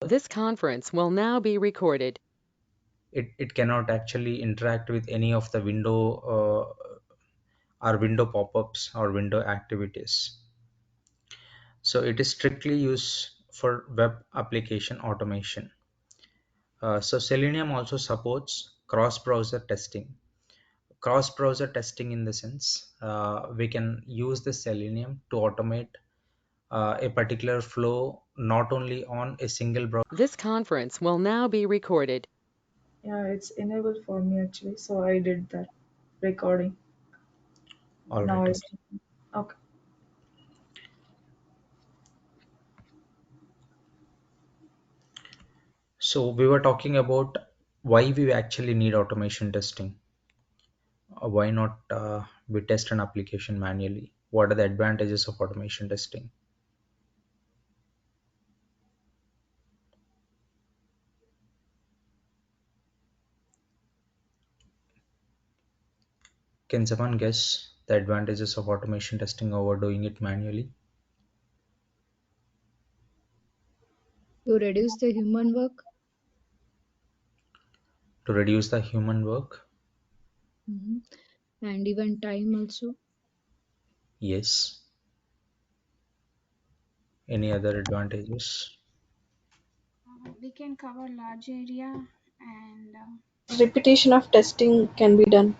This conference will now be recorded. It cannot actually interact with any of the window or window pop-ups or window activities. So it is strictly used for web application automation. So Selenium also supports cross-browser testing. Cross-browser testing in the sense we can use the Selenium to automate a particular flow not only on a single browser. This conference will now be recorded. Yeah, it's enabled for me actually, so I did that recording. All Now right. I Okay. see. Okay. So we were talking about why we actually need automation testing. Why not we test an application manually? What are the advantages of automation testing? Can someone guess the advantages of automation testing over doing it manually? To reduce the human work. To reduce the human work? Mhm. And even time also. Yes. Any other advantages? We can cover large area and Repetition of testing can be done.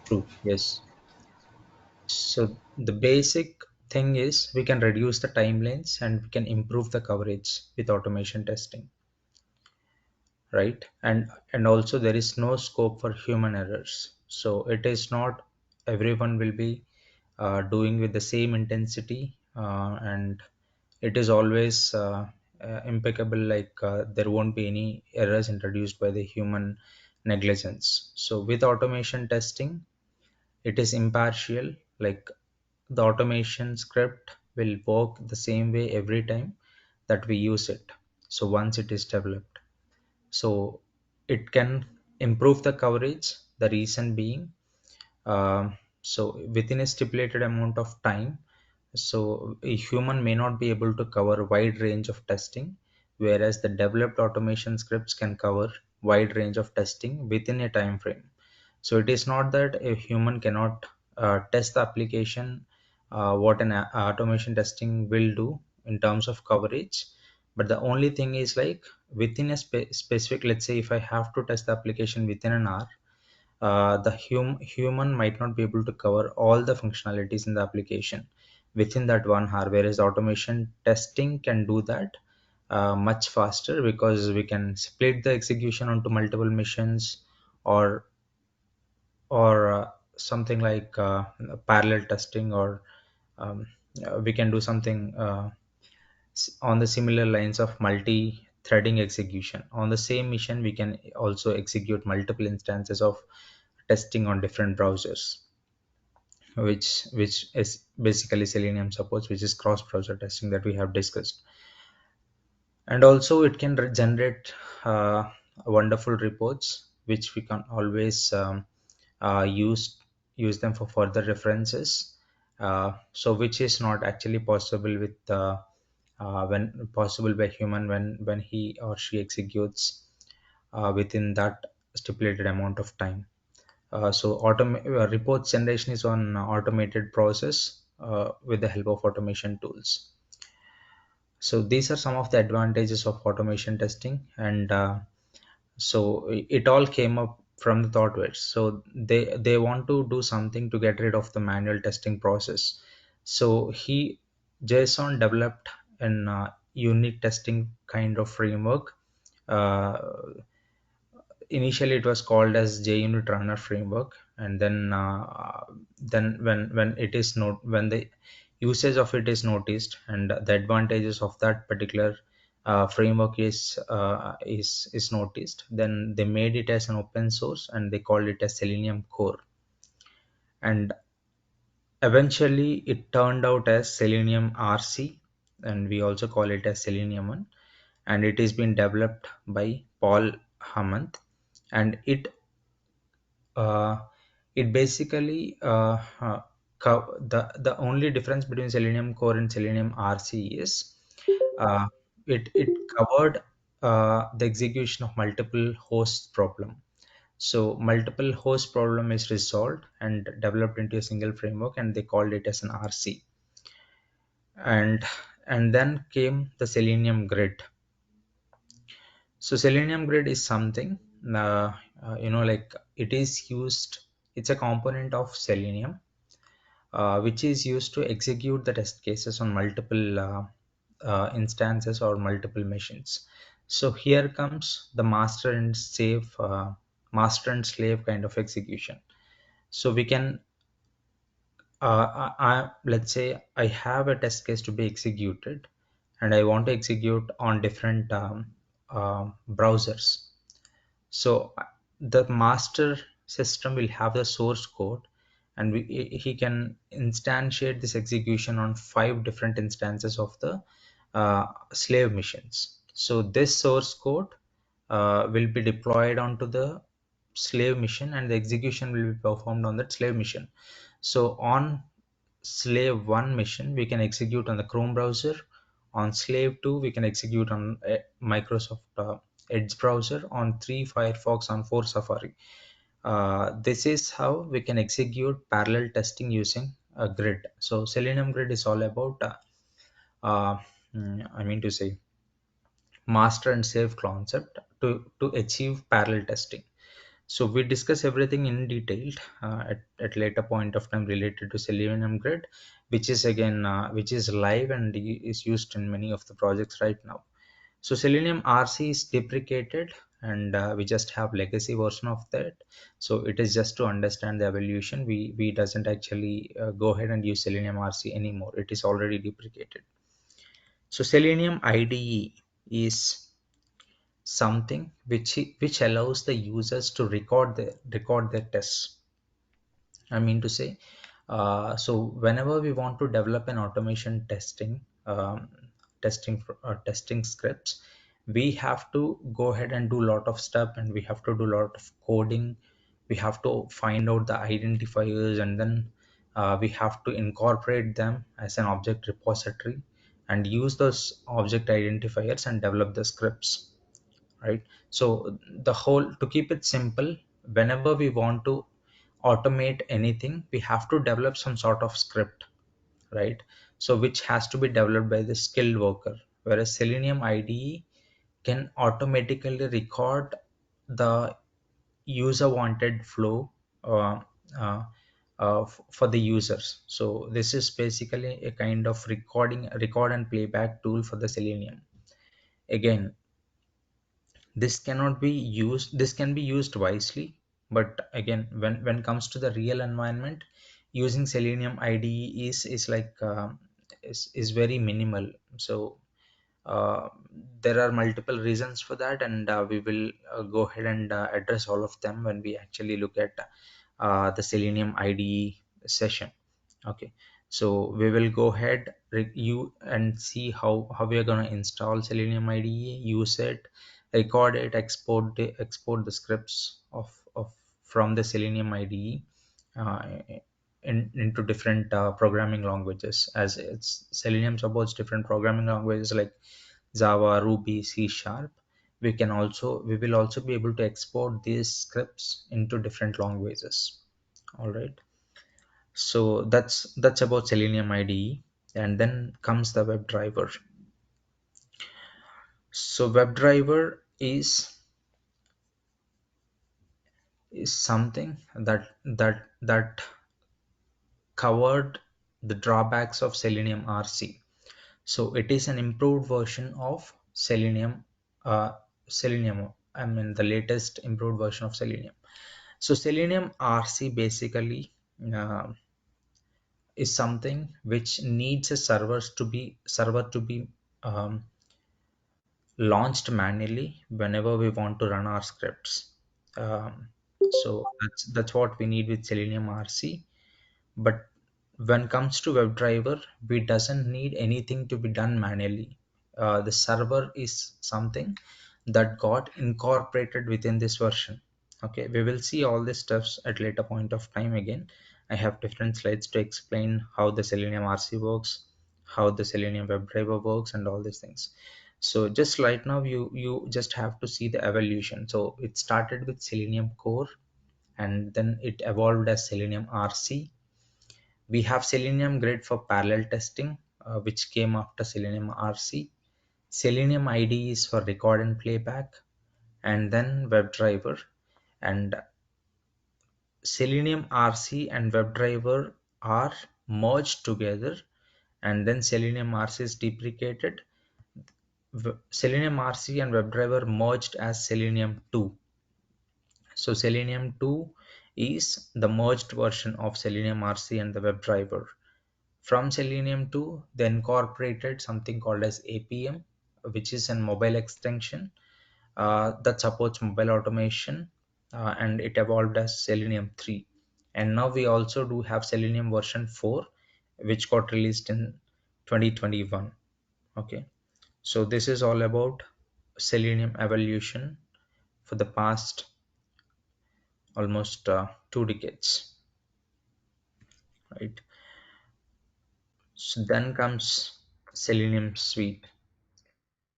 True. Yes. So the basic thing is we can reduce the timelines and we can improve the coverage with automation testing, right? And also there is no scope for human errors. So it is not everyone will be doing with the same intensity, and it is always impeccable. Like there won't be any errors introduced by the human negligence. So with automation testing, it is impartial. Like the automation script will work the same way every time that we use it. So once it is developed, so it can improve the coverage. The reason being, so within a stipulated amount of time, so a human may not be able to cover wide range of testing, whereas the developed automation scripts can cover wide range of testing within a time frame. So it is not that a human cannot test the application, what an automation testing will do in terms of coverage. But the only thing is like within a specific, let's say if I have to test the application within an hour, the human might not be able to cover all the functionalities in the application within that 1 hour, whereas automation testing can do that much faster, because we can split the execution onto multiple missions, or something like parallel testing, or um, we can do something on the similar lines of multi-threading execution. On the same mission, we can also execute multiple instances of testing on different browsers, which is basically Selenium supports, which is cross-browser testing that we have discussed. And also it can generate wonderful reports which we can always use them for further references, so which is not actually possible with when possible by human when he or she executes within that stipulated amount of time. So reports generation is on automated process with the help of automation tools. So these are some of the advantages of automation testing, and so it all came up from the ThoughtWorks. So they want to do something to get rid of the manual testing process. So Jason developed an unit testing kind of framework. Uh, Initially, it was called as JUnit Runner framework, and then when it is not when the usage of it is noticed, and the advantages of that particular framework is noticed, then they made it as an open source and they called it as Selenium Core. And eventually it turned out as Selenium RC, and we also call it as Selenium 1, and it is been developed by Paul Hammond. And uh, it basically the only difference between Selenium Core and Selenium RC is, uh, it covered the execution of multiple host problem. So multiple host problem is resolved and developed into a single framework, and they called it as an RC. And then came the Selenium grid. So Selenium grid is something, like it is used. It's a component of Selenium, which is used to execute the test cases on multiple instances or multiple machines. So here comes the master and slave kind of execution. So we can, let's say I have a test case to be executed, and I want to execute on different browsers. So the master system will have the source code, and he can instantiate this execution on 5 different instances of the slave missions. So this source code will be deployed onto the slave mission, and the execution will be performed on that slave mission. So on slave 1 mission, we can execute on the Chrome browser. On slave 2, we can execute on Microsoft Edge browser. On 3, Firefox. On 4, Safari. This is how we can execute parallel testing using a grid. So Selenium grid is all about uh, I mean to say master and slave concept to achieve parallel testing. So we discuss everything in detail at later point of time related to Selenium grid, which is again which is live and is used in many of the projects right now. So Selenium RC is deprecated, and we just have legacy version of that. So it is just to understand the evolution. We doesn't actually go ahead and use Selenium RC anymore. It is already deprecated. So Selenium IDE is something which allows the users to record their tests. I mean to say, so whenever we want to develop an automation testing scripts, we have to go ahead and do a lot of stuff, and we have to do a lot of coding. We have to find out the identifiers, and then we have to incorporate them as an object repository and use those object identifiers and develop the scripts, right? So the whole, to keep it simple, whenever we want to automate anything, we have to develop some sort of script, right? So which has to be developed by the skilled worker, whereas Selenium IDE can automatically record the user wanted flow uh, uh, for the users. So this is basically a kind of record and playback tool for the Selenium. Again, this can be used wisely, but again, when it comes to the real environment, using Selenium IDE is like is very minimal. So uh, there are multiple reasons for that, and we will go ahead and address all of them when we actually look at the Selenium IDE session. Okay, so we will go ahead you and see how we are going to install Selenium IDE, use it, record it, export the scripts of from the Selenium IDE uh, into different programming languages, as it's Selenium supports different programming languages like Java, Ruby, C Sharp. We will also be able to export these scripts into different languages. All right. So that's about Selenium IDE, and then comes the WebDriver. So WebDriver is something that covered the drawbacks of Selenium RC. So it is an improved version of Selenium. I mean the latest improved version of Selenium. So Selenium RC basically uh, is something which needs a server to be um, launched manually whenever we want to run our scripts. Um, so that's what we need with Selenium RC. But when comes to WebDriver, we doesn't need anything to be done manually. The server is something that got incorporated within this version. Okay, we will see all these steps at later point of time. Again, I have different slides to explain how the Selenium RC works, how the Selenium WebDriver works, and all these things. So just right now you just have to see the evolution. So it started with Selenium core, and then it evolved as Selenium RC. We have Selenium grid for parallel testing, which came after Selenium RC. Selenium IDE is for record and playback, and then WebDriver. And Selenium RC and WebDriver are merged together, and then Selenium RC is deprecated. Selenium RC and WebDriver merged as Selenium 2. So Selenium 2 is the merged version of Selenium RC and the WebDriver. From Selenium 2, they incorporated something called as APM, which is a mobile extension that supports mobile automation, and it evolved as Selenium 3. And now we also do have Selenium version 4, which got released in 2021. Okay, so this is all about Selenium evolution for the past almost 2 decades, right? So then comes Selenium suite.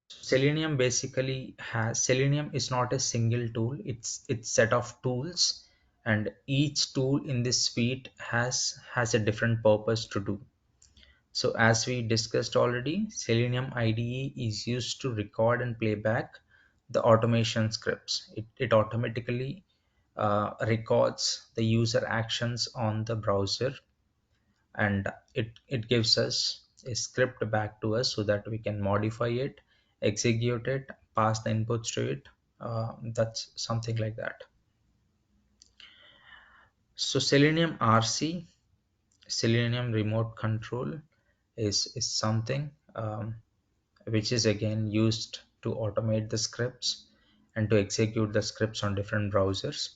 Selenium is not a single tool, it's set of tools, and each tool in this suite has a different purpose to do. So as we discussed already, Selenium IDE is used to record and play back the automation scripts. It automatically records the user actions on the browser, and it gives us a script back to us so that we can modify it, execute it, pass the inputs to it. That's something like that. So Selenium RC, Selenium remote control, is something which is again used to automate the scripts and to execute the scripts on different browsers.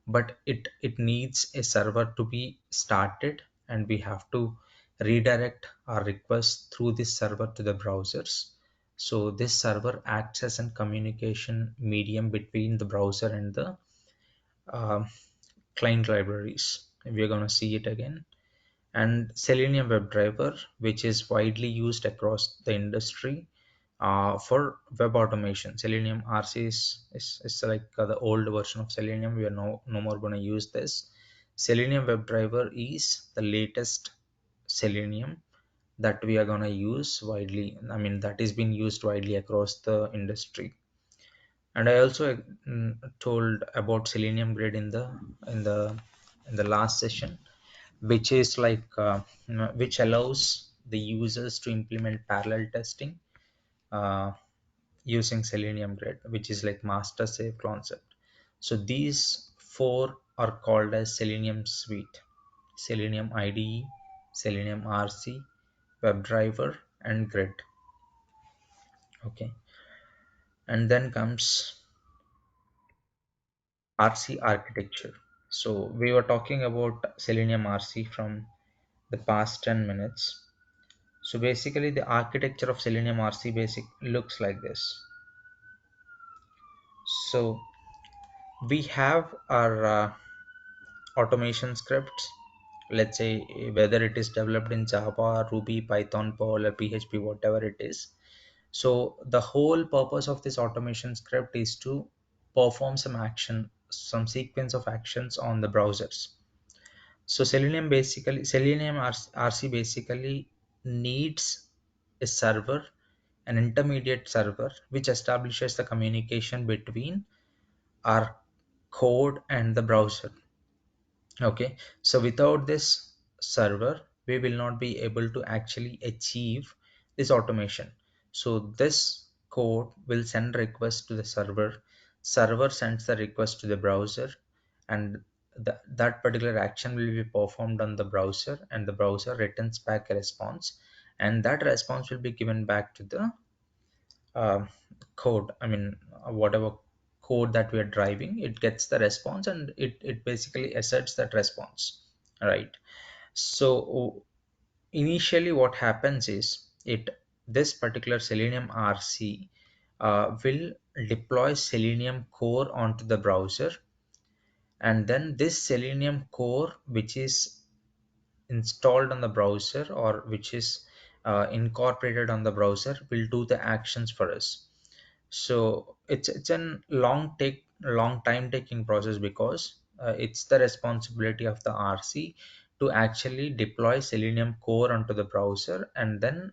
But it needs a server to be started, and we have to redirect our requests through this server to the browsers. So this server acts as a communication medium between the browser and the uh, client libraries. We are going to see it again. And Selenium WebDriver, which is widely used across the industry for web automation. Selenium RC is like the old version of Selenium. We are no more going to use this. Selenium WebDriver is the latest Selenium that we are going to use widely. I mean, that is being used widely across the industry. And I also told about Selenium grid in the in the last session, which is like which allows the users to implement parallel testing uh, using Selenium grid, which is like master save concept. So these four are called as Selenium suite: Selenium IDE, Selenium RC, WebDriver, and grid. Okay, and then comes RC architecture. So we were talking about Selenium RC from the past 10 minutes. So basically the architecture of Selenium RC basic looks like this. So we have our automation scripts. Let's say whether it is developed in Java, Ruby, Python, Perl, or PHP, whatever it is. So the whole purpose of this automation script is to perform some action, some sequence of actions on the browsers. So Selenium RC basically needs a server, an intermediate server, which establishes the communication between our code and the browser. Okay, so without this server, we will not be able to actually achieve this automation. So this code will send request to the server sends the request to the browser, and that particular action will be performed on the browser, and the browser returns back a response, and that response will be given back to the uh, code. I mean, whatever code that we are driving, it gets the response, and it basically asserts that response, right? So initially what happens is this particular Selenium RC will deploy Selenium core onto the browser, and then this Selenium core, which is installed on the browser, or which is incorporated on the browser will do the actions for us. So it's a long time taking process, because it's the responsibility of the RC to actually deploy Selenium core onto the browser, and then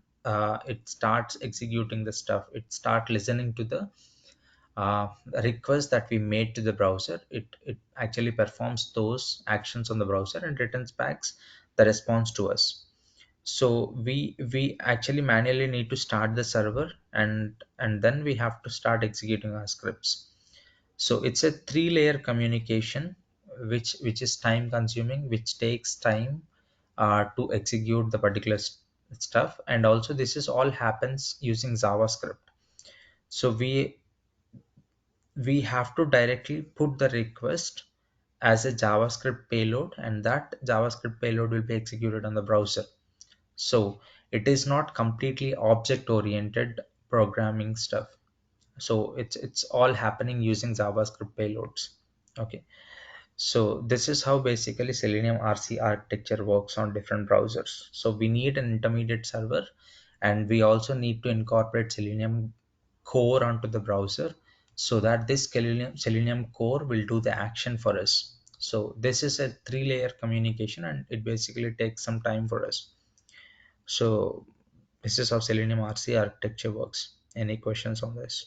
it starts executing the stuff. It start listening to the uh, request that we made to the browser. It actually performs those actions on the browser and returns back the response to us. So we actually manually need to start the server, and then we have to start executing our scripts. So it's a three-layer communication, which is time consuming, which takes time to execute the particular stuff. And also this is all happens using JavaScript. So we have to directly put the request as a JavaScript payload, and that JavaScript payload will be executed on the browser. So it is not completely object oriented programming stuff. So it's all happening using JavaScript payloads. Okay. So this is how basically Selenium RC architecture works on different browsers. So we need an intermediate server, and we also need to incorporate Selenium core onto the browser, so that this Selenium core will do the action for us. So this is a three-layer communication, and it basically takes some time for us. So this is how Selenium RC architecture works. Any questions on this?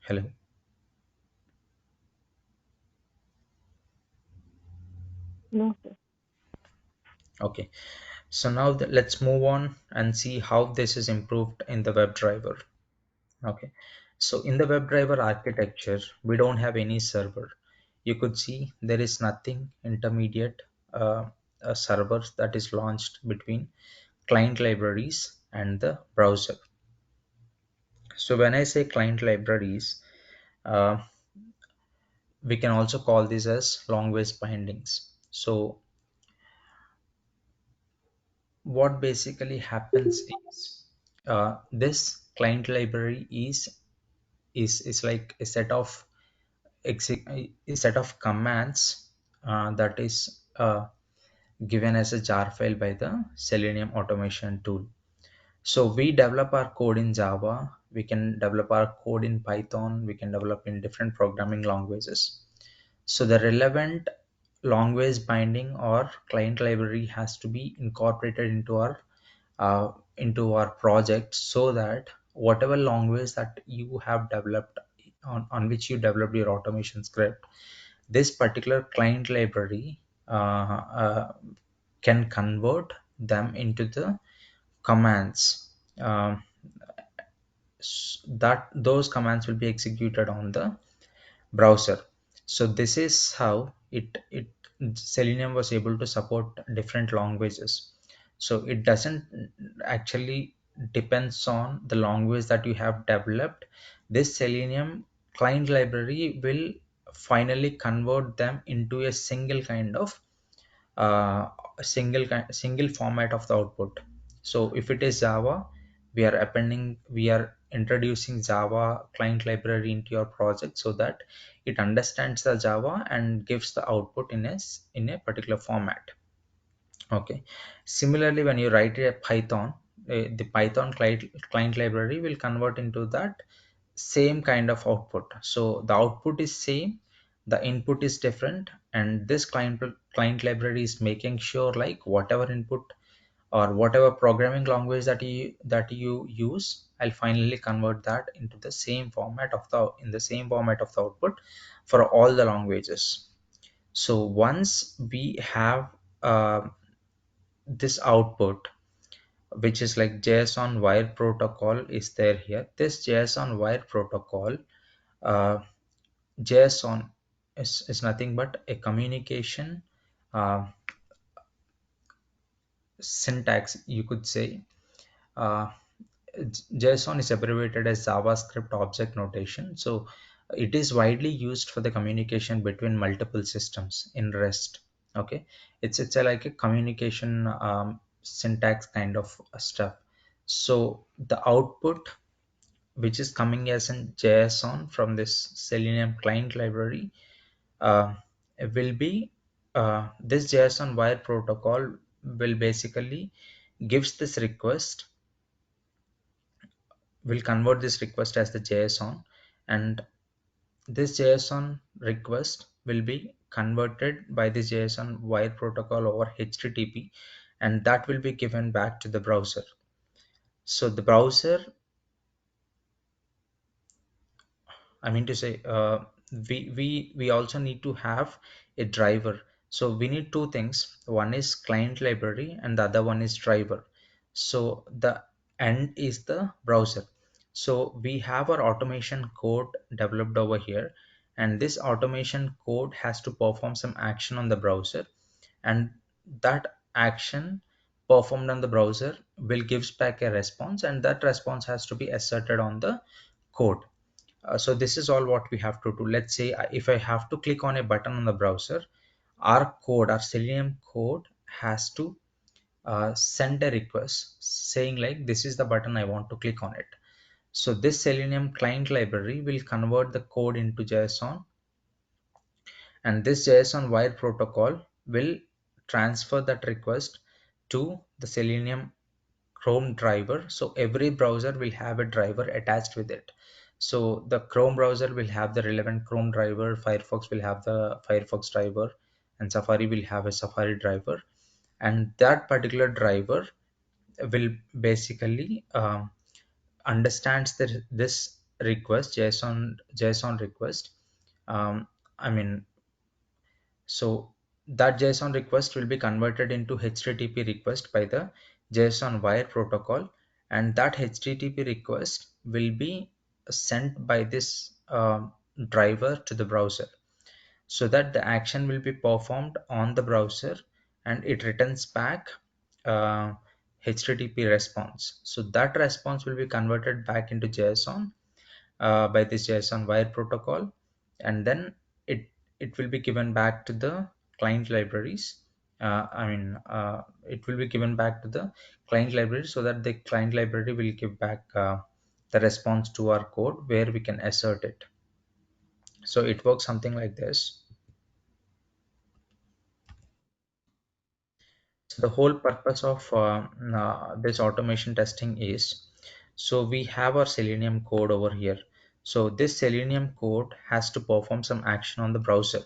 Hello. No, sir. Okay. So now let's move on and see how this is improved in the WebDriver. Okay. So in the WebDriver architecture, we don't have any server. You could see there is nothing intermediate, a server that is launched between client libraries and the browser. So when I say client libraries, uh, we can also call these as long ways bindings. So what basically happens is, this client library is like a set of a set of commands that is given as a jar file by the Selenium automation tool. So we develop our code in Java, we can develop our code in Python, we can develop in different programming languages. So the relevant language binding or client library has to be incorporated into our project, so that whatever language that you have developed, on which you developed your automation script, this particular client library can convert them into the commands, that those commands will be executed on the browser. So this is how it Selenium was able to support different languages. So it doesn't actually depends on the language that you have developed. This Selenium client library will finally convert them into a single kind of single format of the output. So if it is Java, we are introducing Java client library into your project, so that it understands the Java and gives the output in a particular format. Okay. Similarly, when you write a Python, the Python client library will convert into that same kind of output. So the output is same, the input is different, and this client library is making sure, like, whatever input or whatever programming language that you use, I'll finally convert that into the same format of the output for all the languages. So once we have uh, this output, which is like JSON wire protocol is there here. This JSON wire protocol, uh, JSON is nothing but a communication uh, syntax, you could say. uh, JSON is abbreviated as JavaScript Object Notation. So it is widely used for the communication between multiple systems in REST. Okay, it's like a communication syntax kind of stuff. So the output which is coming as in JSON from this Selenium client library, uh, will be this JSON wire protocol will basically gives this request, will convert this request as the JSON, and this JSON request will be converted by this JSON wire protocol over HTTP, and that will be given back to the browser. So the browser, I mean to say, we also need to have a driver. So we need two things. One is client library, and the other one is driver. So the end is the browser. So we have our automation code developed over here, and this automation code has to perform some action on the browser, and that action performed on the browser will gives back a response, and that response has to be asserted on the code. So this is all what we have to do. Let's say if I have to click on a button on the browser, our Selenium code has to send a request saying like this is the button I want to click on it. So this Selenium client library will convert the code into JSON, and this JSON wire protocol will transfer that request to the Selenium Chrome driver. So every browser will have a driver attached with it. So the Chrome browser will have the relevant Chrome driver, Firefox will have the Firefox driver, and Safari will have a Safari driver. And that particular driver will basically understands this request, JSON request. Um, I mean, so that JSON request will be converted into HTTP request by the JSON wire protocol, and that HTTP request will be sent by this driver to the browser, so that the action will be performed on the browser, and it returns back uh, HTTP response. So that response will be converted back into JSON by this JSON wire protocol, and then it it will be given back to the client libraries. It will be given back to the client library, so that the client library will give back the response to our code where we can assert it. So it works something like this. So the whole purpose of this automation testing is, so we have our Selenium code over here. So this Selenium code has to perform some action on the browser.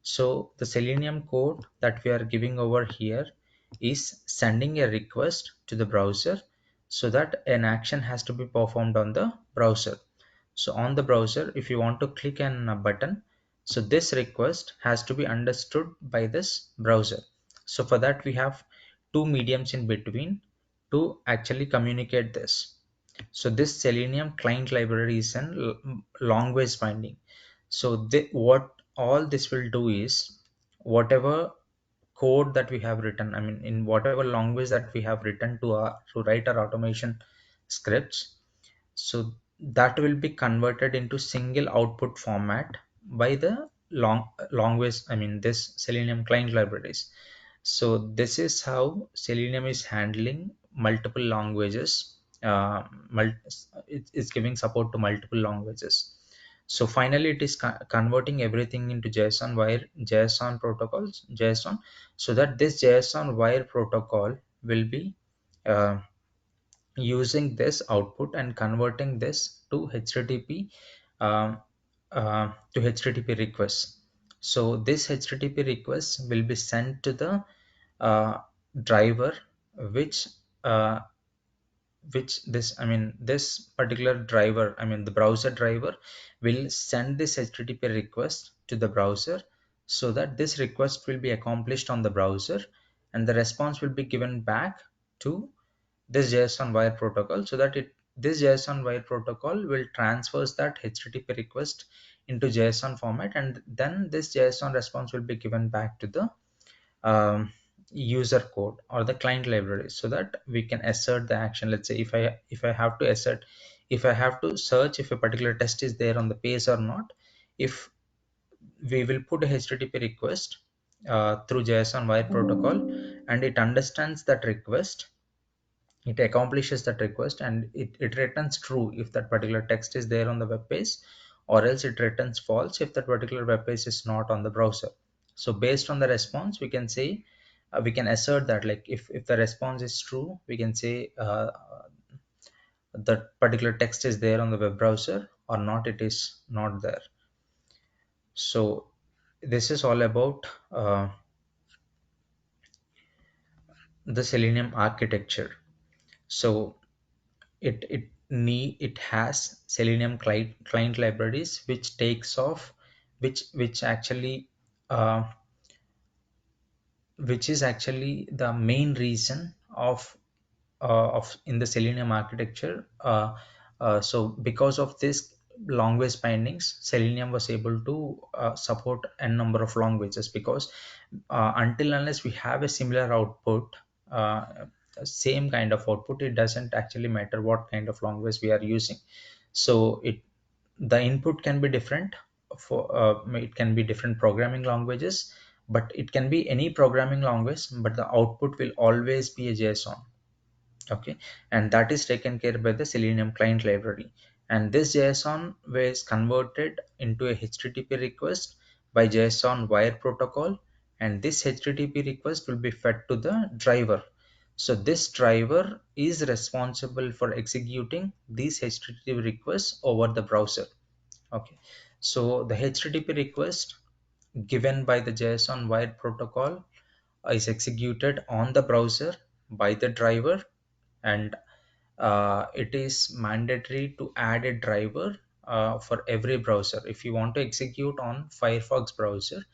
So the Selenium code that we are giving over here is sending a request to the browser, so that an action has to be performed on the browser. So on the browser, if you want to click on a button, so this request has to be understood by this browser. So for that we have two mediums in between to actually communicate this. So this Selenium client library is an language binding. So what all this will do is, whatever code that we have written, I mean in whatever language that we have written to write our automation scripts, so that will be converted into single output format by the language, I mean this Selenium client libraries. So this is how Selenium is handling multiple languages. It's giving support to multiple languages. So finally it is converting everything into JSON wire, JSON protocols, JSON, so that this JSON wire protocol will be uh, using this output and converting this to HTTP, um, to HTTP requests. So this HTTP request will be sent to the uh, driver, which uh, this particular driver, I mean the browser driver, will send this HTTP request to the browser, so that this request will be accomplished on the browser, and the response will be given back to this JSON wire protocol, so that this JSON wire protocol will transfers that HTTP request into JSON format, and then this JSON response will be given back to the um, user code or the client library, so that we can assert the action. Let's say if I have to assert, if I have to search if a particular test is there on the page or not, if we will put a HTTP request through JSON wire protocol, and it understands that request, It accomplishes that request, and it returns true if that particular text is there on the web page, or else it returns false if that particular web page is not on the browser. So based on the response, we can say, we can assert that, like, if the response is true, we can say that particular text is there on the web browser, or not, it is not there. So this is all about the Selenium architecture. So it has Selenium client libraries, which takes off, which actually uh, which is actually the main reason of in the Selenium architecture. So because of this language bindings, Selenium was able to support a number of languages, because until unless we have a similar output, uh, same kind of output, it doesn't actually matter what kind of language we are using. So the input can be different, for it can be different programming languages, but it can be any programming language, but the output will always be a JSON. Okay, and that is taken care by the Selenium client library, and this JSON was converted into a HTTP request by JSON wire protocol, and this HTTP request will be fed to the driver. So this driver is responsible for executing these HTTP requests over the browser. Okay, so the HTTP request given by the JSON wire protocol is executed on the browser by the driver, and it is mandatory to add a driver for every browser. If you want to execute on Firefox browser,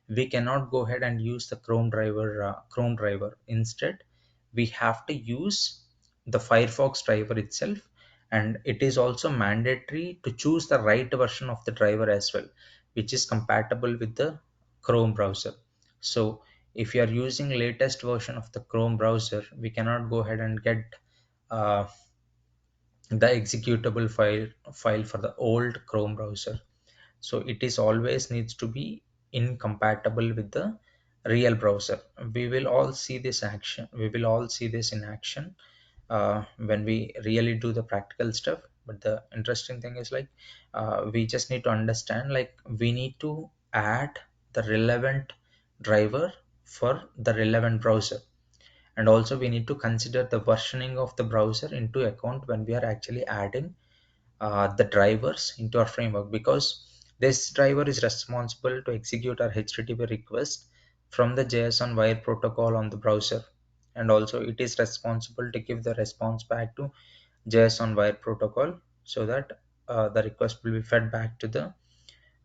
we cannot go ahead and use the Chrome driver. Instead, we have to use the Firefox driver itself, and it is also mandatory to choose the right version of the driver as well, which is compatible with the Chrome browser. So if you are using latest version of the Chrome browser, we cannot go ahead and get uh, the executable file for the old Chrome browser. So it is always needs to be incompatible with the real browser. We will all see this in action when we really do the practical stuff. But the interesting thing is, like, we just need to understand, like, we need to add the relevant driver for the relevant browser, and also we need to consider the versioning of the browser into account when we are actually adding the drivers into our framework, because this driver is responsible to execute our HTTP request from the JSON wire protocol on the browser, and also it is responsible to give the response back to JSON wire protocol, so that the request will be fed back to the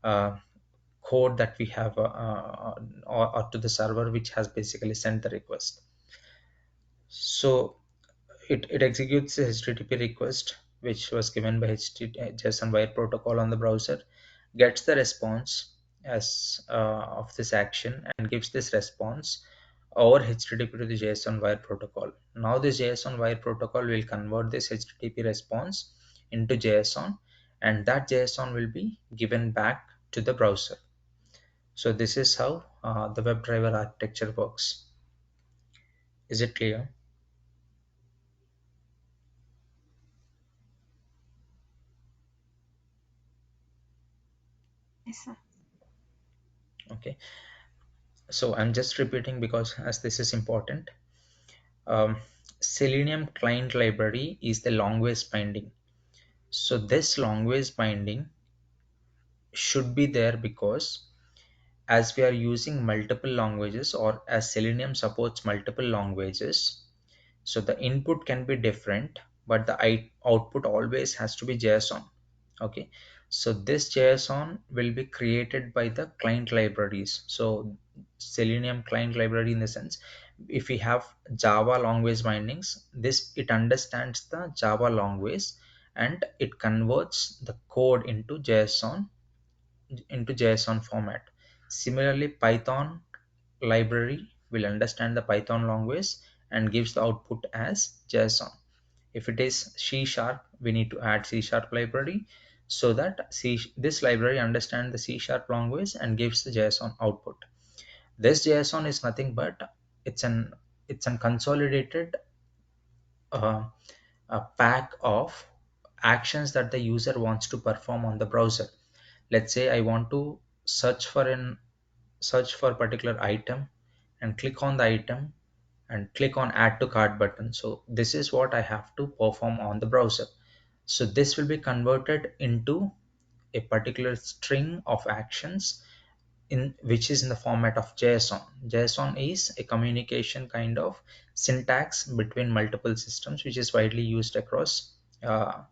uh, code that we have, or to the server which has basically sent the request. So it executes a HTTP request which was given by JSON wire protocol on the browser, gets the response as of this action, and gives this response over HTTP to the JSON wire protocol. Now this JSON wire protocol will convert this HTTP response into JSON, and that JSON will be given back to the browser. So this is how the WebDriver architecture works. Is it clear? Yes, sir. Okay, so I'm just repeating because as this is important. um, Selenium client library is the language binding. So this language binding should be there, because as we are using multiple languages, or as Selenium supports multiple languages, so the input can be different, but the output always has to be JSON. Okay, so this JSON will be created by the client libraries. So Selenium client library, in the sense, if we have Java language bindings, this it understands the Java language, and it converts the code into JSON format. Similarly, Python library will understand the Python language and gives the output as JSON. If it is C sharp, we need to add C sharp library, so that this library understands the C sharp language and gives the JSON output. This JSON is nothing but it's an consolidated a pack of actions that the user wants to perform on the browser. Let's say I want to search for a particular item and click on the item and click on add to cart button. So this is what I have to perform on the browser. So this will be converted into a particular string of actions in which is in the format of JSON. JSON is a communication kind of syntax between multiple systems, which is widely used across uh,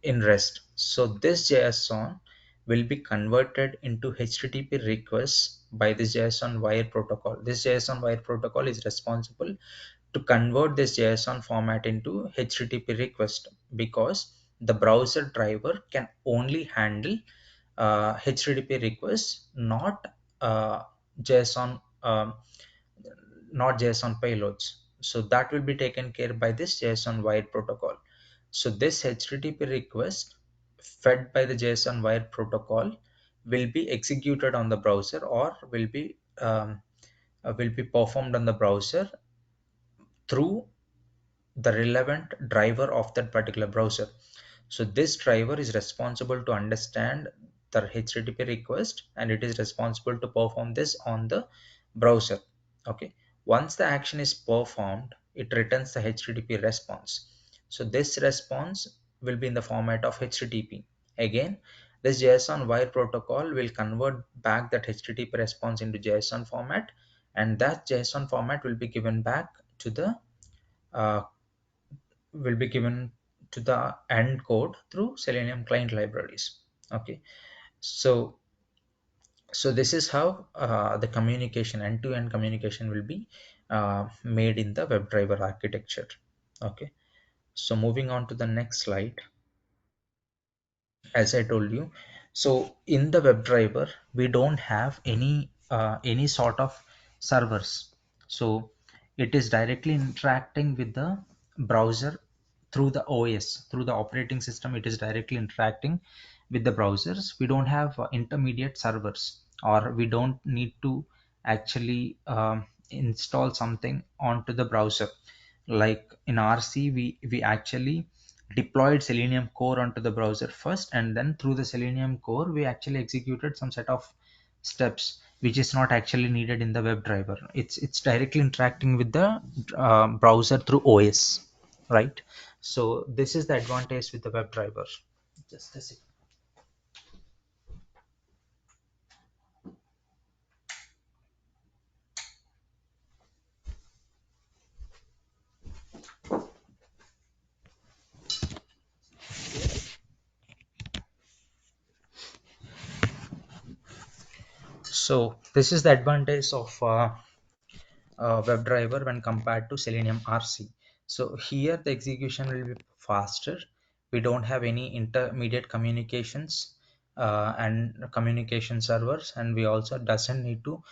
in REST. So this JSON will be converted into HTTP requests by this JSON wire protocol. This JSON wire protocol is responsible to convert this JSON format into HTTP request, because the browser driver can only handle HTTP requests, not JSON, not JSON payloads. So that will be taken care by this JSON wire protocol. So this HTTP request fed by the JSON wire protocol will be executed on the browser, or will be performed on the browser through the relevant driver of that particular browser. So this driver is responsible to understand the HTTP request, and it is responsible to perform this on the browser. Okay. Once the action is performed, it returns the HTTP response. So this response will be in the format of HTTP. Again, this JSON wire protocol will convert back that HTTP response into JSON format, and that JSON format will be given back to the uh, will be given to the end code through Selenium client libraries. Okay, so this is how the communication, end-to-end communication, will be made in the WebDriver architecture. Okay, so moving on to the next slide. As I told you, so in the WebDriver we don't have any sort of servers. So it is directly interacting with the browser through the OS, through the operating system. It is directly interacting with the browsers. We don't have intermediate servers, or we don't need to actually install something onto the browser. Like in RC, we actually deployed Selenium core onto the browser first, and then through the Selenium core we actually executed some set of steps which is not actually needed in the WebDriver. It's directly interacting with the browser through OS, right? So this is the advantage with the WebDriver. Just a second. So this is the advantage of WebDriver when compared to Selenium RC. So here the execution will be faster. We don't have any intermediate communications and communication servers, and we also doesn't need to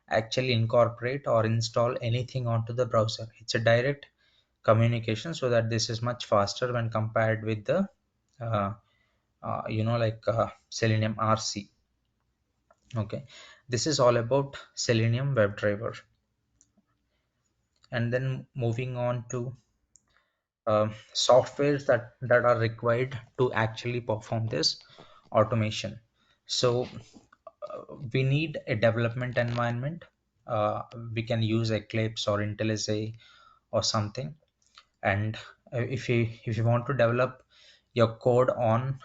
actually incorporate or install anything onto the browser. It's a direct communication, so that this is much faster when compared with the uh, Selenium RC. Okay, this is all about Selenium WebDriver. And then moving on to softwares that are required to actually perform this automation. So we need a development environment. We can use Eclipse or IntelliJ or something. And if you want to develop your code on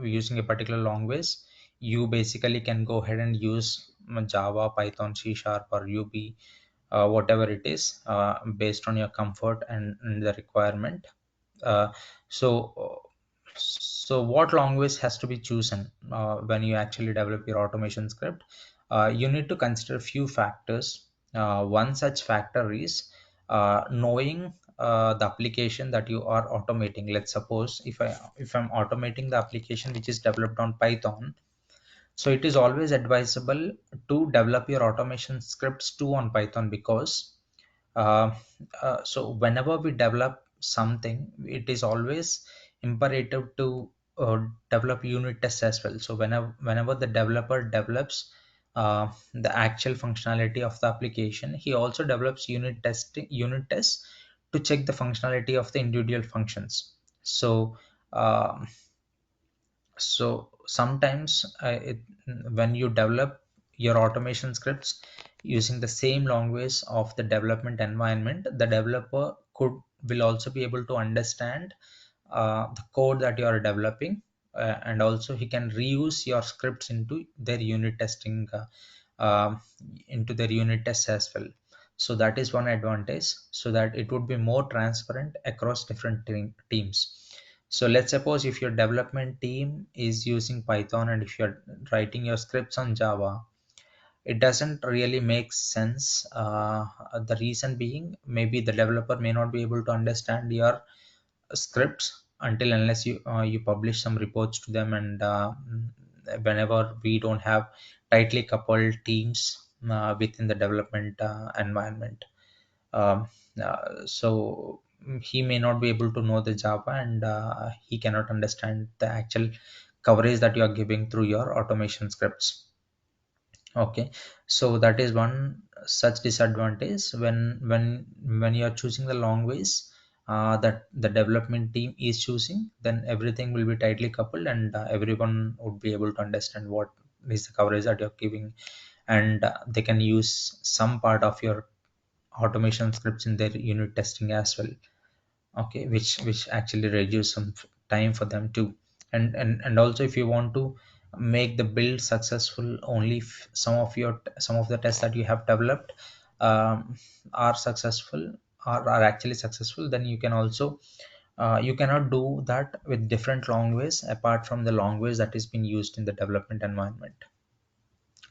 using a particular language, you basically can go ahead and use Java, Python, C Sharp, or UB, whatever it is, based on your comfort and the requirement. uh, so what language has to be chosen when you actually develop your automation script? You need to consider few factors. One such factor is knowing the application that you are automating. Let's suppose if I'm automating the application which is developed on Python, so it is always advisable to develop your automation scripts too on Python, because uh, so whenever we develop something, it is always imperative to develop unit tests as well. So whenever the developer develops the actual functionality of the application, he also develops unit tests to check the functionality of the individual functions. So um, sometimes when you develop your automation scripts using the same language of the development environment, the developer could will also be able to understand the code that you are developing, and also he can reuse your scripts uh, into their unit tests as well. So that is one advantage, so that it would be more transparent across different teams. So let's suppose if your development team is using Python and if you're writing your scripts on Java, it doesn't really make sense. The reason being, maybe the developer may not be able to understand your scripts until unless you publish some reports to them. And whenever we don't have tightly coupled teams within the development environment, um, he may not be able to know the Java, and he cannot understand the actual coverage that you are giving through your automation scripts. Okay, so that is one such disadvantage when you are choosing the language that the development team is choosing. Then everything will be tightly coupled, and everyone would be able to understand what is the coverage that you're giving, and they can use some part of your automation scripts in their unit testing as well. Okay, which actually reduce some time for them too. And also, if you want to make the build successful, only if some of the tests that you have developed um, are successful, are actually successful, then you can also you cannot do that with different language apart from the language that is being used in the development environment.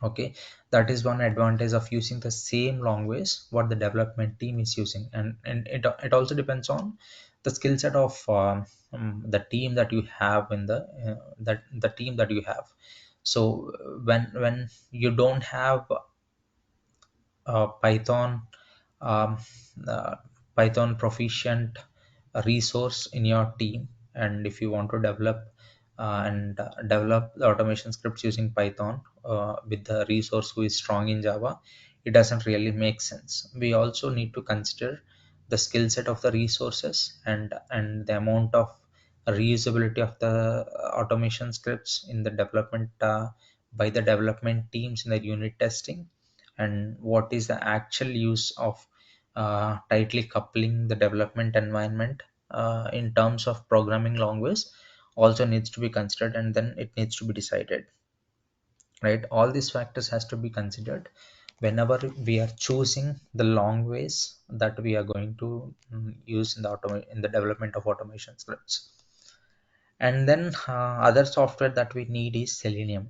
Okay, that is one advantage of using the same language what the development team is using. And it also depends on the skill set of the team that you have in the team that you have. So when you don't have Python, um, uh, Python proficient resource in your team, and if you want to develop the automation scripts using Python with the resource who is strong in Java, it doesn't really make sense. We also need to consider the skill set of the resources, and the amount of reusability of the automation scripts in the development by the development teams in the unit testing, and what is the actual use of tightly coupling the development environment in terms of programming language also needs to be considered, and then it needs to be decided. Right, all these factors has to be considered whenever we are choosing the language that we are going to use in in the development of automation scripts. And then other software that we need is Selenium,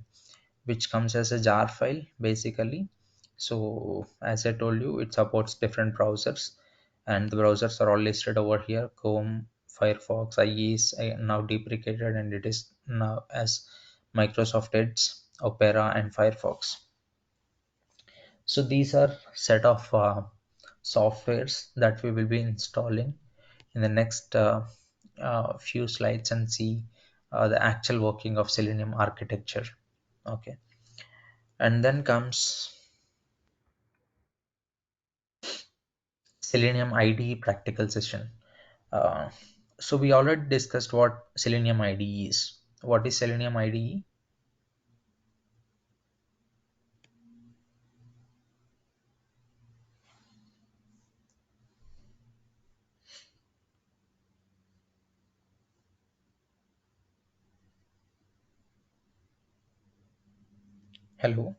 which comes as a jar file basically. So as I told you, it supports different browsers, and the browsers are all listed over here: Chrome, Firefox. IE is now deprecated, and it is now as Microsoft Edge, Opera, and Firefox. So these are set of softwares that we will be installing in the next few slides, and see the actual working of Selenium architecture. Okay, and then comes Selenium IDE practical session. Uh, so we already discussed what Selenium IDE is. What is Selenium IDE? Hello.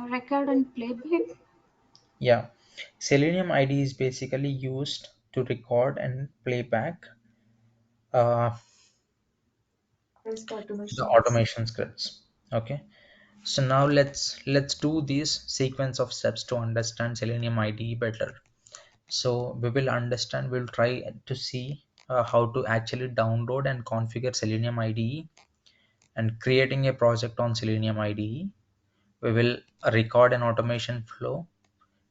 Record and playback. Yeah, Selenium IDE is basically used to record and play back uh, Test the automations. automation scripts. Okay, so now let's do this sequence of steps to understand Selenium IDE better. So we will understand, we'll try to see how to actually download and configure Selenium IDE, and creating a project on Selenium IDE. We will record an automation flow,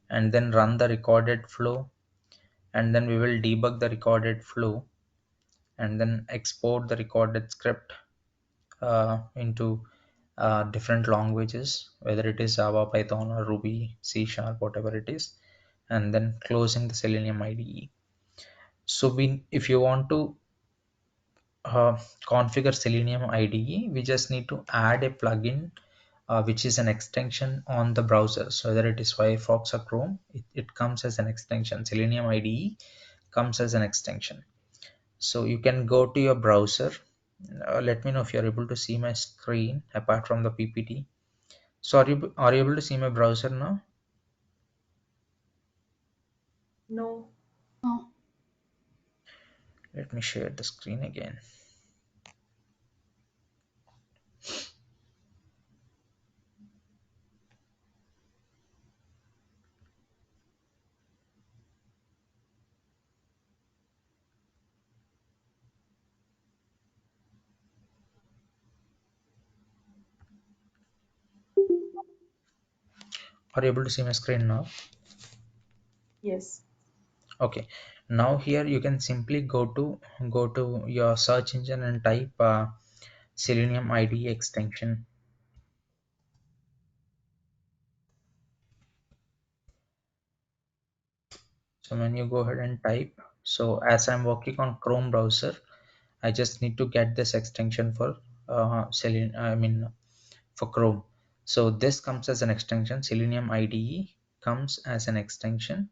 and then run the recorded flow, and then we will debug the recorded flow, and then export the recorded script into different languages, whether it is Java, Python, or Ruby, C Sharp, whatever it is. and then closing the Selenium IDE. So if you want to configure Selenium IDE, we just need to add a plugin which is an extension on the browser. So whether it is Firefox or Chrome, it comes as an extension. Selenium IDE comes as an extension. So you can go to your browser. Let me know if you're able to see my screen apart from the PPT. So are you able to see my browser now? No. Oh, Let me share the screen again. Are you able to see my screen now? Yes. Okay. Now here you can simply go to your search engine and type Selenium IDE extension. So when you go ahead and type, so as I'm working on Chrome browser, I just need to get this extension for Selenium. I mean for Chrome. So this comes as an extension. Selenium IDE comes as an extension,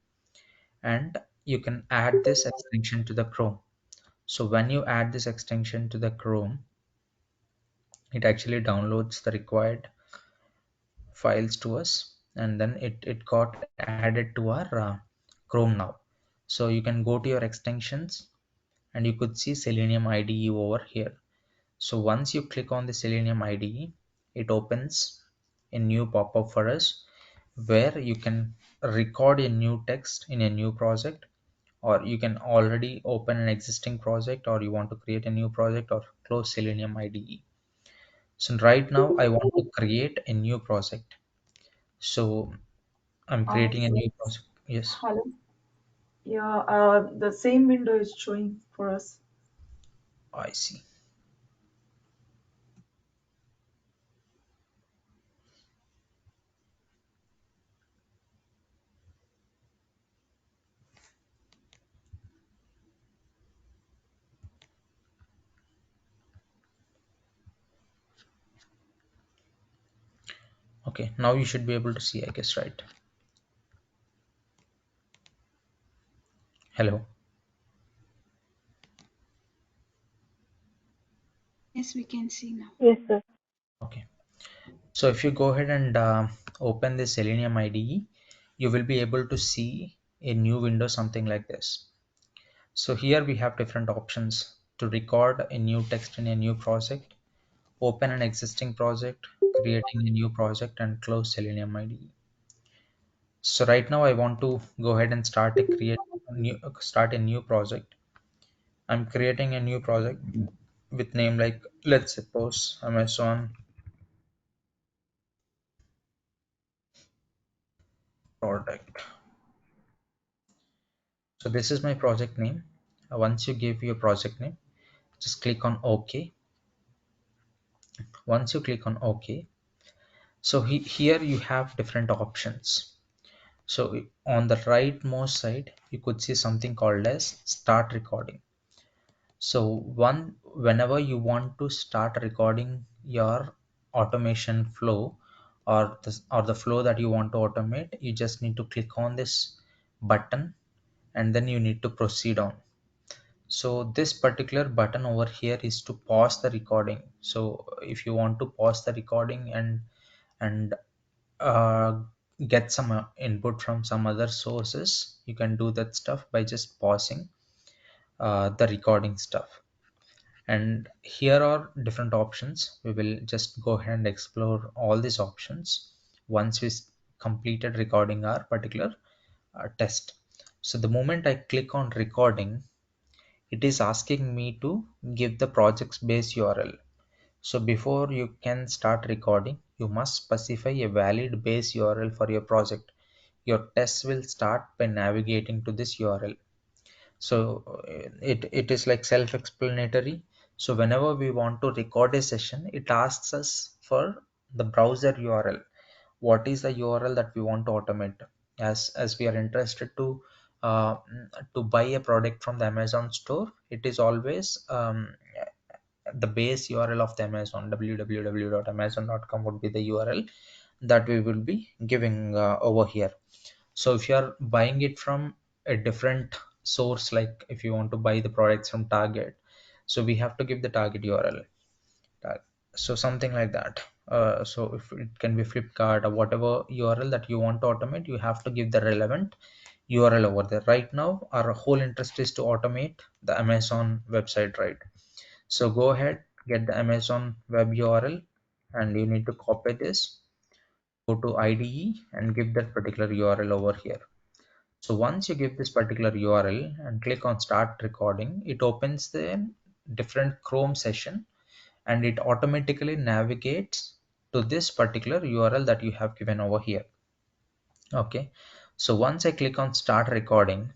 and you can add this extension to the Chrome. So when you add this extension to the Chrome, it actually downloads the required files to us, and then it got added to our Chrome now. So you can go to your extensions and you could see Selenium IDE over here. So once you click on the Selenium IDE, it opens a new pop-up for us where you can record a new text in a new project, or you can already open an existing project, or you want to create a new project or close Selenium IDE. So right now I want to create a new project. So I'm creating a new Yes. project. Yes, Hello. Yeah, the same window is showing for us. I see. Okay, now you should be able to see, I guess, right? Hello. yes, we can see now. Yes, sir. Okay. So if you go ahead and open the Selenium IDE, you will be able to see a new window, something like this. So here we have different options to record a new text in a new project, open an existing project, creating a new project, and close Selenium IDE. So right now I want to go ahead and start a new project. I'm creating a new project with name like, let's suppose Amazon product. So this is my project name. Once you give your project name, just click on OK. Once you click on OK, so here you have different options. So on the rightmost side, you could see something called as start recording. So whenever you want to start recording your automation flow, or the flow that you want to automate, you just need to click on this button, and then you need to proceed on. So this particular button over here is to pause the recording. So if you want to pause the recording and uh, get some input from some other sources, you can do that stuff by just pausing the recording stuff. And here are different options. We will just go ahead and explore all these options once we completed recording our particular test. So the moment I click on recording, it is asking me to give the project's base URL. So before you can start recording, you must specify a valid base URL for your project. Your tests will start by navigating to this URL. So it is like self-explanatory. So whenever we want to record a session, it asks us for the browser URL. What is the URL that we want to automate? as we are interested uh, to buy a product from the Amazon store, it is always the base URL of the Amazon, www.amazon.com would be the URL that we will be giving over here. So if you are buying it from a different source, like if you want to buy the products from Target, so we have to give the Target URL. So something like that. So if it can be Flipkart or whatever URL that you want to automate, you have to give the relevant URL over there. Right now our whole interest is to automate the Amazon website, right? So go ahead, get the Amazon web URL, and you need to copy this, go to IDE and give that particular URL over here. So once you give this particular URL and click on start recording, it opens the different Chrome session and it automatically navigates to this particular URL that you have given over here. Okay, so once I click on start recording,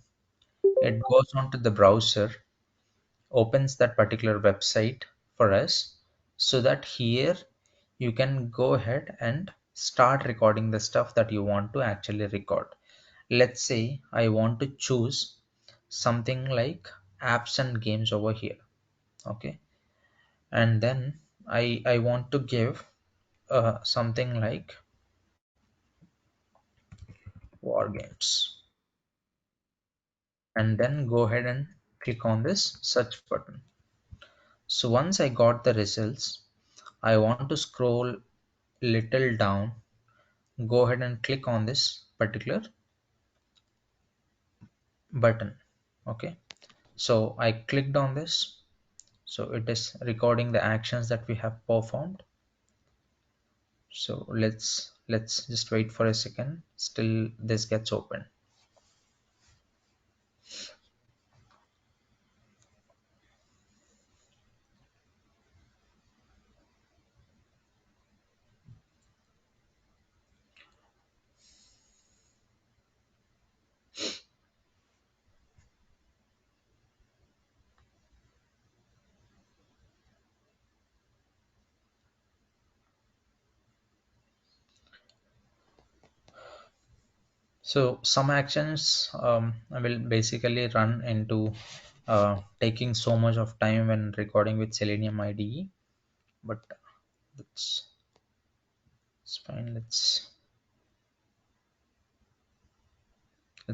it goes on to the browser, opens that particular website for us, so that here you can go ahead and start recording the stuff that you want to actually record. Let's say I want to choose something like apps and games over here. Okay, and then I want to give something like war games, and then go ahead and click on this search button. So once I got the results, I want to scroll little down, go ahead and click on this particular button. Okay, so I clicked on this, so it is recording the actions that we have performed. So let's just wait for a second, still this gets open. So some actions will basically run into taking so much of time when recording with Selenium IDE, but that's it's fine. That's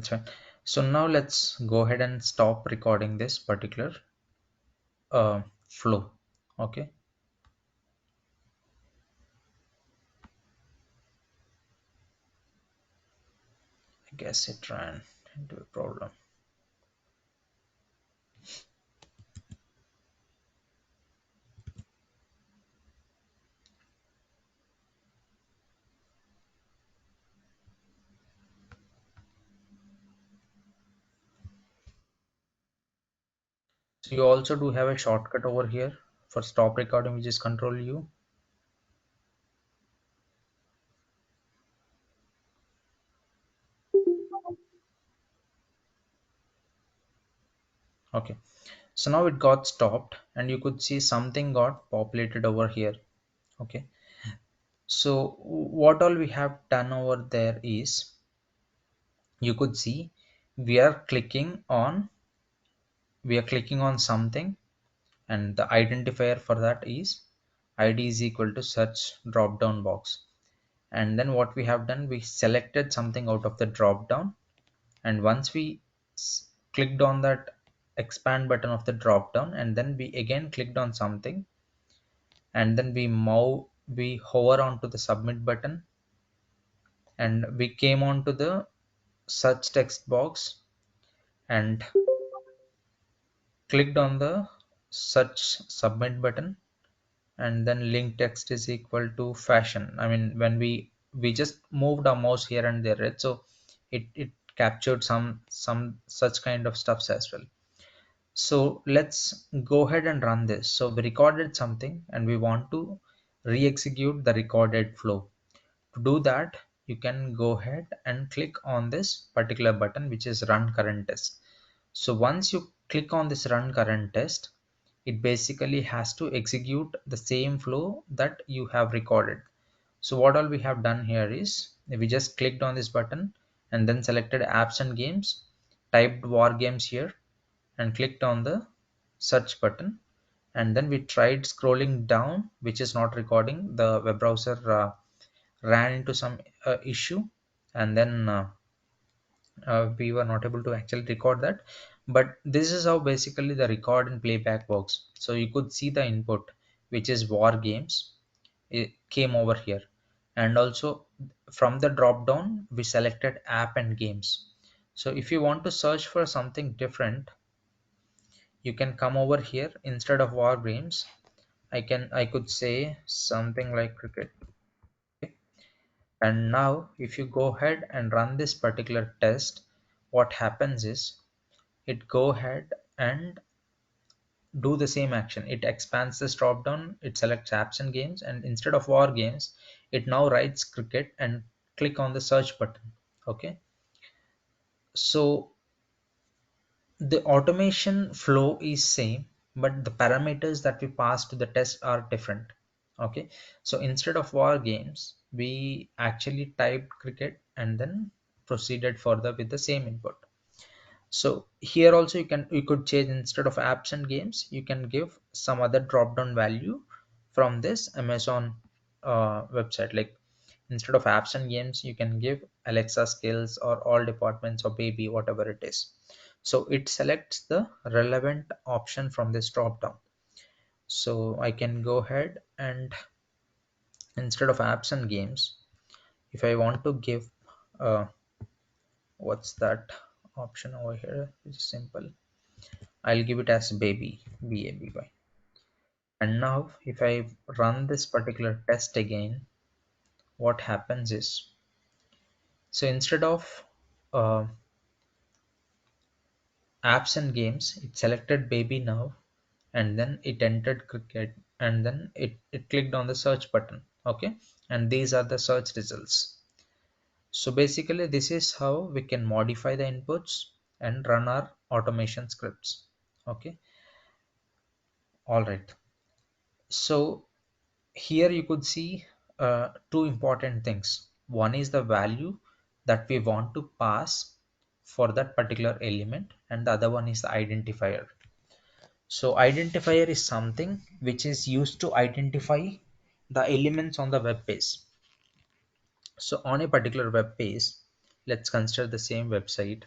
fine. So now let's go ahead and stop recording this particular flow. Okay. I guess it ran into a problem. So you also do have a shortcut over here for stop recording, which is Control U. Okay. So now it got stopped and you could see something got populated over here. Okay. So what all we have done over there is, you could see we are clicking on something, and the identifier for that is id is equal to search drop down box. And then what we have done, we selected something out of the drop down, and once we clicked on that expand button of the drop down, and then we again clicked on something, and then we hover onto the submit button, and we came on to the search text box and clicked on the search submit button, and then link text is equal to fashion. I mean, when we just moved our mouse here and there, right? So it captured some such kind of stuffs as well. So let's go ahead and run this. So we recorded something and we want to re-execute the recorded flow. To do that, you can go ahead and click on this particular button, which is run current test. So once you click on this run current test, it basically has to execute the same flow that you have recorded. So what all we have done here is we just clicked on this button and then selected apps and games, typed war games here, and clicked on the search button. And then we tried scrolling down, which is not recording. The web browser ran into some issue, and then we were not able to actually record that. But this is how basically the record and playback works. So you could see the input, which is war games, it came over here. And also from the drop down we selected app and games. So if you want to search for something different, you can come over here. Instead of war games, I could say something like cricket. Okay. And now if you go ahead and run this particular test, what happens is it go ahead and do the same action. It expands this drop down, it selects apps and games, and instead of war games, it now writes cricket and click on the search button. Okay, so the automation flow is same, but the parameters that we pass to the test are different. Okay, so instead of war games, we actually typed cricket and then proceeded further with the same input. So here also you could change. Instead of apps and games, you can give some other drop down value from this Amazon website. Like instead of apps and games, you can give Alexa skills or all departments or baby, whatever it is. So it selects the relevant option from this drop down. So I can go ahead and instead of apps and games, if I want to give uh, what's that option over here, it's simple. I'll give it as baby, baby. And now if I run this particular test again, what happens is, so instead of uh, apps and games, it selected baby now, and then it entered cricket, and then it clicked on the search button. Okay, and these are the search results. So basically this is how we can modify the inputs and run our automation scripts. Okay, all right. So here you could see two important things. One is the value that we want to pass for that particular element, and the other one is the identifier. So identifier is something which is used to identify the elements on the web page. So on a particular web page, let's consider the same website.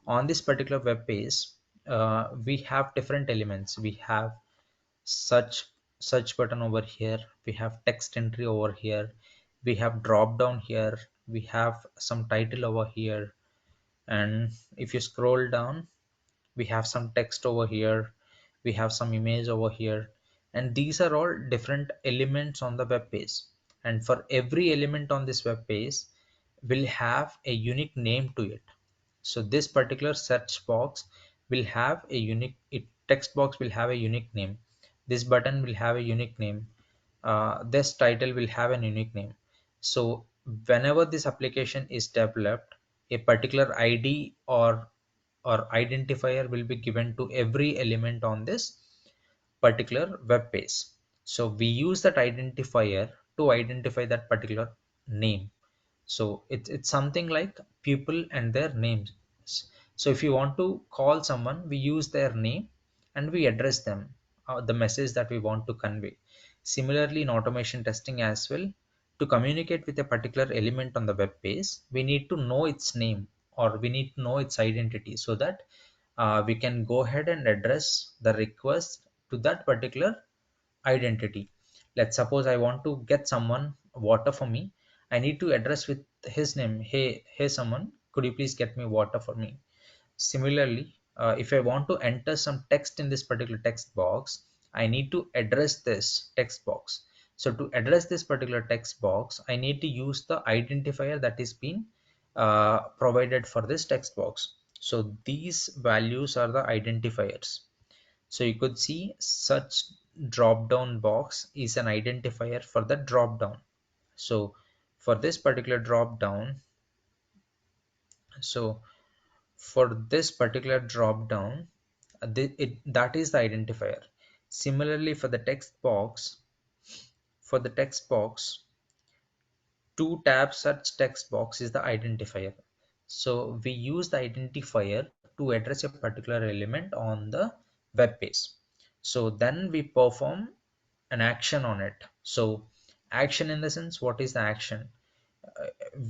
On this particular web page, we have different elements. We have search search button over here, we have text entry over here, we have drop down here, we have some title over here, and if you scroll down, we have some text over here, we have some image over here, and these are all different elements on the web page. And for every element on this web page will have a unique name to it. So this particular search box will have a unique text box will have a unique name. This button will have a unique name. This title will have an unique name. So whenever this application is developed, a particular ID or identifier will be given to every element on this particular web page. So we use that identifier to identify that particular name. So it's something like people and their names. So if you want to call someone, we use their name and we address them, the message that we want to convey. Similarly, in automation testing as well, to communicate with a particular element on the web page, we need to know its name or we need to know its identity, so that we can go ahead and address the request to that particular identity. Let's suppose I want to get someone water for me. I need to address with his name. Hey someone, could you please get me water for me? Similarly, if I want to enter some text in this particular text box, I need to address this text box. So to address this particular text box, I need to use the identifier that is being provided for this text box. So these values are the identifiers. So you could see such drop down box is an identifier for the drop down. So for this particular drop down, so for this particular drop down, that is the identifier. Similarly, for the text box, two tab search text box is the identifier. So we use the identifier to address a particular element on the web page. So then we perform an action on it. So action in the sense, what is the action?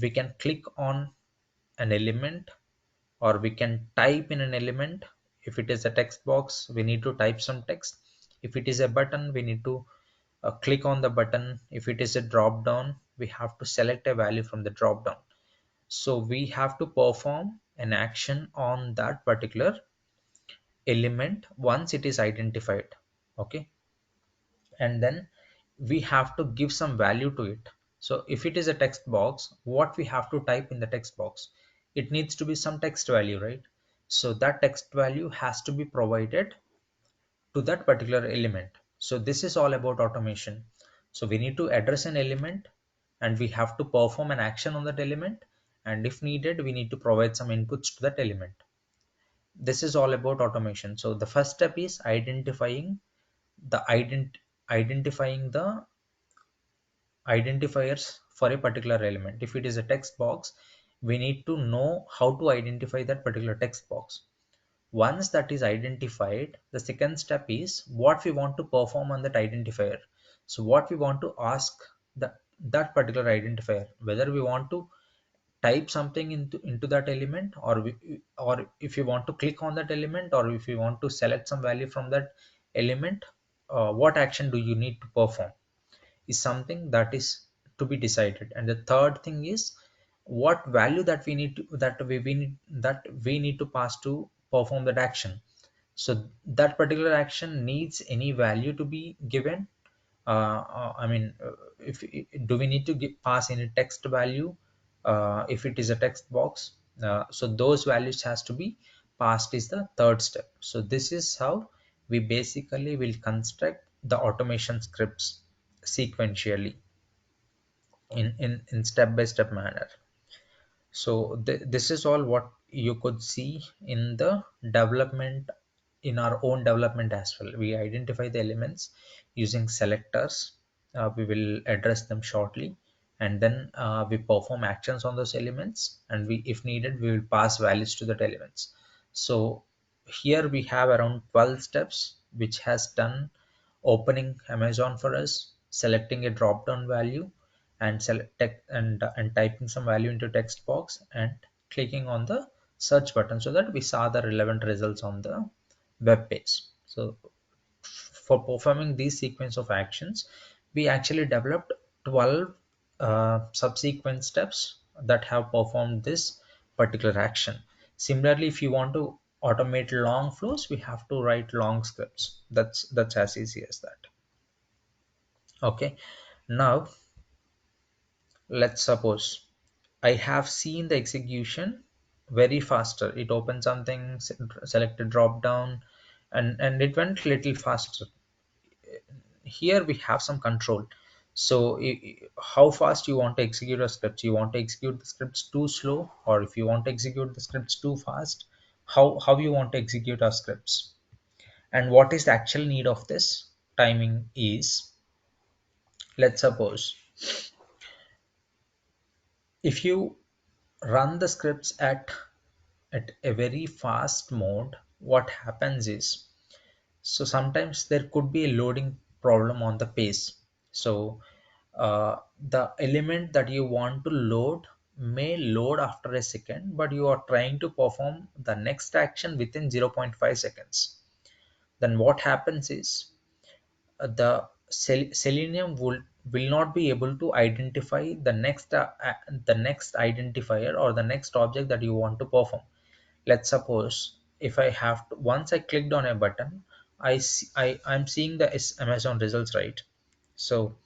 We can click on an element, or we can type in an element. If it is a text box, we need to type some text. If it is a button, we need to click on the button. If it is a drop down, we have to select a value from the drop down. So we have to perform an action on that particular element once it is identified. Okay, and then we have to give some value to it. So if it is a text box, what we have to type in the text box? It needs to be some text value, right? So that text value has to be provided to that particular element. So this is all about automation. So we need to address an element, and we have to perform an action on that element, and if needed, we need to provide some inputs to that element. This is all about automation. So the first step is the identifying the identifiers for a particular element. If it is a text box, we need to know how to identify that particular text box. Once that is identified, the second step is what we want to perform on that identifier. So what we want to ask that particular identifier, whether we want to type something into that element, or if you want to click on that element, or if you want to select some value from that element, what action do you need to perform is something that is to be decided. And the third thing is what value that we need to pass to perform that action. So that particular action needs any value to be given. I mean, if do we need to pass any text value, if it is a text box? So those values has to be passed is the third step. So this is how we basically will construct the automation scripts sequentially in step by step manner. So this is all what you could see in the development, in our own development as well. We identify the elements using selectors. We will address them shortly, and then we perform actions on those elements, and we, if needed, we will pass values to that elements. So here we have around 12 steps, which has done opening Amazon for us, selecting a drop down value, and select text, and typing some value into text box, and clicking on the search button so that we saw the relevant results on the web page. So for performing these sequence of actions, we actually developed 12 subsequent steps that have performed this particular action. Similarly, if you want to automate long flows, we have to write long scripts. That's as easy as that. Okay, now let's suppose I have seen the execution very faster. It opened something, selected drop down, and it went little faster. Here we have some control. So how fast you want to execute a script? You want to execute the scripts too slow, or if you want to execute the scripts too fast, how you want to execute our scripts? And what is the actual need of this timing is, let's suppose if you run the scripts at a very fast mode, what happens is, so sometimes there could be a loading problem on the page. So the element that you want to load may load after a second, but you are trying to perform the next action within 0.5 seconds. Then what happens is, the Selenium will not be able to identify the next identifier or the next object that you want to perform. Let's suppose if I have to, once I clicked on a button, I'm seeing the Amazon results, right? So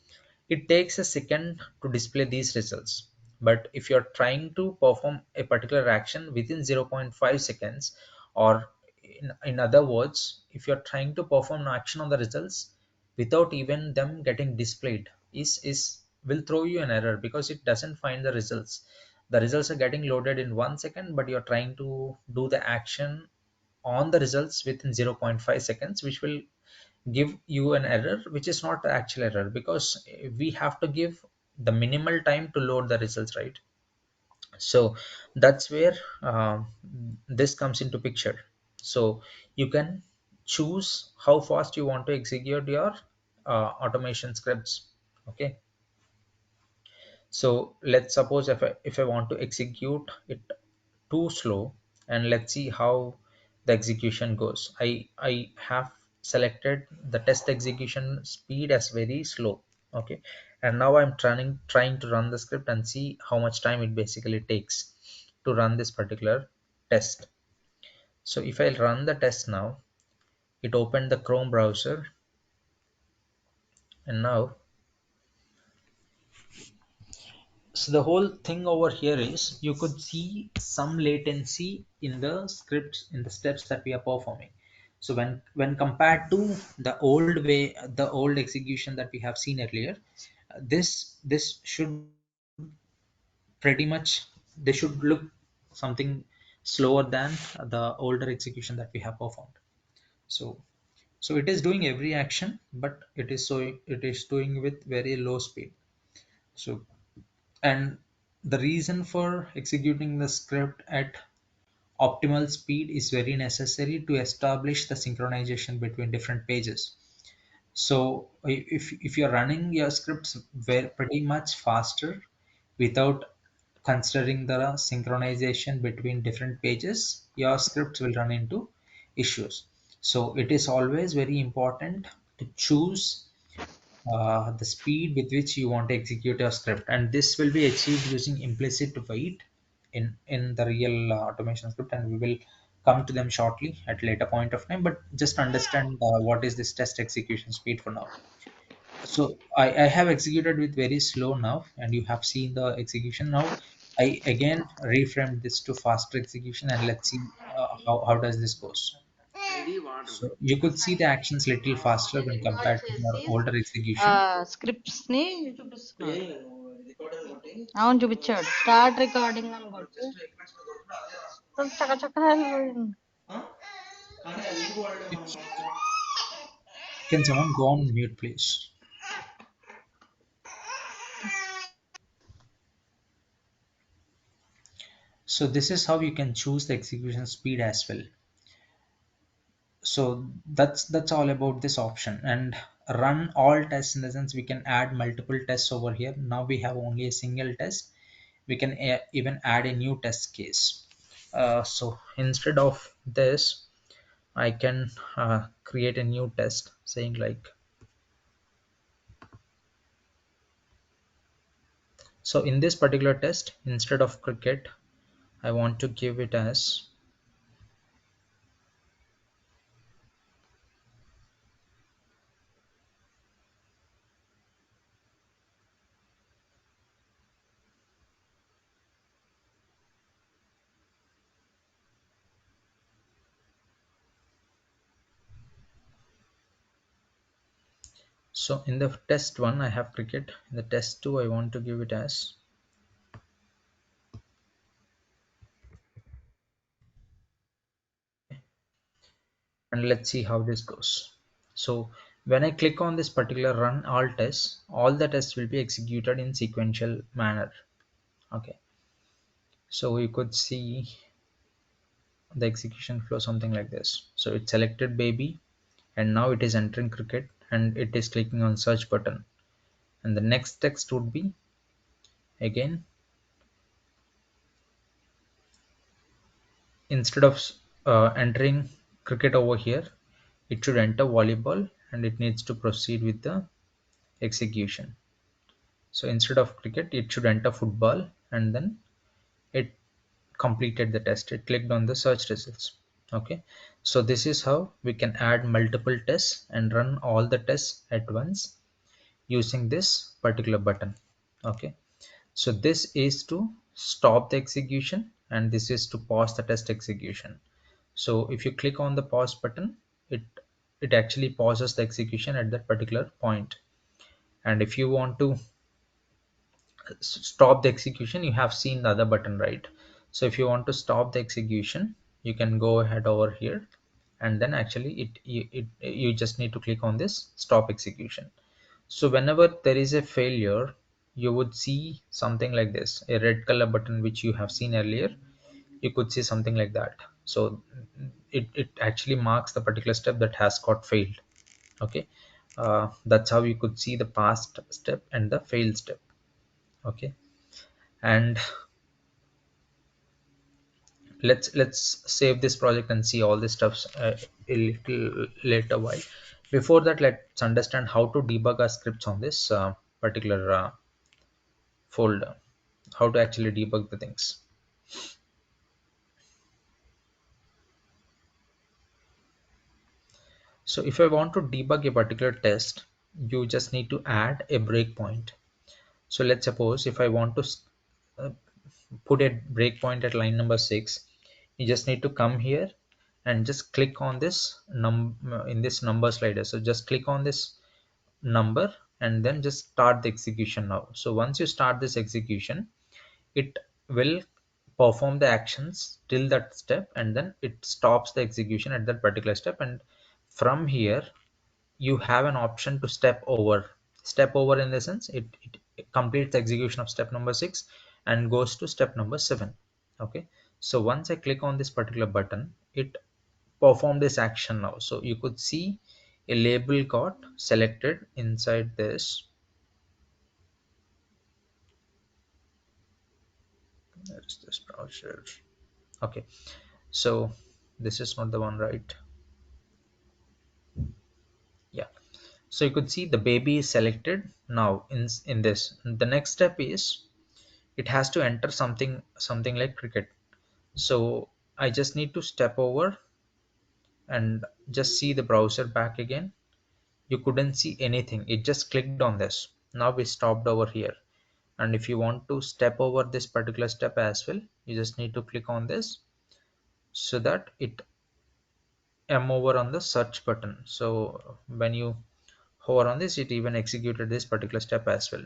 it takes a second to display these results. But if you're trying to perform a particular action within 0.5 seconds, or in other words, if you're trying to perform an action on the results without even them getting displayed, is will throw you an error because it doesn't find the results. The results are getting loaded in 1 second, but you're trying to do the action on the results within 0.5 seconds, which will give you an error, which is not the actual error, because we have to give the minimal time to load the results, right? So that's where this comes into picture. So you can choose how fast you want to execute your automation scripts. Okay, so let's suppose if I want to execute it too slow, and let's see how the execution goes. I have selected the test execution speed as very slow. Okay, and now I'm trying to run the script and see how much time it basically takes to run this particular test. So if I run the test now, it opened the Chrome browser, and now, so the whole thing over here is you could see some latency in the scripts, in the steps that we are performing. So when compared to the old way, the old execution that we have seen earlier, this should pretty much, they should look something slower than the older execution that we have performed. So so it is doing every action, but it is doing with very low speed. So, and the reason for executing the script at optimal speed is very necessary to establish the synchronization between different pages. So if you're running your scripts very pretty much faster without considering the synchronization between different pages, your scripts will run into issues. So it is always very important to choose the speed with which you want to execute your script, and this will be achieved using implicit wait in the real automation script, and we will come to them shortly at later point of time. But just understand what is this test execution speed for now. So I have executed with very slow now, and you have seen the execution. Now I again reframed this to faster execution, and let's see how does this goes. So you could see the actions little faster when compared to the older execution. Scripts ని చూపిస్తున్నాడు. అవును చూపించాడు. Start recording అని కొట్టి చకచకా వెళ్ళిపోయింది. Can someone go on mute, please? So this is how you can choose the execution speed as well. So that's all about this option. And run all tests, in the sense we can add multiple tests over here. Now we have only a single test. We can even add a new test case. So instead of this, I can create a new test saying like, so in this particular test, instead of cricket, I want to give it as, so in the test one I have cricket, in the test two I want to give it as, and let's see how this goes. So when I click on this particular run all tests, all the tests will be executed in sequential manner. Okay, so you could see the execution flow something like this. So it selected baby, and now it is entering cricket, and it is clicking on search button, and the next text would be again, instead of entering cricket over here, it should enter volleyball, and it needs to proceed with the execution. So instead of cricket, it should enter football, and then it completed the test. It clicked on the search results. Okay, so this is how we can add multiple tests and run all the tests at once using this particular button. Okay, so this is to stop the execution, and this is to pause the test execution. So if you click on the pause button, it actually pauses the execution at that particular point. And if you want to stop the execution, you have seen the other button, right? So if you want to stop the execution, you can go ahead over here, and then actually you just need to click on this stop execution. So whenever there is a failure, you would see something like this, a red color button which you have seen earlier. You could see something like that. So it actually marks the particular step that has got failed. Okay, that's how you could see the passed step and the failed step. Okay, and let's save this project and see all this stuff a little later. While before that, let's understand how to debug our scripts on this particular folder, how to actually debug the things. So if I want to debug a particular test, you just need to add a breakpoint. So let's suppose if I want to uh, put a breakpoint at line number 6, you just need to come here and just click on this in this number slider. So just click on this number and then just start the execution now. So once you start this execution, it will perform the actions till that step, and then it stops the execution at that particular step. And from here you have an option to step over in the sense it completes the execution of step number 6 and goes to step number 7. Okay, so once I click on this particular button, it perform this action now. So you could see a label got selected inside this. That's this browser. Okay, so this is not the one, right? Yeah, so you could see the baby is selected now in this. The next step is it has to enter something like cricket. So I just need to step over and just see the browser back again. You couldn't see anything, it just clicked on this. Now we stopped over here, and if you want to step over this particular step as well, you just need to click on this so that it over on the search button. So when you hover on this, it even executed this particular step as well.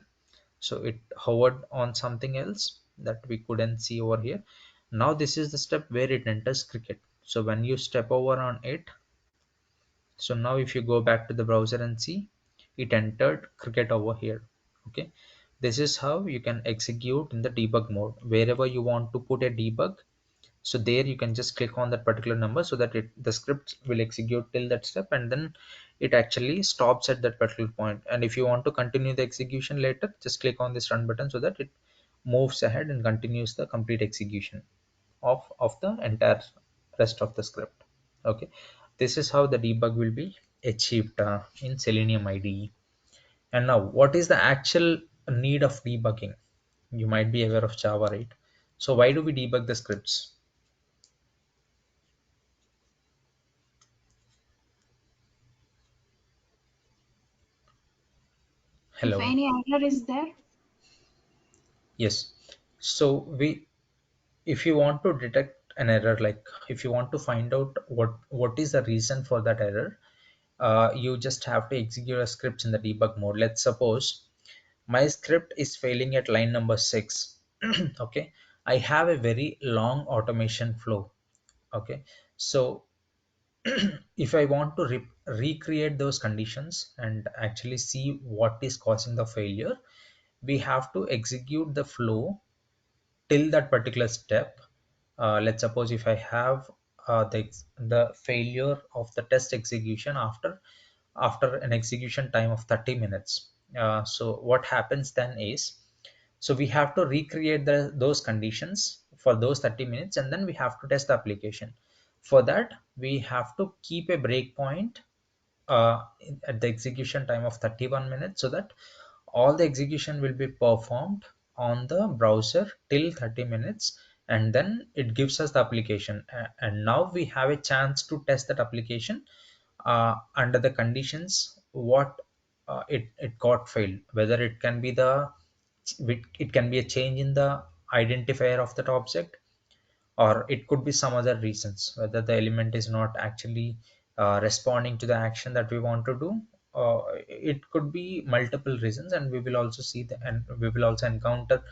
So it hovered on something else that we couldn't see over here. Now this is the step where it enters cricket. So when you step over on it, so now if you go back to the browser and see, it entered cricket over here. Okay, this is how you can execute in the debug mode. Wherever you want to put a debug, so there you can just click on that particular number so that the script will execute till that step, and then it actually stops at that particular point. And if you want to continue the execution later, just click on this run button so that it moves ahead and continues the complete execution of the entire rest of the script. Okay, this is how the debug will be achieved in Selenium IDE. And now what is the actual need of debugging? You might be aware of Java, right? So why do we debug the scripts? If Hello. any error is there, Yes. So if you want to detect an error, like if you want to find out what is the reason for that error, you just have to execute a script in the debug mode. Let's suppose my script is failing at line number 6. Okay, I have a very long automation flow. Okay, so if I want to recreate those conditions and actually see what is causing the failure, we have to execute the flow till that particular step. Let's suppose if I have the failure of the test execution after an execution time of 30 minutes. So what happens then is, so we have to recreate those conditions for those 30 minutes, and then we have to test the application. For that, we have to keep a breakpoint at the execution time of 31 minutes, so that all the execution will be performed on the browser till 30 minutes, and then it gives us the application. And now we have a chance to test that application under the conditions what it got failed, whether it can be a change in the identifier of that object, or it could be some other reasons, whether the element is not actually responding to the action that we want to do. It could be multiple reasons, and we will also see and we will also encounter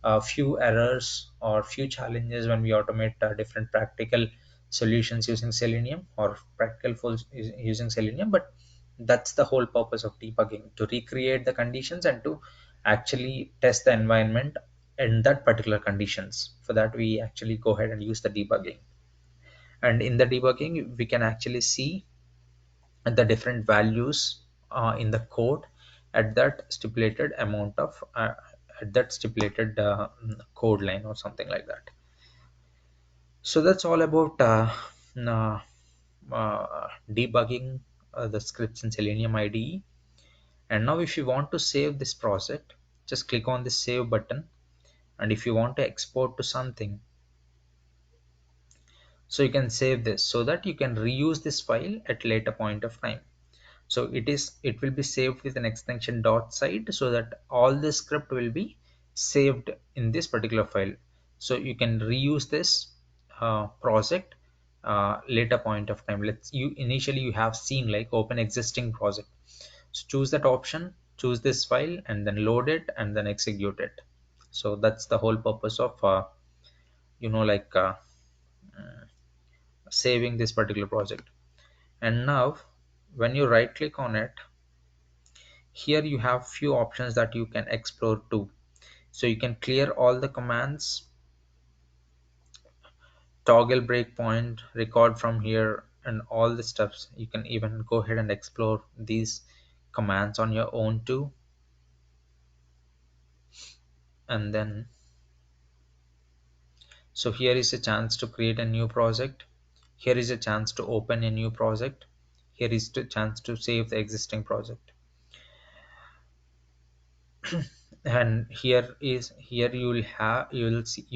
a few errors or few challenges when we automate different practical solutions using Selenium, or practical using Selenium. But that's the whole purpose of debugging, to recreate the conditions and to actually test the environment in that particular conditions. For that, we actually go ahead and use the debugging. And in the debugging, we can actually see the different values in the code at that stipulated amount of at that stipulated code line or something like that. So that's all about uh, debugging the scripts in Selenium IDE. And now if you want to save this project, just click on the save button. And if you want to export to something, so you can save this so that you can reuse this file at later point of time. So it will be saved with an extension .site, so that all the script will be saved in this particular file, so you can reuse this project later point of time. Let's you initially you have seen like open existing project, so choose that option, choose this file, and then load it and then execute it. So that's the whole purpose of like saving this particular project. And now when you right click on it, here you have few options that you can explore too. So you can clear all the commands, toggle breakpoint, record from here, and all the steps. You can even go ahead and explore these commands on your own too. And then so here is a chance to create a new project, here is a chance to open a new project, here is the chance to save the existing project. And here you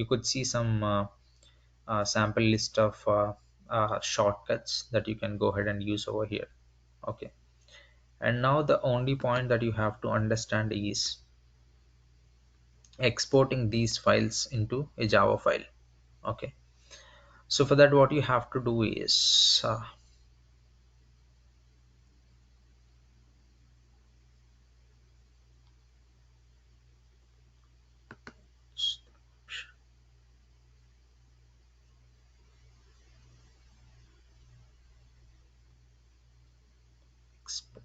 could see some sample list of shortcuts that you can go ahead and use over here. Okay, and now the only point that you have to understand is exporting these files into a Java file. Okay, so for that what you have to do is export.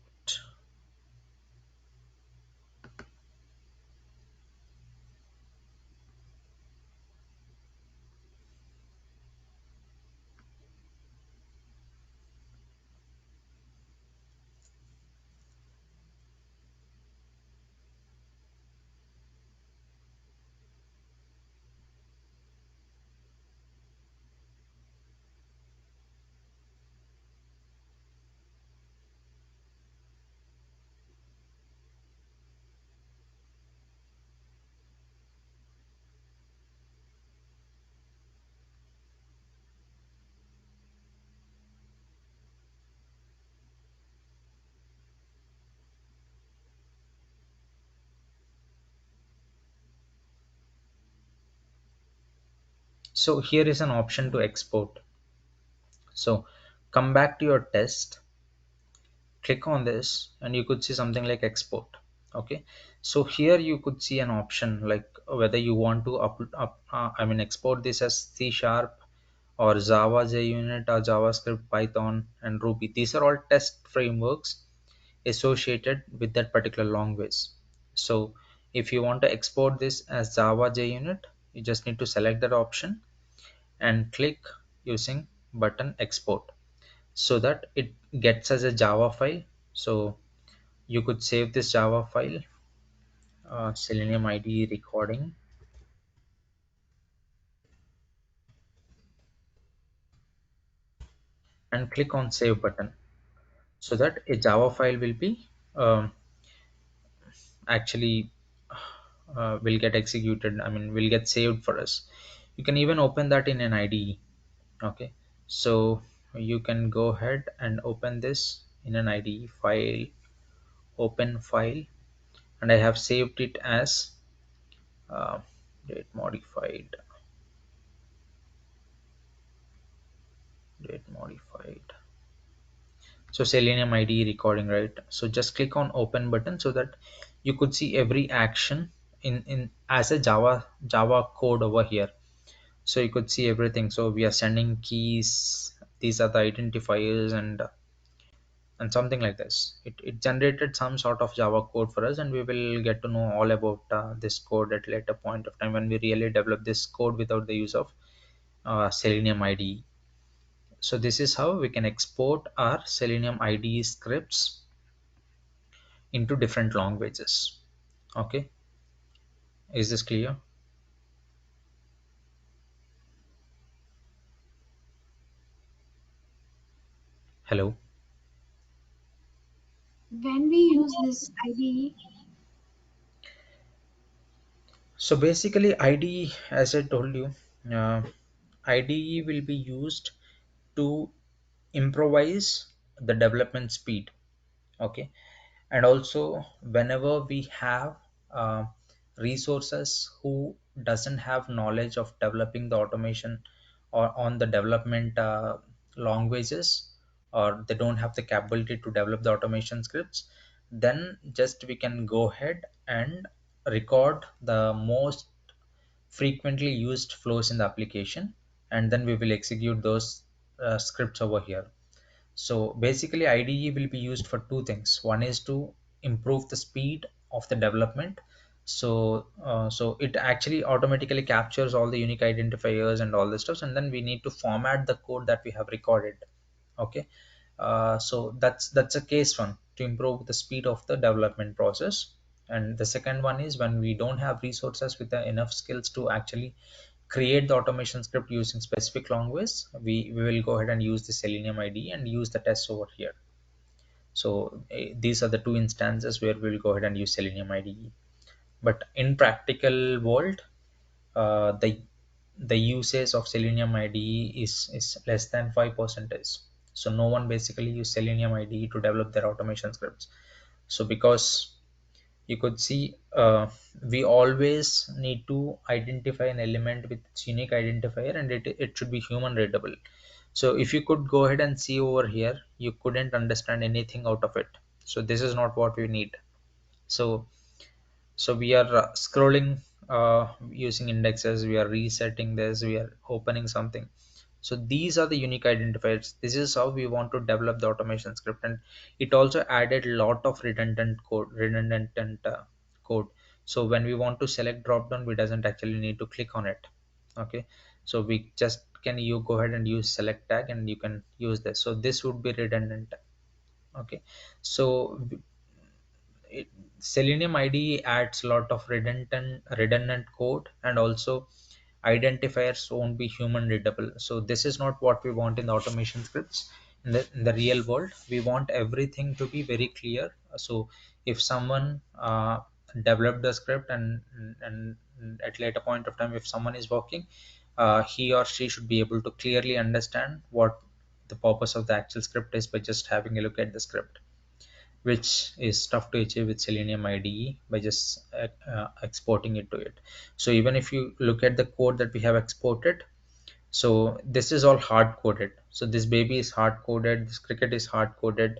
So here is an option to export. So come back to your test, click on this, and you could see something like export. Okay, so here you could see an option like whether you want to export this as C sharp or Java JUnit or JavaScript, Python, and Ruby. These are all test frameworks associated with that particular language. So if you want to export this as Java JUnit, you just need to select that option and click using button export, so that it gets as a Java file. So you could save this Java file, Selenium IDE recording, and click on save button, so that a Java file will be actually will get executed, will get saved for us. You can even open that in an IDE. Okay, so you can go ahead and open this in an IDE file, open file, and I have saved it as uh, date modified, date modified. So Selenium IDE recording, right? So just click on open button, so that you could see every action in as a Java code over here. So you could see everything. So we are sending keys, these are the identifiers, and and something like this. It generated some sort of Java code for us, and we will get to know all about this code at later point of time when we really develop this code without the use of Selenium IDE. So this is how we can export our Selenium IDE scripts into different languages. Okay, is this clear? Hello. When we use this IDE, So basically IDE, as I told you, uh, IDE will be used to improvise the development speed. Okay, and also whenever we have uh, resources who doesn't have knowledge of developing the automation or on the development languages, or they don't have the capability to develop the automation scripts, then just we can go ahead and record the most frequently used flows in the application, and then we will execute those scripts over here. So basically IDE will be used for two things. One is to improve the speed of the development. So it actually automatically captures all the unique identifiers and all this stuff, and then we need to format the code that we have recorded. Okay, so that's a case one to improve the speed of the development process. And the second one is when we don't have resources with enough skills to actually create the automation script using specific language, we will go ahead and use the Selenium IDE and use the tests over here. So these are the two instances where we'll go ahead and use Selenium IDE. But in practical world, the usage of Selenium IDE is less than 5%. So no one basically use Selenium IDE to develop their automation scripts. So because you could see, we always need to identify an element with its unique identifier, and it should be human readable. So if you could go ahead and see over here, you couldn't understand anything out of it. So this is not what we need. So so we are scrolling using indexes, we are resetting this, we are opening something. So these are the unique identifiers. This is how we want to develop the automation script, and it also added a lot of redundant code. So when we want to select drop down, we doesn't actually need to click on it. Okay, so we just can you go ahead and use select tag and you can use this. So this would be redundant. Okay, so it, Selenium IDE adds a lot of redundant code, and also identifiers won't be human readable. So this is not what we want in the automation scripts. In the real world, we want everything to be very clear. So if someone developed the script, and at later point of time, if someone is working, he or she should be able to clearly understand what the purpose of the actual script is by just having a look at the script, which is tough to achieve with Selenium IDE by just exporting it to it. So even if you look at the code that we have exported, so this is all hard coded. So this baby is hard coded, this cricket is hard coded.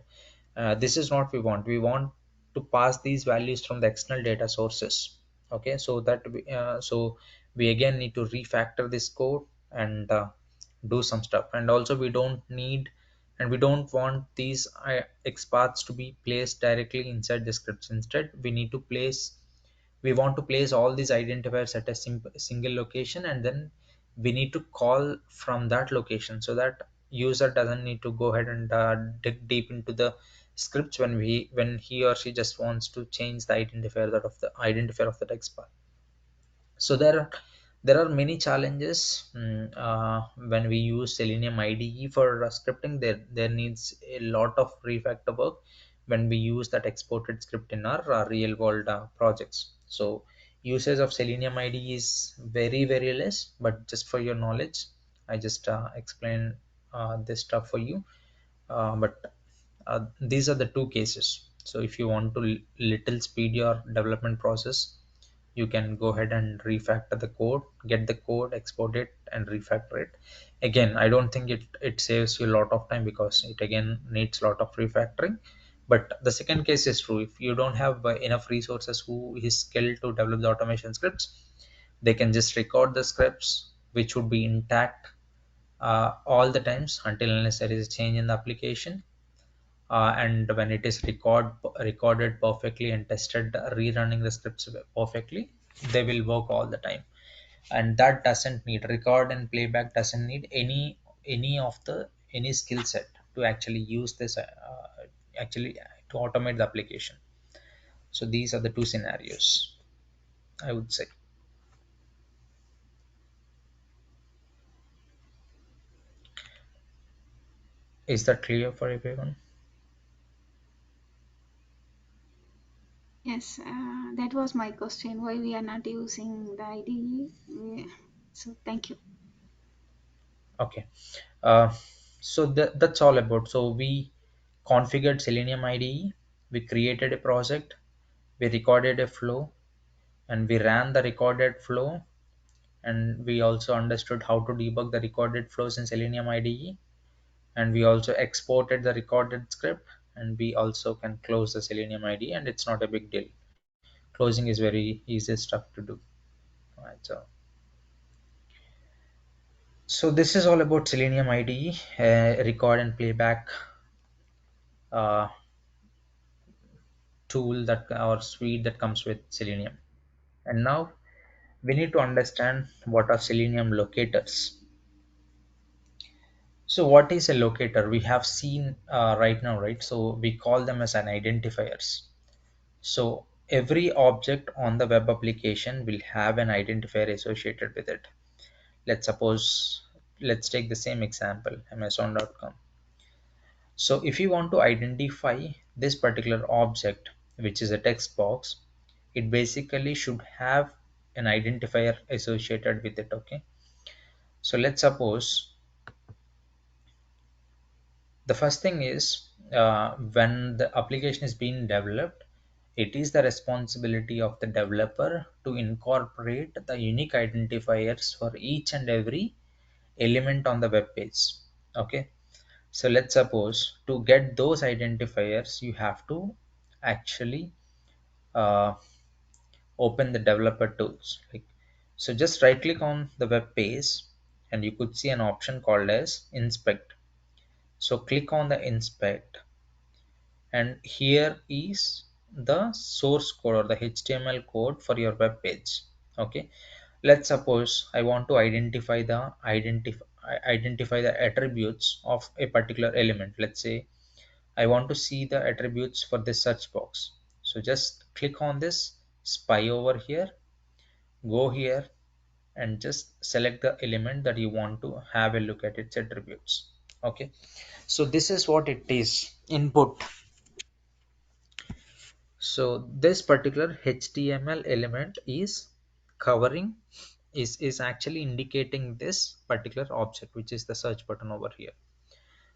This is not we want. We want to pass these values from the external data sources. Okay, so we again need to refactor this code and do some stuff. And also we don't need, and we don't want these XPaths to be placed directly inside the scripts. Instead, we want to place all these identifiers at a single location, and then we need to call from that location, so that user doesn't need to go ahead and dig deep into the scripts when he or she just wants to change the identifier of the text bar. So there are many challenges when we use Selenium IDE for scripting. There needs a lot of refactor work when we use that exported script in our real world projects. So usage of Selenium IDE is very less, but just for your knowledge, I just explain this stuff for you. But these are the two cases. So if you want to little speed your development process, you can go ahead and refactor the code, get the code, export it, and refactor it. Again, I don't think it saves you a lot of time, because it again needs a lot of refactoring. But the second case is true. If you don't have enough resources who is skilled to develop the automation scripts, they can just record the scripts, which would be intact all the times until unless there is a change in the application. and when it is recorded perfectly and tested, rerunning the scripts perfectly, they will work all the time. And that doesn't need record and playback, doesn't need any skill set to actually use this, actually to automate the application. So these are the two scenarios, I would say. Is that clear for everyone? Yes, that was my question. Why we are not using the IDE? So thank you. Okay. uh, so that's all about. So we configured Selenium IDE, we created a project, we recorded a flow, and we ran the recorded flow, and we also understood how to debug the recorded flows in Selenium IDE, and we also exported the recorded script, and we also can close the Selenium IDE, and it's not a big deal. Closing is very easy stuff to do. Right, so this is all about Selenium IDE, record and playback uh, tool that, or suite that comes with Selenium. And now we need to understand what are Selenium locators. So what is a locator? We have seen right now, right? So we call them as an identifiers. So every object on the web application will have an identifier associated with it. Let's take the same example, Amazon.com. So if you want to identify this particular object, which is a text box, it basically should have an identifier associated with it. Okay. So let's suppose the first thing is, when the application is being developed, it is the responsibility of the developer to incorporate the unique identifiers for each and every element on the web page. Okay. So let's suppose to get those identifiers, you have to actually uh, open the developer tools. So just right click on the web page, and you could see an option called as inspect. So click on the inspect, and here is the source code or the HTML code for your web page. Okay. Let's suppose I want to identify the attributes of a particular element. Let's say I want to see the attributes for this search box. So just click on this spy over here, go here, and just select the element that you want to have a look at its attributes. Okay. So this is what it is, input. So this particular HTML element is covering, is actually indicating this particular object, which is the search button over here.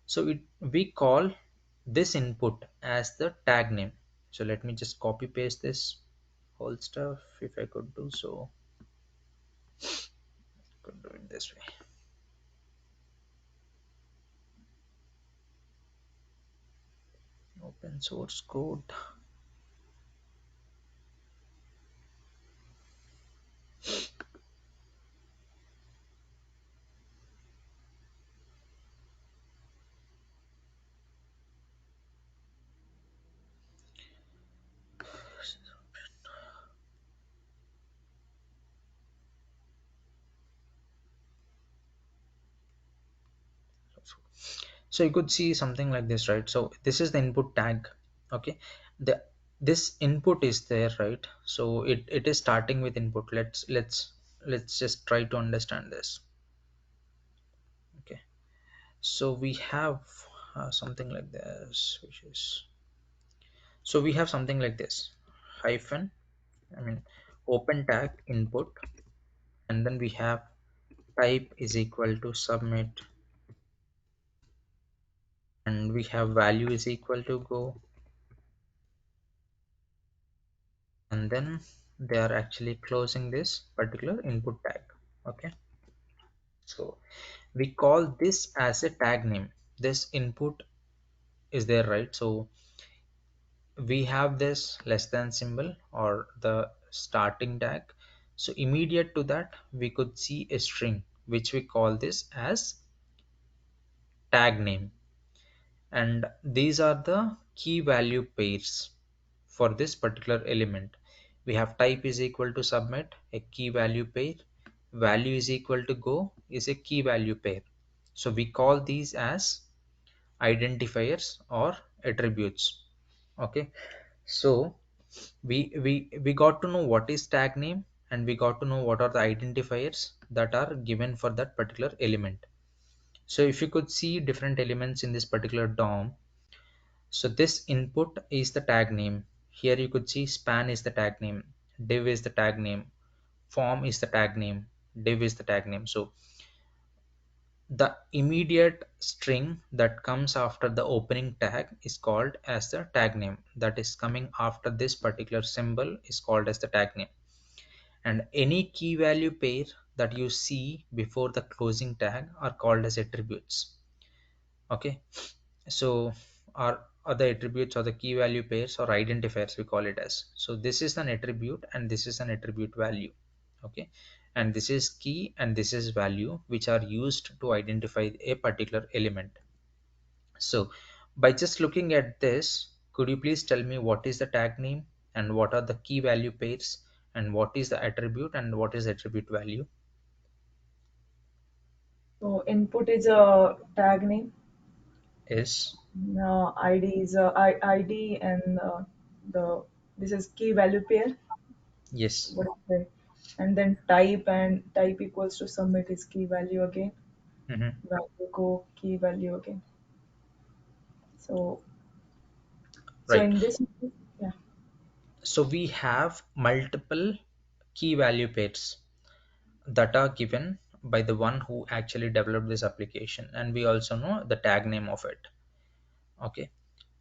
So we call this input as the tag name. So let me just copy paste this whole stuff, if I could do so. Could do it this way. Open source code. So you could see something like this, right? So this is the input tag. Okay. the this input is there, right? So it is starting with input. Let's just try to understand this. Okay. So we have something like this, which is, so we have something like this, hyphen, I mean, open tag input, and then we have type is equal to submit, and we have value is equal to go, and then they are actually closing this particular input tag. Okay. So we call this as a tag name. This input is there, right? So we have this less than symbol or the starting tag. So immediate to that, we could see a string, which we call this as tag name. and these are the key value pairs for this particular element. We have type is equal to submit, a key value pair. Value is equal to go is a key value pair. So we call these as identifiers or attributes. Okay, so we got to know what is tag name, and we got to know what are the identifiers that are given for that particular element. So if you could see different elements in this particular DOM, so this input is the tag name. Here you could see span is the tag name, div is the tag name, form is the tag name, div is the tag name. So the immediate string that comes after the opening tag is called as the tag name. That is coming after this particular symbol is called as the tag name. And any key value pair that you see before the closing tag are called as attributes. Okay, so our other attributes or the key value pairs or identifiers we call it as. So this is an attribute and this is an attribute value. Okay, and this is key and this is value, which are used to identify a particular element. So by just looking at this, could you please tell me what is the tag name and what are the key value pairs and what is the attribute and what is attribute value? So input is a tag name. Is ID is a ID, and the this is key value pair. yes. What is it? And then type, and type equals to submit is key value again. Hmm. Value go key value again. So Right. in this, yeah. So we have multiple key value pairs that are given by the one who actually developed this application, and we also know the tag name of it. Okay,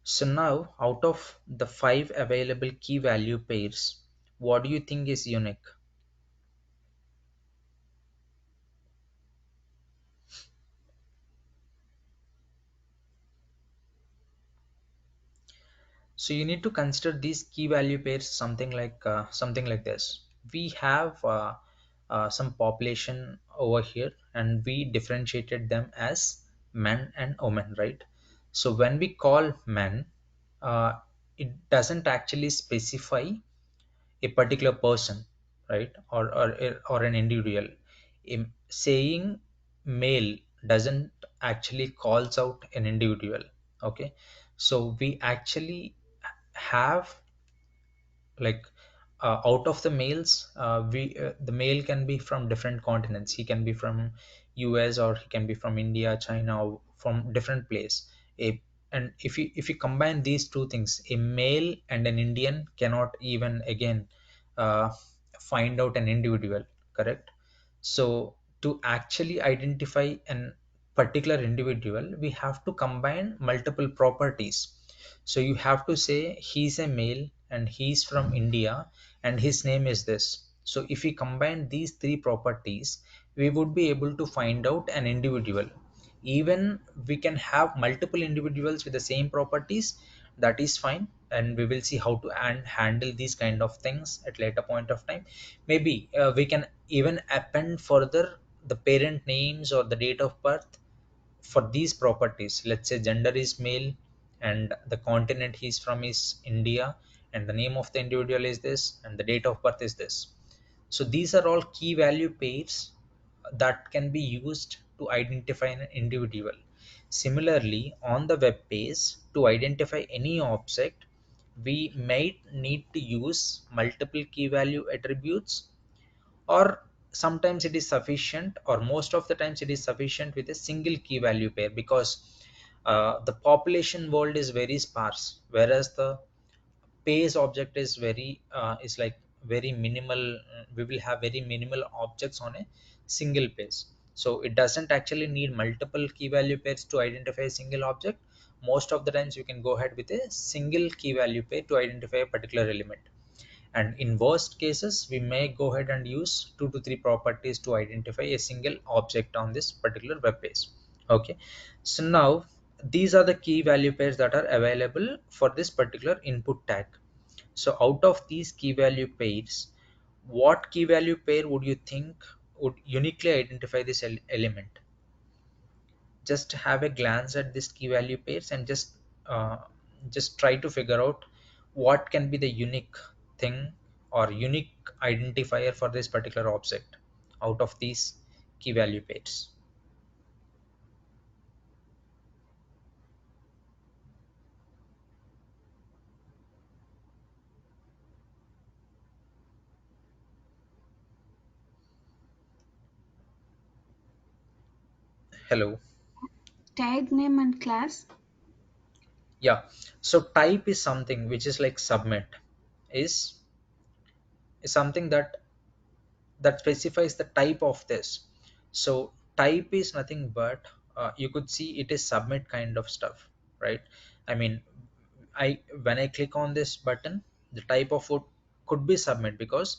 so now out of the 5 available key value pairs, what do you think is unique? So you need to consider these key value pairs something like this. We have some population over here, and we differentiated them as men and women, right? So when we call men, uh, it doesn't actually specify a particular person, right? Or an individual. Saying male doesn't actually calls out an individual. Okay, so we actually have like out of the males, we the male can be from different continents. He can be from US, or he can be from India, China, or from different place. a and if you combine these two things, a male and an Indian cannot even again uh, find out an individual, correct? So to actually identify an particular individual, we have to combine multiple properties. So you have to say he's a male and he's from India and his name is this. So if we combine these three properties, we would be able to find out an individual. Even we can have multiple individuals with the same properties, that is fine, and we will see how to handle these kind of things at later point of time. Maybe we can even append further the parent names or the date of birth for these properties. Let's say gender is male and the continent he's from is India, and the name of the individual is this and the date of birth is this. So these are all key value pairs that can be used to identify an individual. Similarly, on the web page, to identify any object, we might need to use multiple key value attributes, or sometimes it is sufficient, or most of the times it is sufficient with a single key value pair, because the population world is very sparse, whereas the page object is very minimal. We will have very minimal objects on a single page, so it doesn't actually need multiple key value pairs to identify a single object. Most of the times you can go ahead with a single key value pair to identify a particular element, and in worst cases we may go ahead and use 2 to 3 properties to identify a single object on this particular web page. Okay, so now these are the key value pairs that are available for this particular input tag. So out of these key value pairs, what key value pair would you think would uniquely identify this element? just have a glance at this key value pairs and just try to figure out what can be the unique thing or unique identifier for this particular object out of these key value pairs. Hello. Tag name and class. Yeah, so type is something which is like submit is is something that specifies the type of this. So type is nothing but you could see it is submit kind of stuff, right? I mean, I when I click on this button, the type of it could be submit because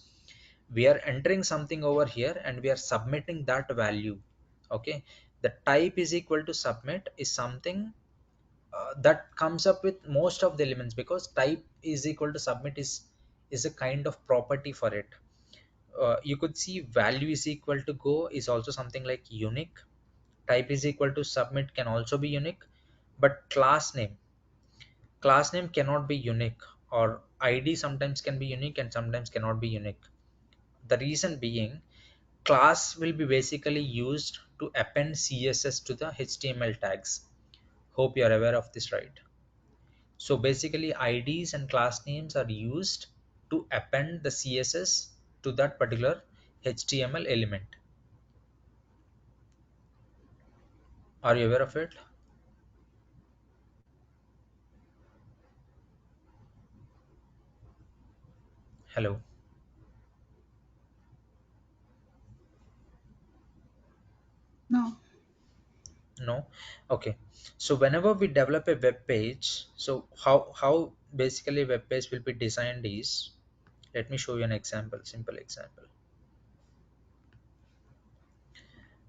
we are entering something over here and we are submitting that value. Okay, the type is equal to submit is something that comes up with most of the elements, because type is equal to submit is a kind of property for it. You could see value is equal to go is also something like unique. Type is equal to submit can also be unique, but class name cannot be unique, or id sometimes can be unique and sometimes cannot be unique. The reason being, class will be basically used to append css to the html tags. Hope you are aware of this, right? So basically ids and class names are used to append the css to that particular html element. Are you aware of it? Hello. No. No. Okay, so whenever we develop a web page, so how basically web page will be designed is, let me show you an example, simple example.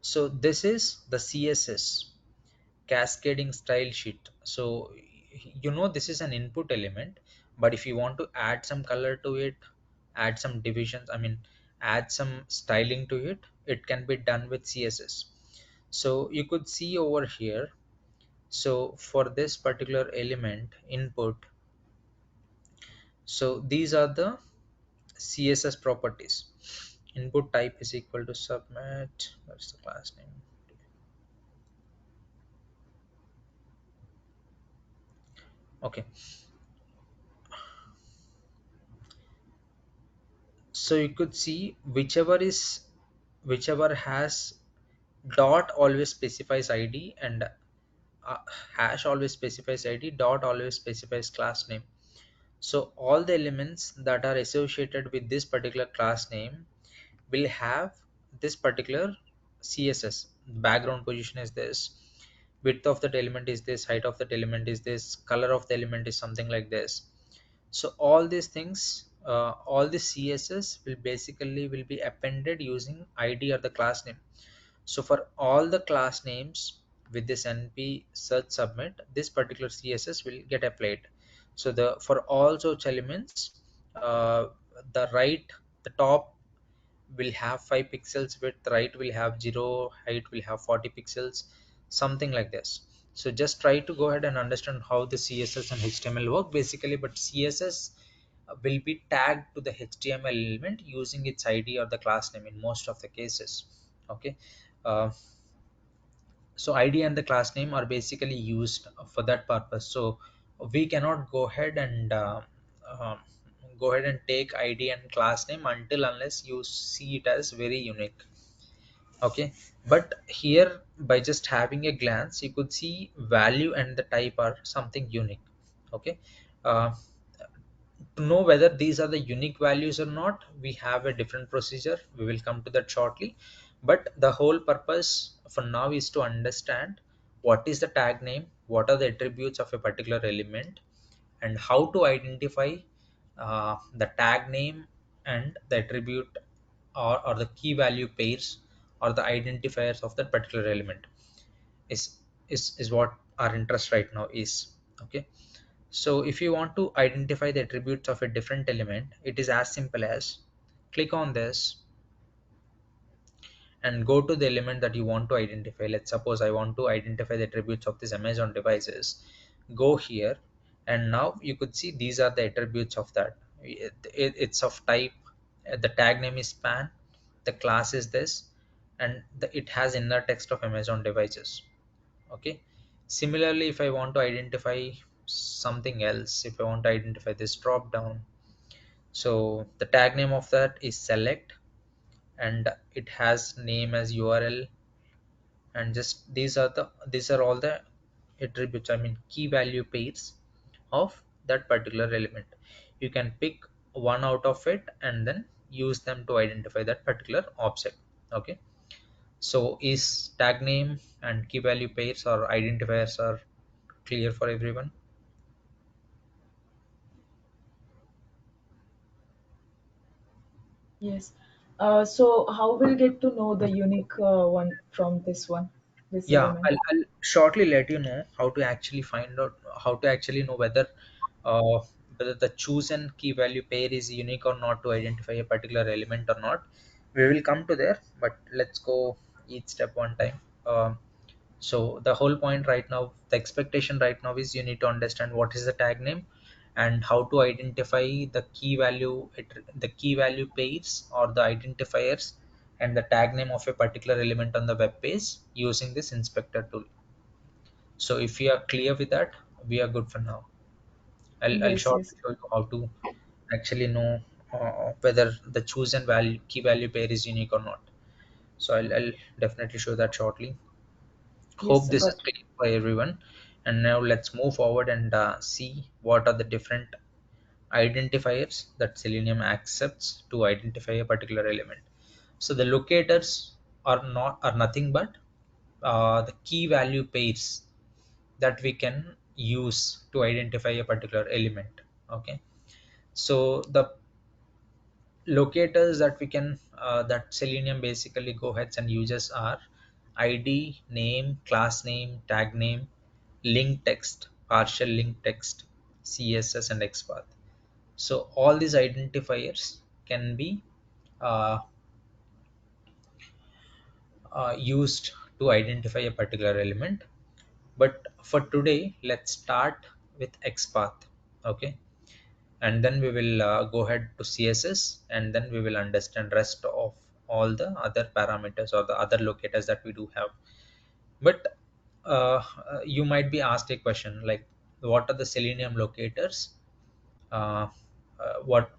So this is the css cascading style sheet. So this is an input element, but if you want to add some color to it, add some divisions, I mean add some styling to it, it can be done with css. So you could see over here, so for this particular element input, so these are the css properties. Input type is equal to submit, what's the class name? Okay, so you could see whichever has dot always specifies id, and hash always specifies id, dot always specifies class name. So all the elements that are associated with this particular class name will have this particular css. Background position is this, width of that element is this, height of that element is this, color of the element is something like this. So all these things, all the css will be appended using id or the class name. So for all the class names with this np search submit, this particular css will get applied. So the for all such elements, the right, the top will have 5 pixels width, right will have 0, height will have 40 pixels, something like this. So just try to go ahead and understand how the css and html work basically, but css will be tagged to the html element using its id or the class name in most of the cases. Okay, uh, so id and the class name are basically used for that purpose. So we cannot go ahead and um, go ahead and take id and class name until unless you see it as very unique. Okay, but here by just having a glance you could see value and the type are something unique. Okay, uh, to know whether these are the unique values or not, we have a different procedure, we will come to that shortly. But the whole purpose for now is to understand what is the tag name, what are the attributes of a particular element, and how to identify the tag name and the attribute, or the key value pairs or the identifiers of that particular element is is what our interest right now is. Okay, so if you want to identify the attributes of a different element, it is as simple as click on this and go to the element that you want to identify. Let's suppose I want to identify the attributes of this Amazon devices. Go here, and now you could see these are the attributes of that. It's of type, the tag name is span, the class is this, and it has inner text of Amazon devices. Okay. Similarly, if I want to identify something else, if I want to identify this drop down, so the tag name of that is select, and it has name as URL, and just these are all the attributes, I mean key value pairs of that particular element. You can pick one out of it and then use them to identify that particular object. Okay. So is tag name and key value pairs or identifiers are clear for everyone? Yes. So how we'll get to know the unique one from this one, this Yeah, element? I'll shortly let you know how to actually find out, how to actually know uh, whether the chosen key value pair is unique or not to identify a particular element or not. We will come to there, but let's go each step one time. So the whole point right now, the expectation right now is you need to understand what is the tag name and how to identify the key value, the key value pairs or the identifiers and the tag name of a particular element on the web page using this inspector tool. So if you are clear with that, we are good for now. I'll Yes, shortly yes, show you how to actually know whether the chosen value key value pair is unique or not. So I'll definitely show that shortly. Hope yes, this is got it. clear for everyone. And now let's move forward and see what are the different identifiers that Selenium accepts to identify a particular element. So the locators are nothing but the key value pairs that we can use to identify a particular element. Okay. So the locators that we can that Selenium basically go ahead and uses are ID, name, class name, tag name, link text, partial link text, CSS, and XPath. So all these identifiers can be uh, used to identify a particular element. But for today, let's start with XPath. Okay. And then we will go ahead to CSS, and then we will understand rest of all the other parameters or the other locators that we do have. But you might be asked a question like, what are the Selenium locators? uh, what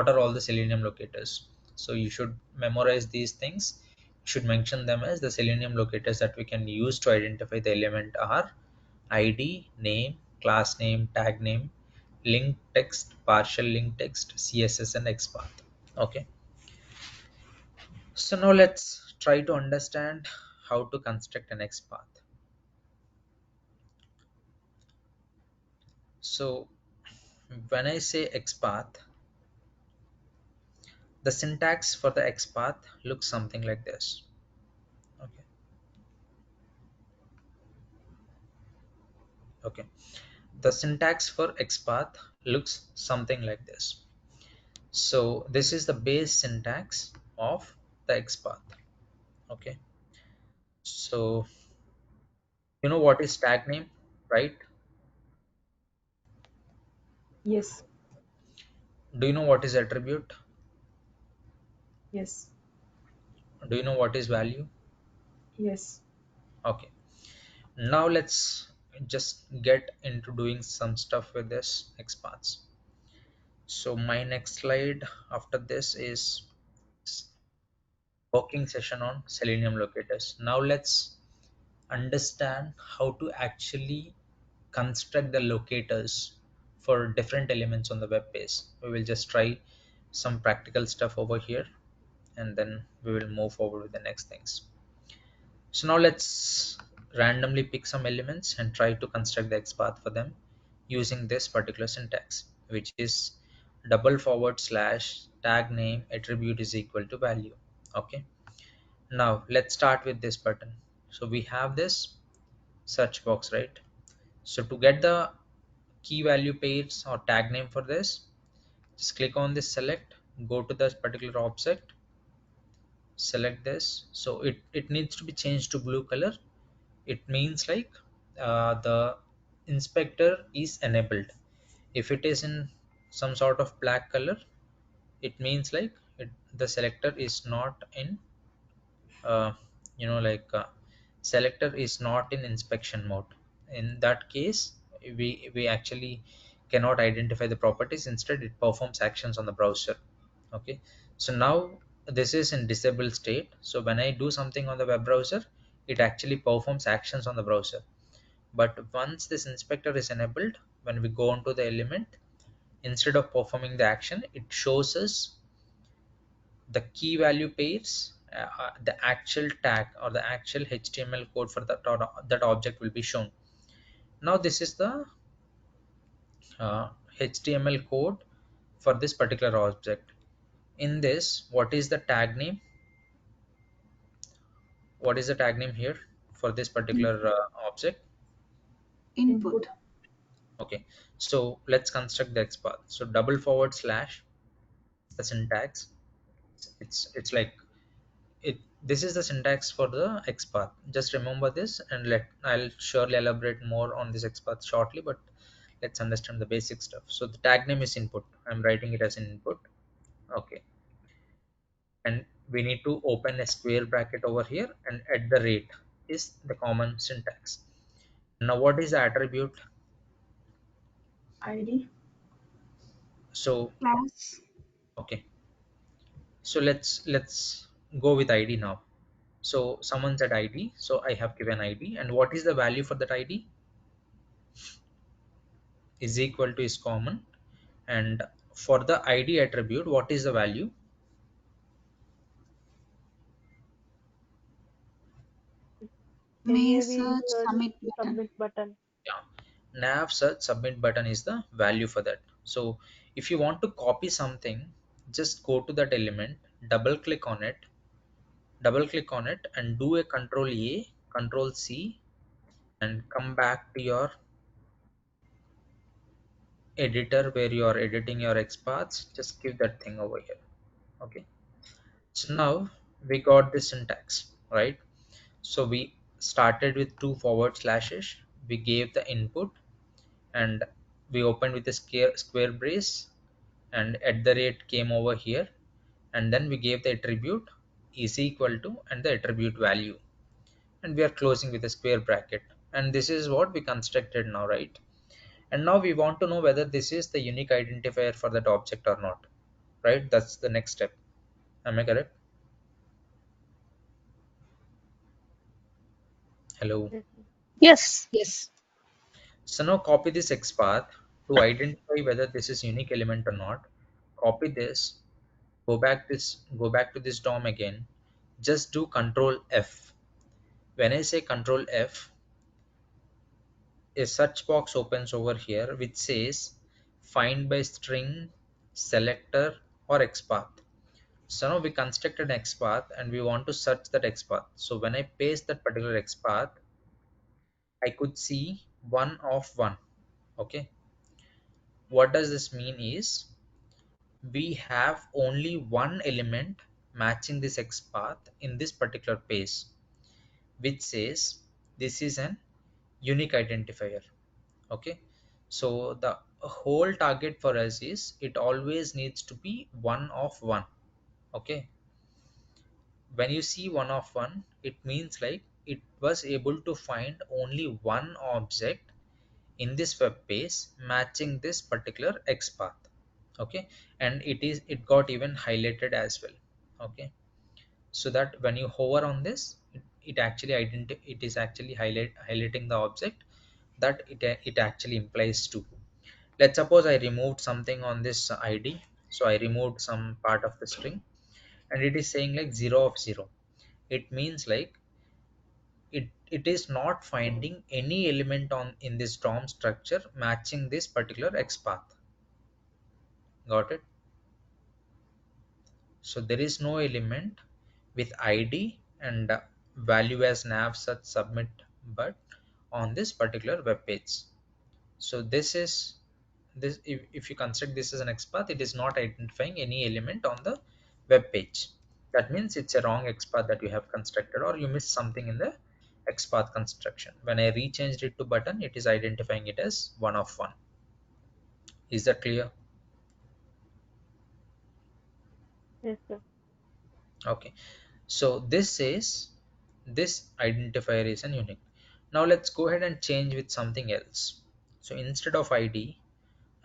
are all the Selenium locators? So you should memorize these things. You should mention them as the Selenium locators that we can use to identify the element are ID, name, class name, tag name, link text, partial link text, CSS, and XPath. Okay. So now let's try to understand how to construct an XPath. So when I say XPath, the syntax for the XPath looks something like this. Okay. Okay. The syntax for XPath looks something like this. So this is the base syntax of the XPath. Okay. So you know what is tag name, right? Yes, Do you know what is attribute? yes, Do you know what is value? yes, Okay. Now let's just get into doing some stuff with this XPaths. So my next slide after this is working session on Selenium locators. Now let's understand how to actually construct the locators for different elements on the web page. We will just try some practical stuff over here, and then we will move forward with the next things. So now let's randomly pick some elements and try to construct the XPath for them using this particular syntax, which is double forward slash tag name attribute is equal to value. Okay. Now let's start with this button. So we have this search box, right? So to get the key value pairs or tag name for this, just click on this select, go to this particular object, select this. So it needs to be changed to blue color. It means like the inspector is enabled. If it is in some sort of black color, it means like the selector is not in uh, like selector is not in inspection mode. In that case, we actually cannot identify the properties. Instead, it performs actions on the browser. Okay, so now this is in disabled state. So when I do something on the web browser, it actually performs actions on the browser. But once this inspector is enabled, when we go onto the element, instead of performing the action, it shows us the key value pairs, the actual tag or the actual HTML code for that object will be shown. Now this is the HTML code for this particular object. In this, what is the tag name? What is the tag name here for this In, particular object? input. Input. Okay, so let's construct the XPath. So double forward slash the syntax. It's like it. This is the syntax for the XPath. Just remember this, and I'll surely elaborate more on this XPath shortly. But let's understand the basic stuff. So the tag name is input. I'm writing it as an input. Okay, and we need to open a square bracket over here, and at the rate is the common syntax. Now what is the attribute? ID. So Class. okay, so let's go with ID now. So someone said ID, so I have given ID, and what is the value for that ID? Is equal to is common, and for the ID attribute, what is the value? May nav search submit button. submit button. Yeah, nav search submit button is the value for that. So if you want to copy something, just go to that element, double click on it, and do a control A, control C, and come back to your editor where you are editing your XPaths. Just give that thing over here. Okay, so now we got the syntax, right? So we started with two forward slashes, we gave the input, and we opened with a square brace, and at the rate came over here, and then we gave the attribute is equal to and the attribute value, and we are closing with a square bracket, and this is what we constructed now, right? And now we want to know whether this is the unique identifier for that object or not, right? That's the next step. Am I correct? Hello. Yes. Yes. Yes. So now copy this XPath to identify whether this is unique element or not. Copy this, go back to this DOM again. Just do Control F. When I say Control F, a search box opens over here which says find by string, selector, or XPath. So now we constructed an XPath and we want to search that XPath. So when I paste that particular XPath, I could see one of one. Okay. What does this mean is we have only one element matching this XPath in this particular page, which says this is an unique identifier. Okay, so the whole target for us is it always needs to be one of one. Okay, when you see one of one, it means like it was able to find only one object in this web page matching this particular XPath. Okay, and it got even highlighted as well. Okay, so that when you hover on this, it is actually highlighting the object that it actually implies to. Let's suppose I removed something on this ID. So I removed some part of the string, and it is saying like 0 of 0. It means like it is not finding any element on in this DOM structure matching this particular XPath. Got it? So there is no element with ID and value as nav such submit but on this particular web page. So this is this if you construct this as an XPath, it is not identifying any element on the web page. That means it's a wrong XPath that you have constructed, or you missed something in the XPath construction. When I rechanged it to button, it is identifying it as one of one. Is that clear? Yes, sir. Okay. So this says this identifier is an unique. Now let's go ahead and change with something else. So instead of ID,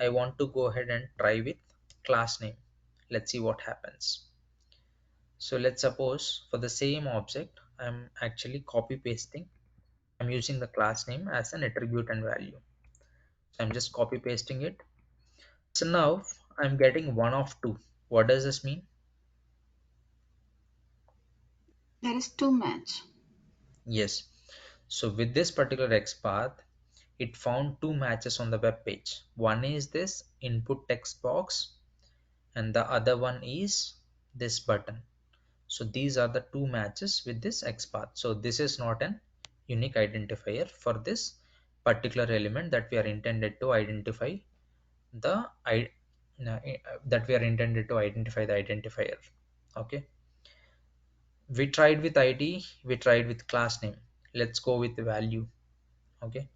I want to go ahead and try with class name. Let's see what happens. So let's suppose for the same object, I'm actually copy pasting. I'm using the class name as an attribute and value. So I'm just copy pasting it. So now I'm getting one of two. What does this mean? There is two match. Yes. So with this particular XPath, it found two matches on the web page. One is this input text box and the other one is this button. So these are the two matches with this XPath. So this is not an unique identifier for this particular element that we are intended to identify the that we are intended to identify the identifier. Okay, we tried with ID, we tried with class name. Let's go with the value. Okay,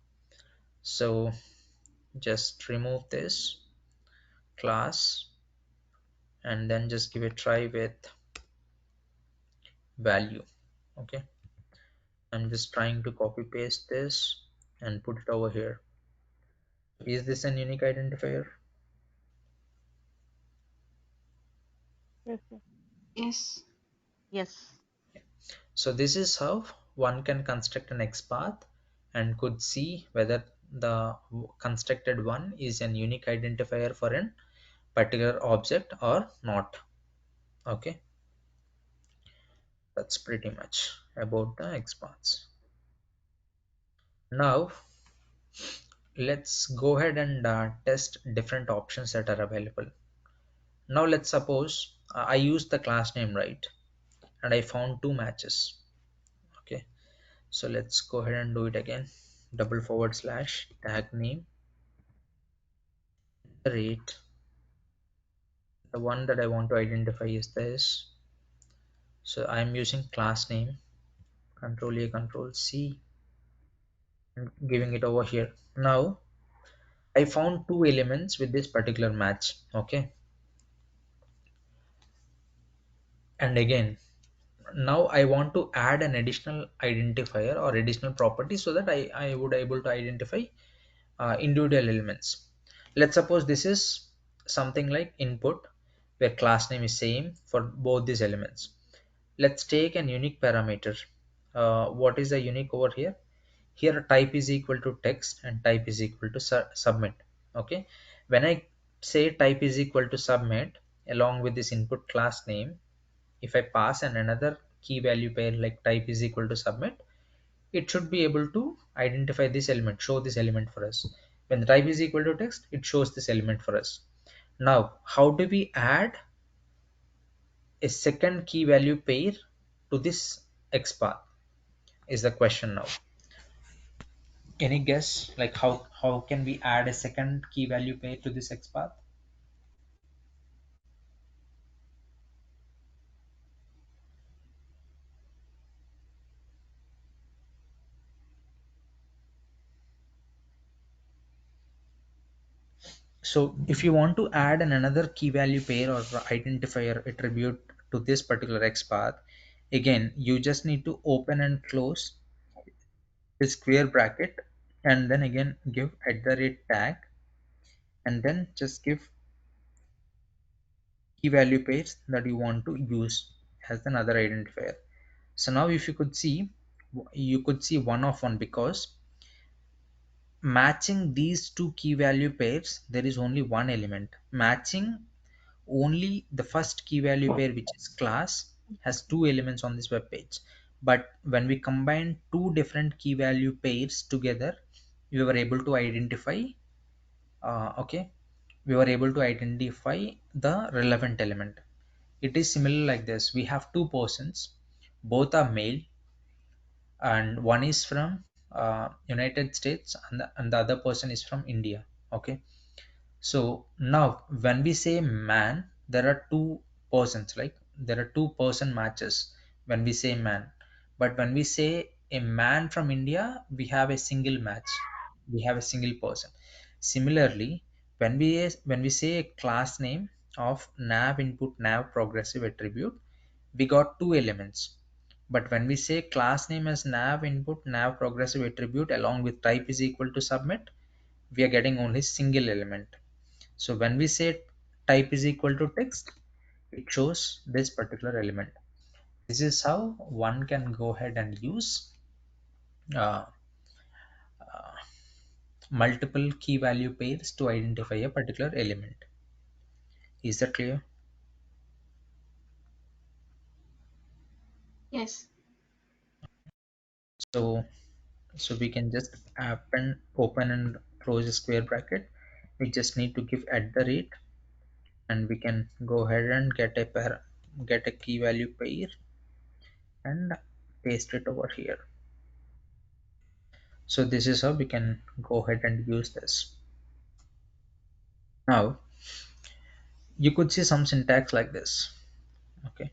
so just remove this class and then just give a try with value. Okay, I'm just trying to copy paste this and put it over here. Is this an unique identifier? Yes, sir. Yes. Yes. So this is how one can construct an XPath and could see whether the constructed one is an unique identifier for an particular object or not. Okay, that's pretty much about the XPaths. Now let's go ahead and test different options that are available. Now let's suppose I used the class name, right, and I found two matches. Okay, so let's go ahead and do it again. Double forward slash tag name rate. The one that I want to identify is this. So I'm using class name, control A, control C, and giving it over here. Now I found two elements with this particular match. Okay, and again, now I want to add an additional identifier or additional property so that I would able to identify individual elements. Let's suppose this is something like input where class name is same for both these elements. Let's take an unique parameter. What is the unique over here? Here type is equal to text and type is equal to submit. Okay, when I say type is equal to submit along with this input class name, if I pass an another key value pair like type is equal to submit, it should be able to identify this element, show this element for us. When the type is equal to text, it shows this element for us. Now how do we add a second key value pair to this XPath is the question now. Any guess like how can we add a second key value pair to this XPath? So if you want to add another key value pair or identifier attribute to this particular XPath, again you just need to open and close a square bracket and then again give at the rate tag and then just give key value pairs that you want to use as another identifier. So now if you could see, you could see one of one because matching these two key value pairs there is only one element. Matching only the first key value pair which is class has two elements on this web page, but when we combine two different key value pairs together we were able to identify okay, we were able to identify the relevant element. It is similar like this. We have two persons, both are male, and one is from United States and the other person is from India. Okay, so now when we say man, there are two persons, like there are two-person matches when we say man, but when we say a man from India, we have a single match, we have a single person. Similarly, when we say a class name of nav input nav progressive attribute, we got two elements. But when we say class name as nav input nav progressive attribute along with type is equal to submit, we are getting only single element. So when we say type is equal to text, it shows this particular element. This is how one can go ahead and use uh, uh, multiple key value pairs to identify a particular element. Is that clear? Yes. So we can just open and close a square bracket. We just need to give at the rate, and we can go ahead and get a key value pair and paste it over here. So this is how we can go ahead and use this. Now you could see some syntax like this. Okay,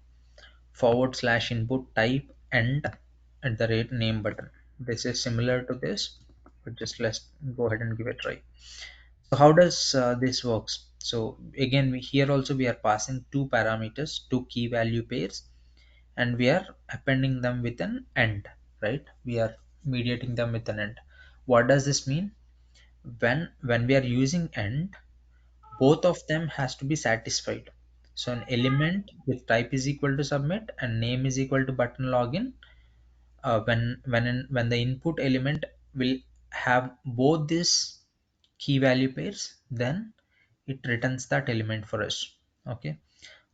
/ input type end at the rate name button. This is similar to this, but just let's go ahead and give it a try. So how does this works? So again, here also we are passing two parameters, two key value pairs, and we are appending them with an end, right? We are mediating them with an end. What does this mean? When we are using end, both of them has to be satisfied. So an element with type is equal to submit and name is equal to button login, when the input element will have both these key value pairs, then it returns that element for us. Okay,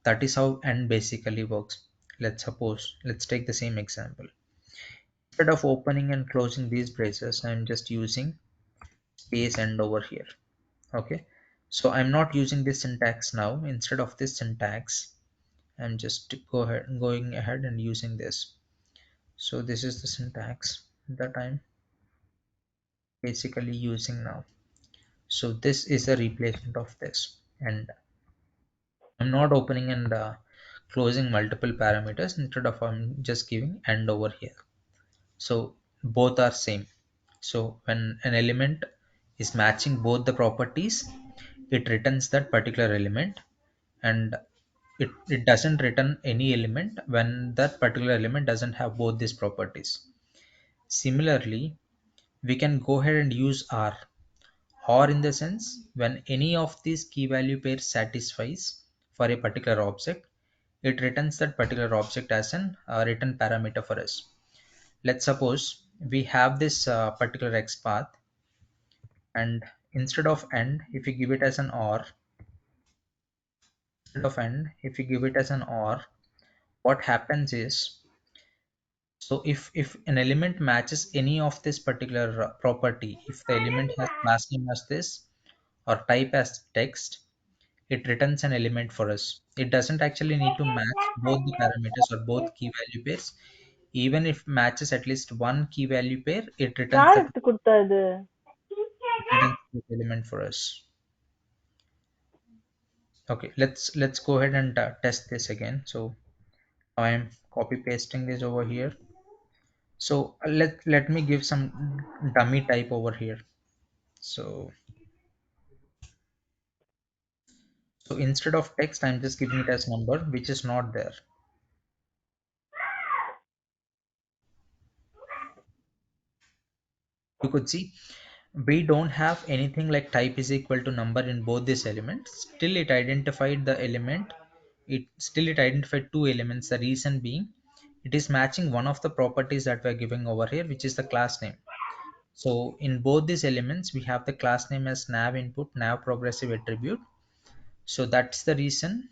that is how and basically works. Let's take the same example. Instead of opening and closing these braces, I'm just using space end over here. Okay, so I'm not using this syntax now. Instead of this syntax, I'm just going ahead and using this. So this is the syntax that I'm basically using now. So this is a replacement of this, and I'm not opening and closing multiple parameters. Instead of, I'm just giving and over here. So both are same. So when an element is matching both the properties, it returns that particular element, and it doesn't return any element when that particular element doesn't have both these properties. Similarly, we can go ahead and use or in the sense when any of these key value pairs satisfies for a particular object, it returns that particular object as an return parameter for us. Let's suppose we have this particular Xpath, and instead of end, if you give it as an or, what happens is, so if an element matches any of this particular property, if the element has class name as this or type as text, it returns an element for us. It doesn't actually need to match both the parameters or both key value pairs. Even if matches at least one key value pair, it returns யார் that எடுத்து கொடுத்தது? element for us. Okay, let's go ahead and test this again. So I am copy pasting this over here. So let me give some dummy type over here. So instead of text, I'm just giving it as number, which is not there. You could see we don't have anything like type is equal to number in both these elements. Still it identified the element. It identified two elements. The reason being, it is matching one of the properties that we're giving over here, which is the class name. So in both these elements, we have the class name as nav input, nav progressive attribute. So that's the reason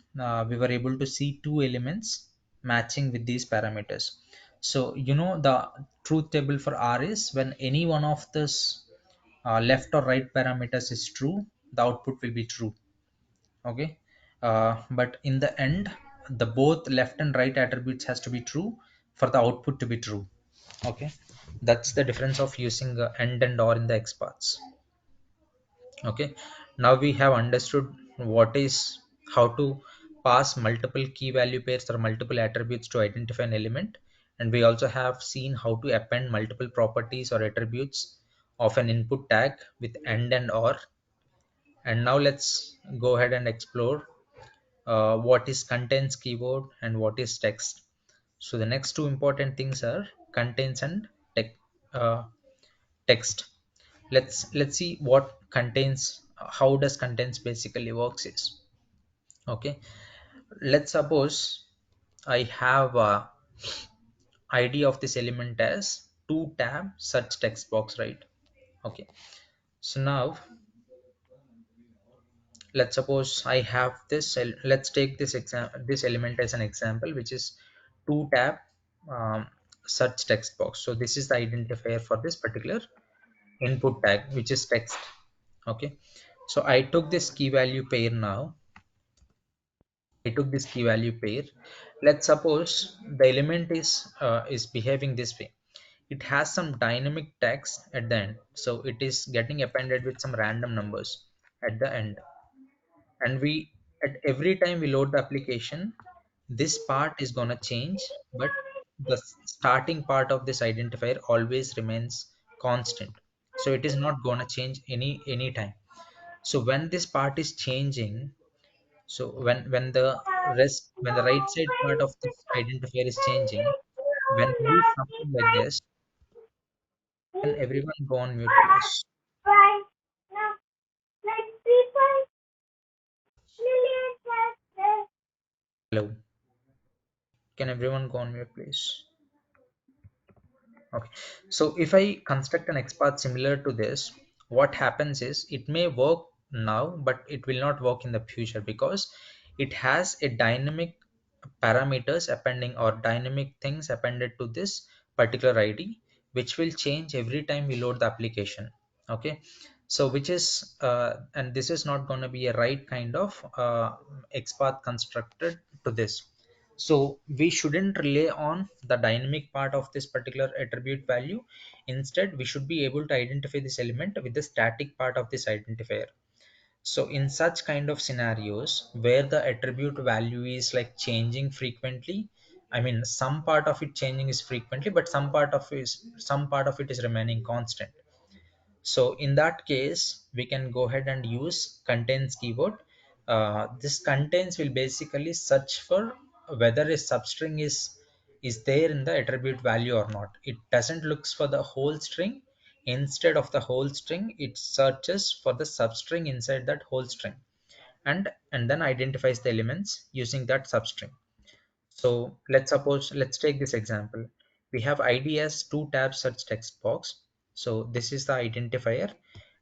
we were able to see two elements matching with these parameters. So the truth table for R is when any one of this left or right parameters is true, the output will be true. Okay, but in the end, the both left and right attributes has to be true for the output to be true. Okay, that's the difference of using AND and OR in the XPaths. Okay, now we have understood what is how to pass multiple key value pairs or multiple attributes to identify an element. And we also have seen how to append multiple properties or attributes of an input tag with and or. And now let's go ahead and explore what is contains keyword and what is text. So the next two important things are contains and uh, text. Let's see what contains, how does contains basically works is. Okay, let's suppose I have a id of this element as 2 tab search text box, right? Okay, so now let's suppose I have this let's take this this element as an example, which is 2 tab search text box. So this is the identifier for this particular input tag, which is text. Okay, so I took this key value pair. Now I took this key value pair. Let's suppose the element is behaving this way. It has some dynamic text at the end, so it is getting appended with some random numbers at the end. And we, at every time we load the application, this part is gonna change, but the starting part of this identifier always remains constant. So it is not gonna change any time. So when this part is changing, so when the right side part of this identifier is changing, when we use something like this, can everyone go on mute, please? Hello. Can everyone go on mute, please? Okay. So if I construct an XPath similar to this, what happens is it may work now, but it will not work in the future because it has a dynamic parameters appending or dynamic things appended to this particular ID, which will change every time we load the application. Okay. So which is and this is not going to be a right kind of XPath constructed to this. So we shouldn't rely on the dynamic part of this particular attribute value. Instead, we should be able to identify this element with the static part of this identifier. So in such kind of scenarios where the attribute value is like changing frequently, I mean some part of it changing is frequently, but some part of it is remaining constant. So in that case, we can go ahead and use contains keyword. This contains will basically search for whether a substring is there in the attribute value or not. It doesn't looks for the whole string. Instead of the whole string, it searches for the substring inside that whole string, and then identifies the elements using that substring. So let's take this example. We have id as 2 tab search text box. So this is the identifier.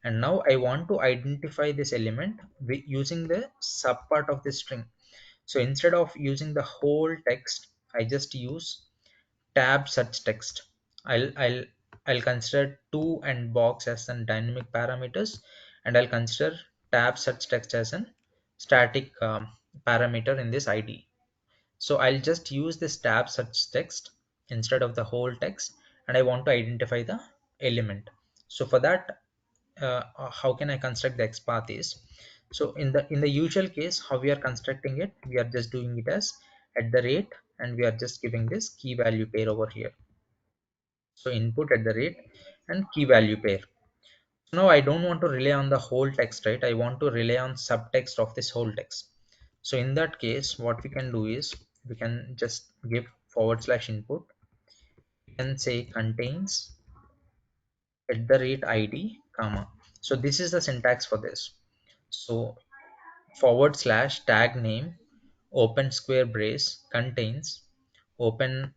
And now I want to identify this element using the subpart of the string. So instead of using the whole text, I just use tab search text. I'll consider 2 and box as an dynamic parameters, and I'll consider tab search text as an static parameter in this id. So I'll just use this tab search text instead of the whole text, and I want to identify the element. So for that, how can I construct the XPath is, so in the usual case, how we are constructing it, we are just doing it as at the rate, and we are just giving this key value pair over here. So input at the rate and key value pair. Now I don't want to rely on the whole text, right? I want to rely on subtext of this whole text. So in that case, what we can do is we can just give / input. We can say contains at the rate id comma. So this is the syntax for this. So / tag name open square brace contains open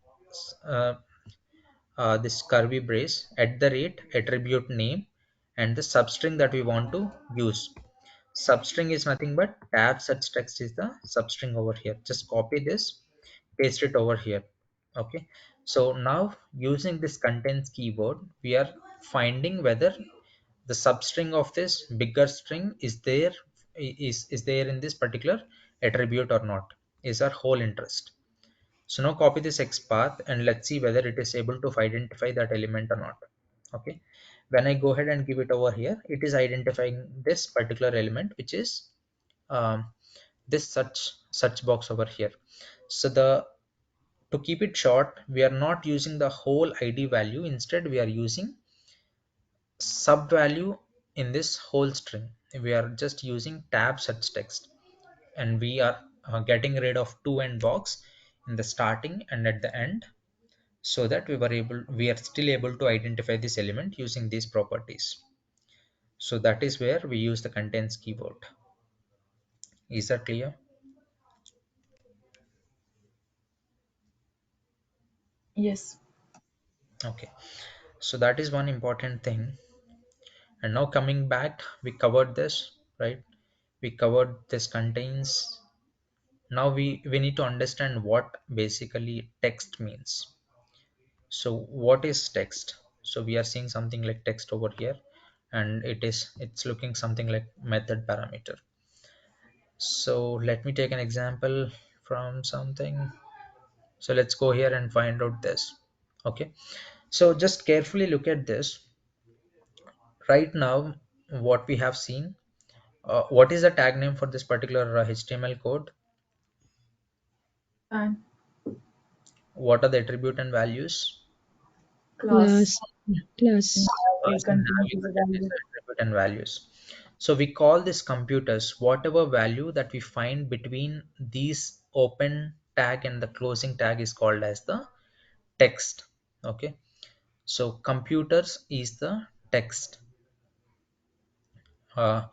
uh, this curly brace at the rate attribute name and the substring that we want to use. Substring is nothing but tab search text is the substring over here. Just copy this, paste it over here. Okay, so now using this contains keyword, we are finding whether the substring of this bigger string is there in this particular attribute or not, is our whole interest. So now copy this XPath and let's see whether it is able to identify that element or not. Okay, when I go ahead and give it over here, it is identifying this particular element, which is um, this search box over here. So the to keep it short, we are not using the whole id value. Instead, we are using sub value in this whole string. We are just using tab search text, and we are getting rid of to and box in the starting and at the end, so that we are still able to identify this element using these properties. So that is where we use the contains keyword. Is that clear? Yes. Okay, so that is one important thing. And now coming back, we covered this, right? We covered this contains. Now we need to understand what basically text means. So what is text? So we are seeing something like text over here, and it's looking something like method parameter. So let me take an example from something. So let's go here and find out this. Okay, so just carefully look at this. Right now, what we have seen, what is the tag name for this particular HTML code? And What are the attribute and values? class Class, class. nav First, and now contains we user contain this value. attribute and values. So we call this computers whatever value that we find between these open tag and the closing tag is called as the text. Okay, so computers is the text uh,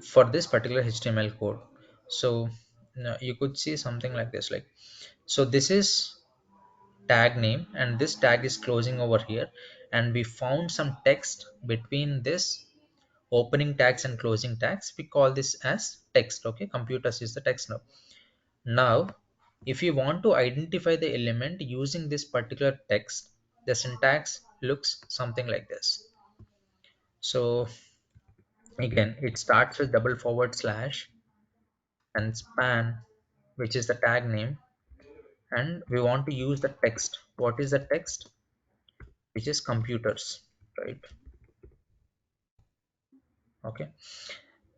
for this particular HTML code. So you could see something like this, like, so this is tag name and this tag is closing over here, and we found some text between this opening tags and closing tags. We call this as text. Okay, computers is the text. Now if you want to identify the element using this particular text, the syntax looks something like this. So again, it starts with double forward slash and span, which is the tag name, and we want to use the text. What is the text? Which is computers, right? Okay,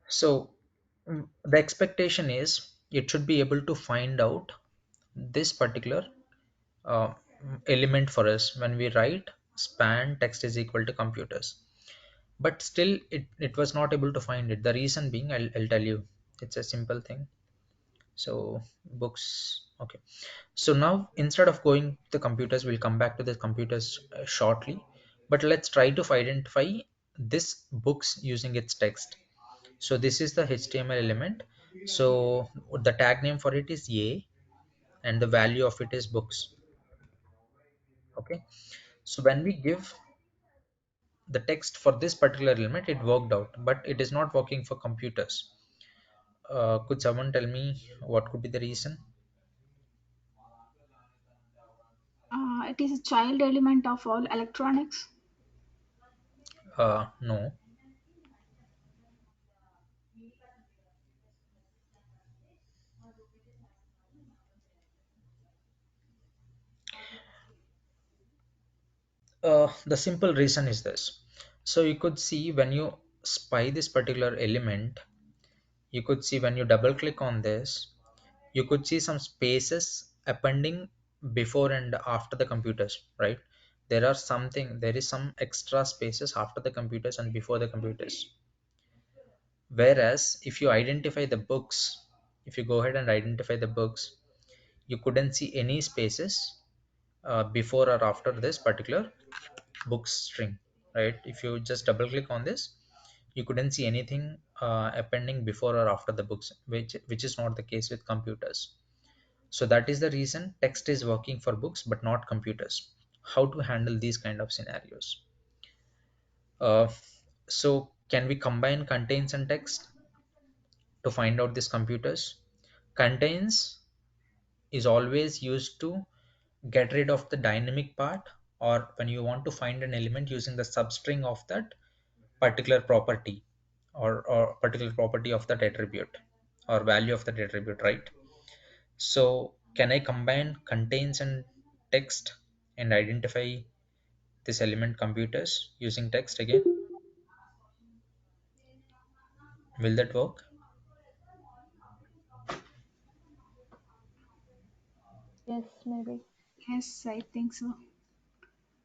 so the expectation is it should be able to find out this particular uh, element for us when we write span text is equal to computers, but still it was not able to find it. The reason being, I'll tell you. It's a simple thing. So books. Okay, so now instead of going to the computers, we'll come back to the computers shortly, but let's try to identify this books using its text. So this is the HTML element. So the tag name for it is a, and the value of it is books. Okay, so when we give the text for this particular element, it worked out, but it is not working for computers. Could someone tell me what could be the reason? It is a child element of all electronics. No. The simple reason is this. So you could see when you spy this particular element, you could see when you double click on this, you could see some spaces appending before and after the computers, right? There is some extra spaces after the computers and before the computers. Whereas if you identify the books, if you go ahead and identify the books, you couldn't see any spaces before or after this particular book string, right? If you just double click on this, you couldn't see anything appending before or after the books, which is not the case with computers. So that is the reason text is working for books but not computers. How to handle these kind of scenarios? uh, so can we combine contains and text to find out these computers? Contains is always used to get rid of the dynamic part, or when you want to find an element using the substring of that particular property, or particular property of that attribute or value of that attribute, right? So can I combine contains and text and identify this element computers using text again? Will that work? Yes, maybe. Yes, I think so.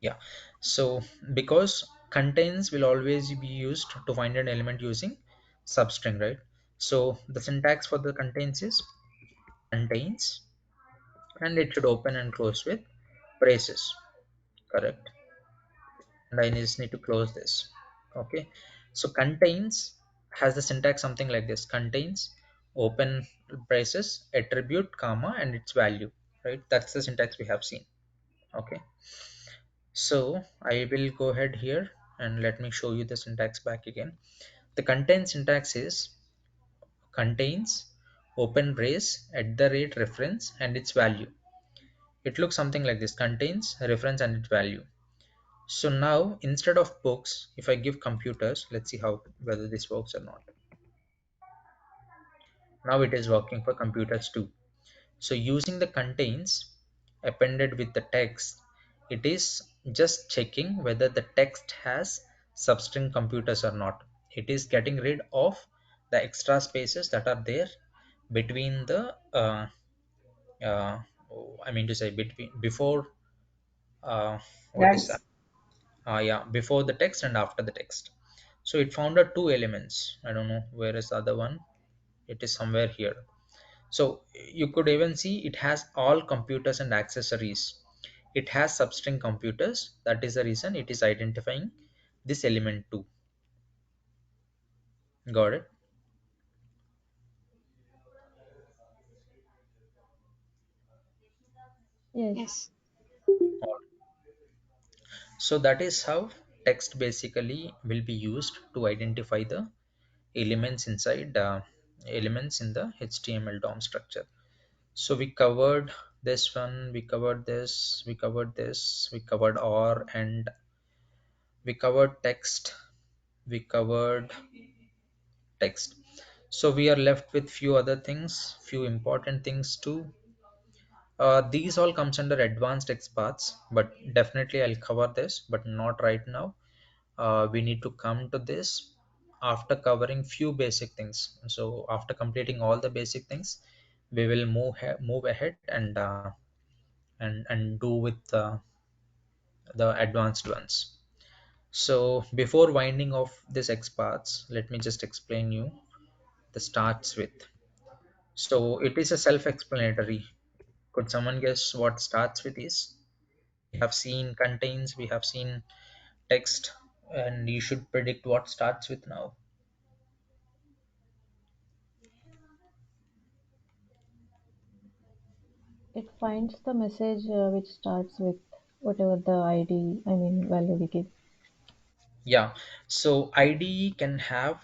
Yeah. So because contains will always be used to find an element using substring, right? So the syntax for the contains is contains, and it should open and close with braces, correct? And I just need to close this. Okay. So contains has the syntax something like this: contains, open braces, attribute, comma, and its value, right? That's the syntax we have seen. Okay. So I will go ahead here and let me show you the syntax back again. The contain syntax is contains, open brace, at the rate, reference, and its value. It looks something like this: contains, reference, and its value. So now instead of books, if I give computers, let's see how whether this works or not. Now it is working for computers too. So using the contains appended with the text, it is just checking whether the text has substring computers or not. It is getting rid of the extra spaces that are there between the uh, I mean to say between before what is that? That's Yeah, before the text and after the text. So it found out two elements. I don't know where is the other one. It is somewhere here. So you could even see it has all computers and accessories. It has substring computers. That is the reason it is identifying this element too. Got it? Yes. Yes. So that is how text basically will be used to identify the elements inside elements in the HTML DOM structure. So we covered this one, we covered this, we covered this, we covered OR, and we covered text, we covered text. So we are left with few other things, few important things too. These all comes under advanced XPaths, but definitely I'll cover this, but not right now. We need to come to this after covering few basic things. So after completing all the basic things, we will move ahead and do with the advanced ones. So before winding off this XPaths, let me just explain you the starts with. So it is a self-explanatory. Could someone guess what starts with is? We have seen contains, we have seen text, and you should predict what starts with now. It finds the message which starts with whatever the ID, I mean, value we give. Yeah. So ID can have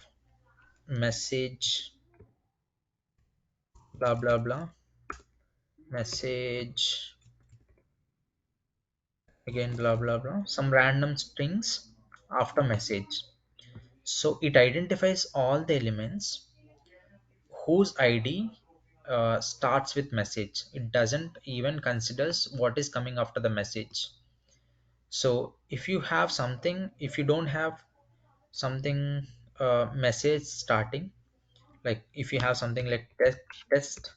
message, blah blah blah, message again, blah blah blah, some random strings after message. So it identifies all the elements whose ID starts with message. It doesn't even considers what is coming after the message. So if you have something, if you don't have something message starting, like if you have something like test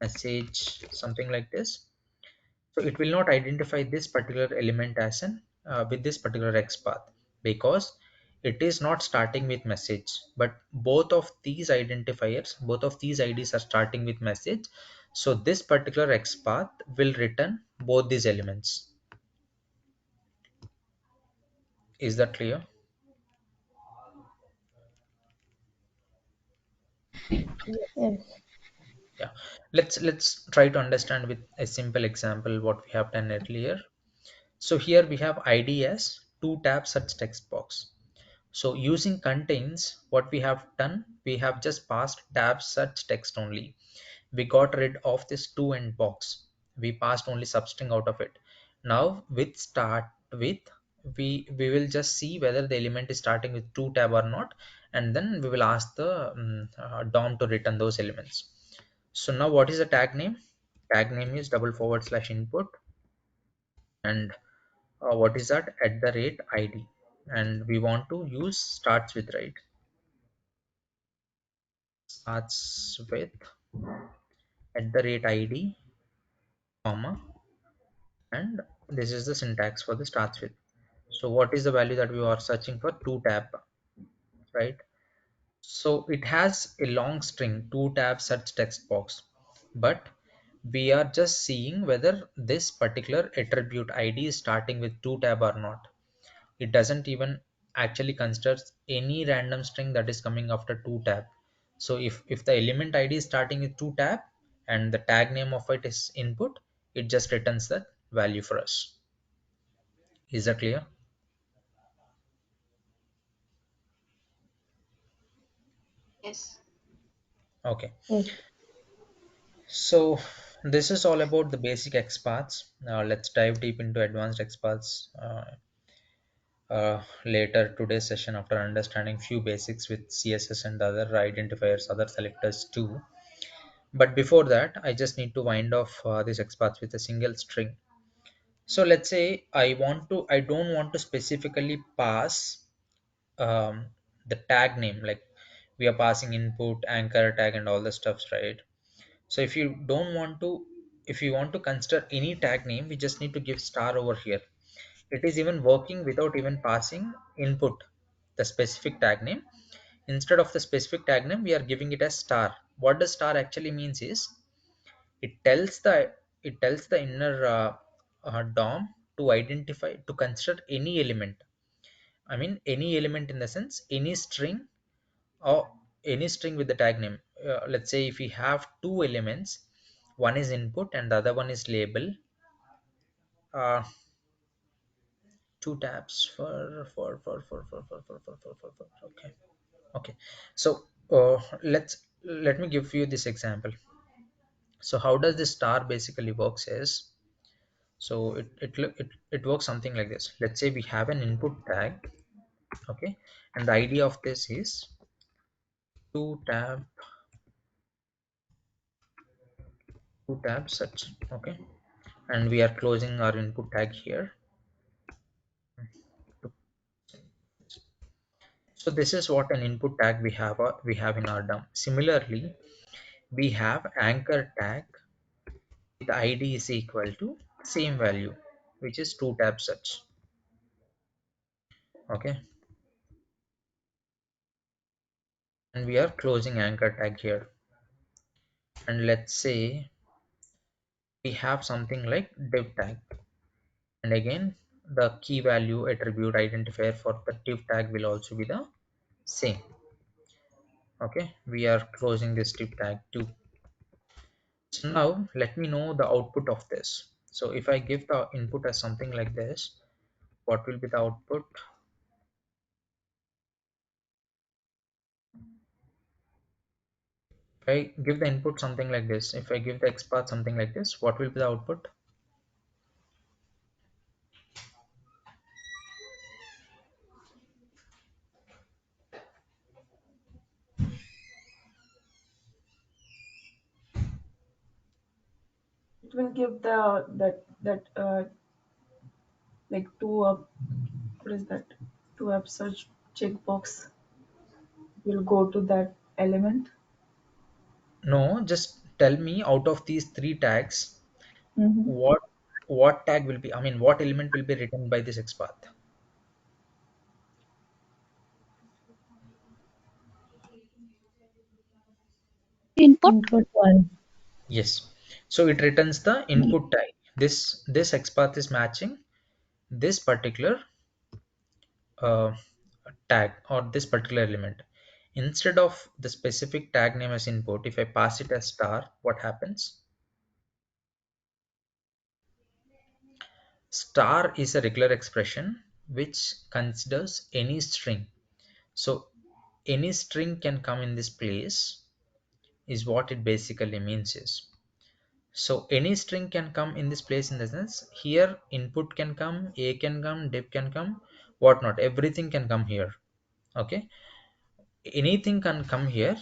message, something like this, so it will not identify this particular element as an with this particular XPath, because it is not starting with message, but both of these identifiers, both of these IDs are starting with message. So this particular XPath will return both these elements. Is that clear? Yes. Yeah. Let's try to understand with a simple example what we have done earlier. So here we have ID as two tab search text box. So using contains, what we have done, we have just passed tab search text only. We got rid of this to end box. We passed only substring out of it. Now with start with, we will just see whether the element is starting with to tab or not, and then we will ask the DOM to return those elements. So now what is the tag name? Tag name is double forward slash input, and what is that? At the rate ID, and we want to use starts with, right? Starts with at the rate ID, comma, and this is the syntax for the starts with. So what is the value that we are searching for? 2 tab, right? So it has a long string, 2 tab search text box, but we are just seeing whether this particular attribute ID is starting with 2 tab or not. It doesn't even actually considers any random string that is coming after 2 tab. So if the element ID is starting with 2 tab and the tag name of it is input, it just returns that value for us. Is that clear? Yes. Okay. Yes. So this is all about the basic XPaths. Now let's dive deep into advanced XPaths later today's session after understanding few basics with CSS and other identifiers, other selectors too. But before that, I just need to wind off this XPath with a single string. So let's say I don't want to specifically pass um, the tag name, like we are passing input, anchor tag, and all the stuffs, right? So if you want to consider any tag name, we just need to give star over here. It is even working without even passing input, the specific tag name. Instead of the specific tag name, we are giving it as star. What the star actually means is it tells the inner DOM to identify, to consider any element. I mean any element in the sense any string, or any string with the tag name. Let's say if we have two elements, one is input and the other one is label. uh, Two tabs for okay. Okay, so let me give you this example. So how does this star basically works is, so it works something like this. Let's say we have an input tag, okay, and the idea of this is two tab two tab search, okay, and we are closing our input tag here. So this is what an input tag we have in our DOM. Similarly, we have anchor tag with id is equal to same value, which is two tab search, okay, and we are closing anchor tag here. And let's say we have something like div tag, and again the key value attribute identifier for the div tag will also be the same, okay. We are closing this div tag too. So now let me know the output of this. So if I give the input as something like this, what will be the output? If I give the input something like this, if I give the XPath something like this, what will be the output? It will give the that like two up. What is that? Two up search checkbox will go to that element. No, just tell me out of these three tags, Mm-hmm. what tag will be, I mean what element will be written by this XPath? Input. Input one. Yes. So it returns the input tag. This XPath is matching this particular uh, tag or this particular element. Instead of the specific tag name as input, if I pass it as star, what happens? Star is a regular expression which considers any string. So any string can come in this place is what it basically means is. So any string can come in this place in the sense here input can come, a can come, div can come, whatnot, everything can come here. Okay, anything can come here.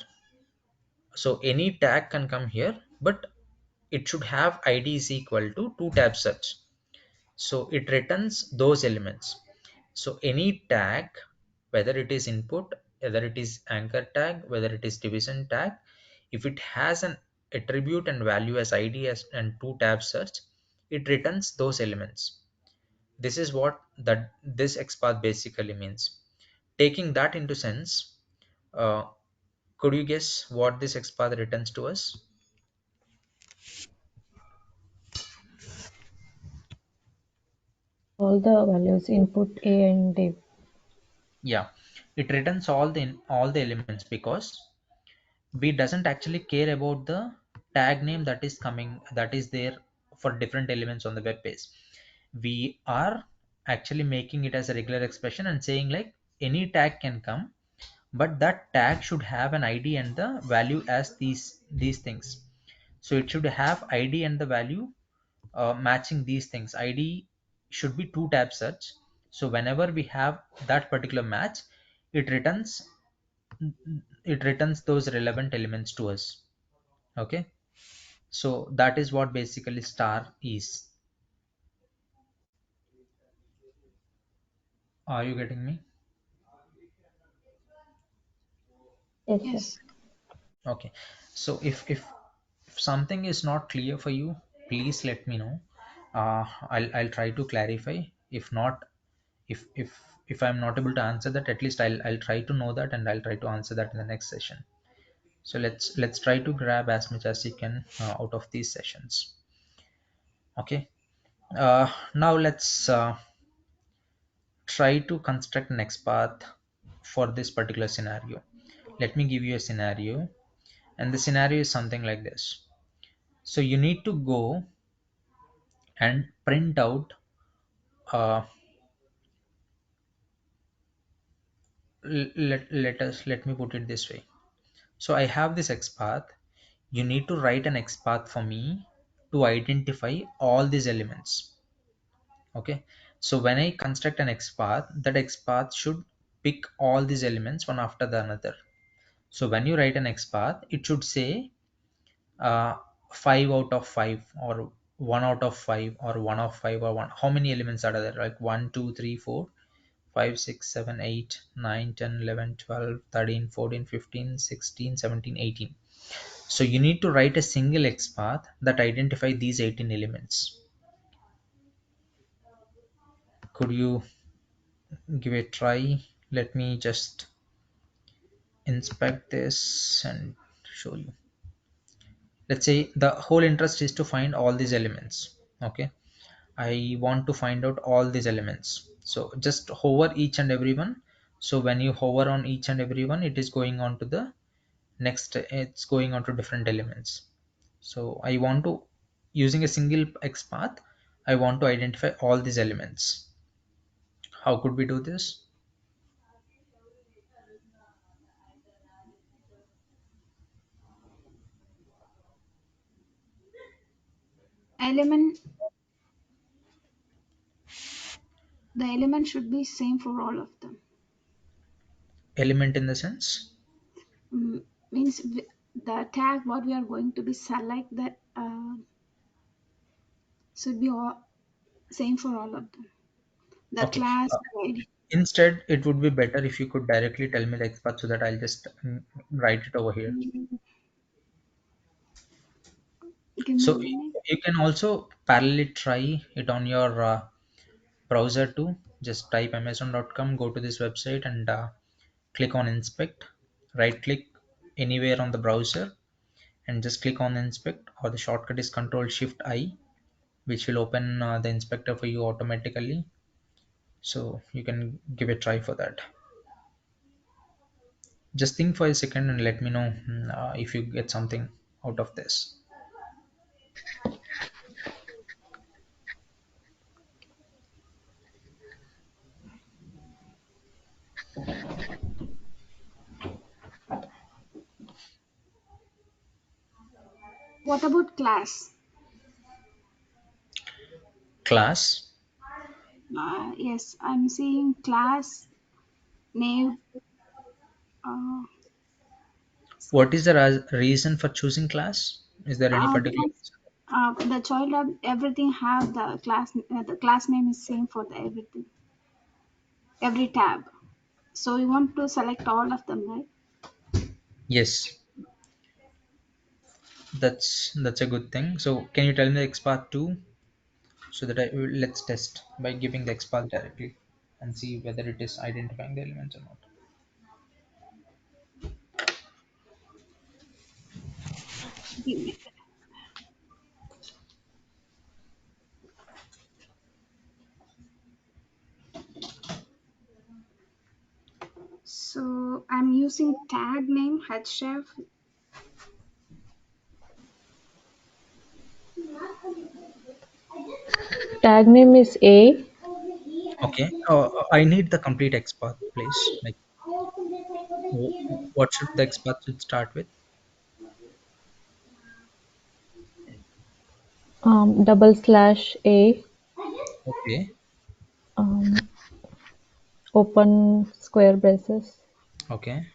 So any tag can come here, but it should have id is equal to two tab search. So it returns those elements. So any tag, whether it is input, whether it is anchor tag, whether it is division tag, if it has an attribute and value as id as and two tab search, it returns those elements. This is what that this XPath basically means. Taking that into sense, uh, could you guess what this XPath returns to us? All the values input A and D. Yeah, it returns all the elements because we doesn't actually care about the tag name that is there for different elements on the web page. We are actually making it as a regular expression and saying like any tag can come, but that tag should have an id and the value as these things. So it should have id and the value matching these things. Id should be two tab search. So whenever we have that particular match, it returns it returns those relevant elements to us. Okay, so that is what basically star is. Are you getting me? Yes, sir. Yes. Okay, so if something is not clear for you, please let me know. I'll try to clarify. If not, if I'm not able to answer that, at least I'll try to know that and I'll try to answer that in the next session. So let's try to grab as much as you can out of these sessions. Okay, now let's try to construct an XPath for this particular scenario. Let me give you a scenario, and the scenario is something like this. So you need to go and print out uh, let me put it this way. So I have this XPath. You need to write an XPath for me to identify all these elements. Okay, so when I construct an XPath, that XPath should pick all these elements one after the another. So when you write an XPath, it should say uh, 5 out of 5 or 1 out of 5 or 1 of 5 or 1. How many elements are there? Like 1, 2, 3, 4, 5, 6, 7, 8, 9, 10, 11, 12, 13, 14, 15, 16, 17, 18. So you need to write a single XPath that identify these 18 elements. Could you give it a try? Let me just inspect this and show you. Let's say the whole interest is to find all these elements. Okay, I want to find out all these elements. So just hover each and every one. So when you hover on each and every one, it is going on to the next, it's going on to different elements. So I want to, using a single XPath, I want to identify all these elements. How could we do this? Element, the element should be same for all of them. Element in the sense? Means the tag what we are going to be select that should be all same for all of them. The Okay. class, the ID. Instead, it would be better if you could directly tell me the XPath so that I'll just write it over here. Mm, Give me a So minute. you can also parallelly try it on your browser too. Just type amazon.com, go to this website and click on inspect. Right click anywhere on the browser and just click on inspect, or the shortcut is Control Shift I, which will open the inspector for you automatically. So you can give a try for that. Just think for a second and let me know if you get something out of this. What about class? Class. Yes, I'm seeing class name. Uh, What is the reason for choosing class? Is there any particular because the child of everything have the class name is same for the everything, every tab. So you want to select all of them, right? Yes, that's a good thing. So can you tell me the XPath 2? so that let's test by giving the XPath directly and see whether it is identifying the elements or not. Give me. So I'm using tag name href. Tag name is A. Okay, I need the complete XPath, please. Like, what should the XPath should start with? Double slash A. Okay, Um, Open square braces. okay.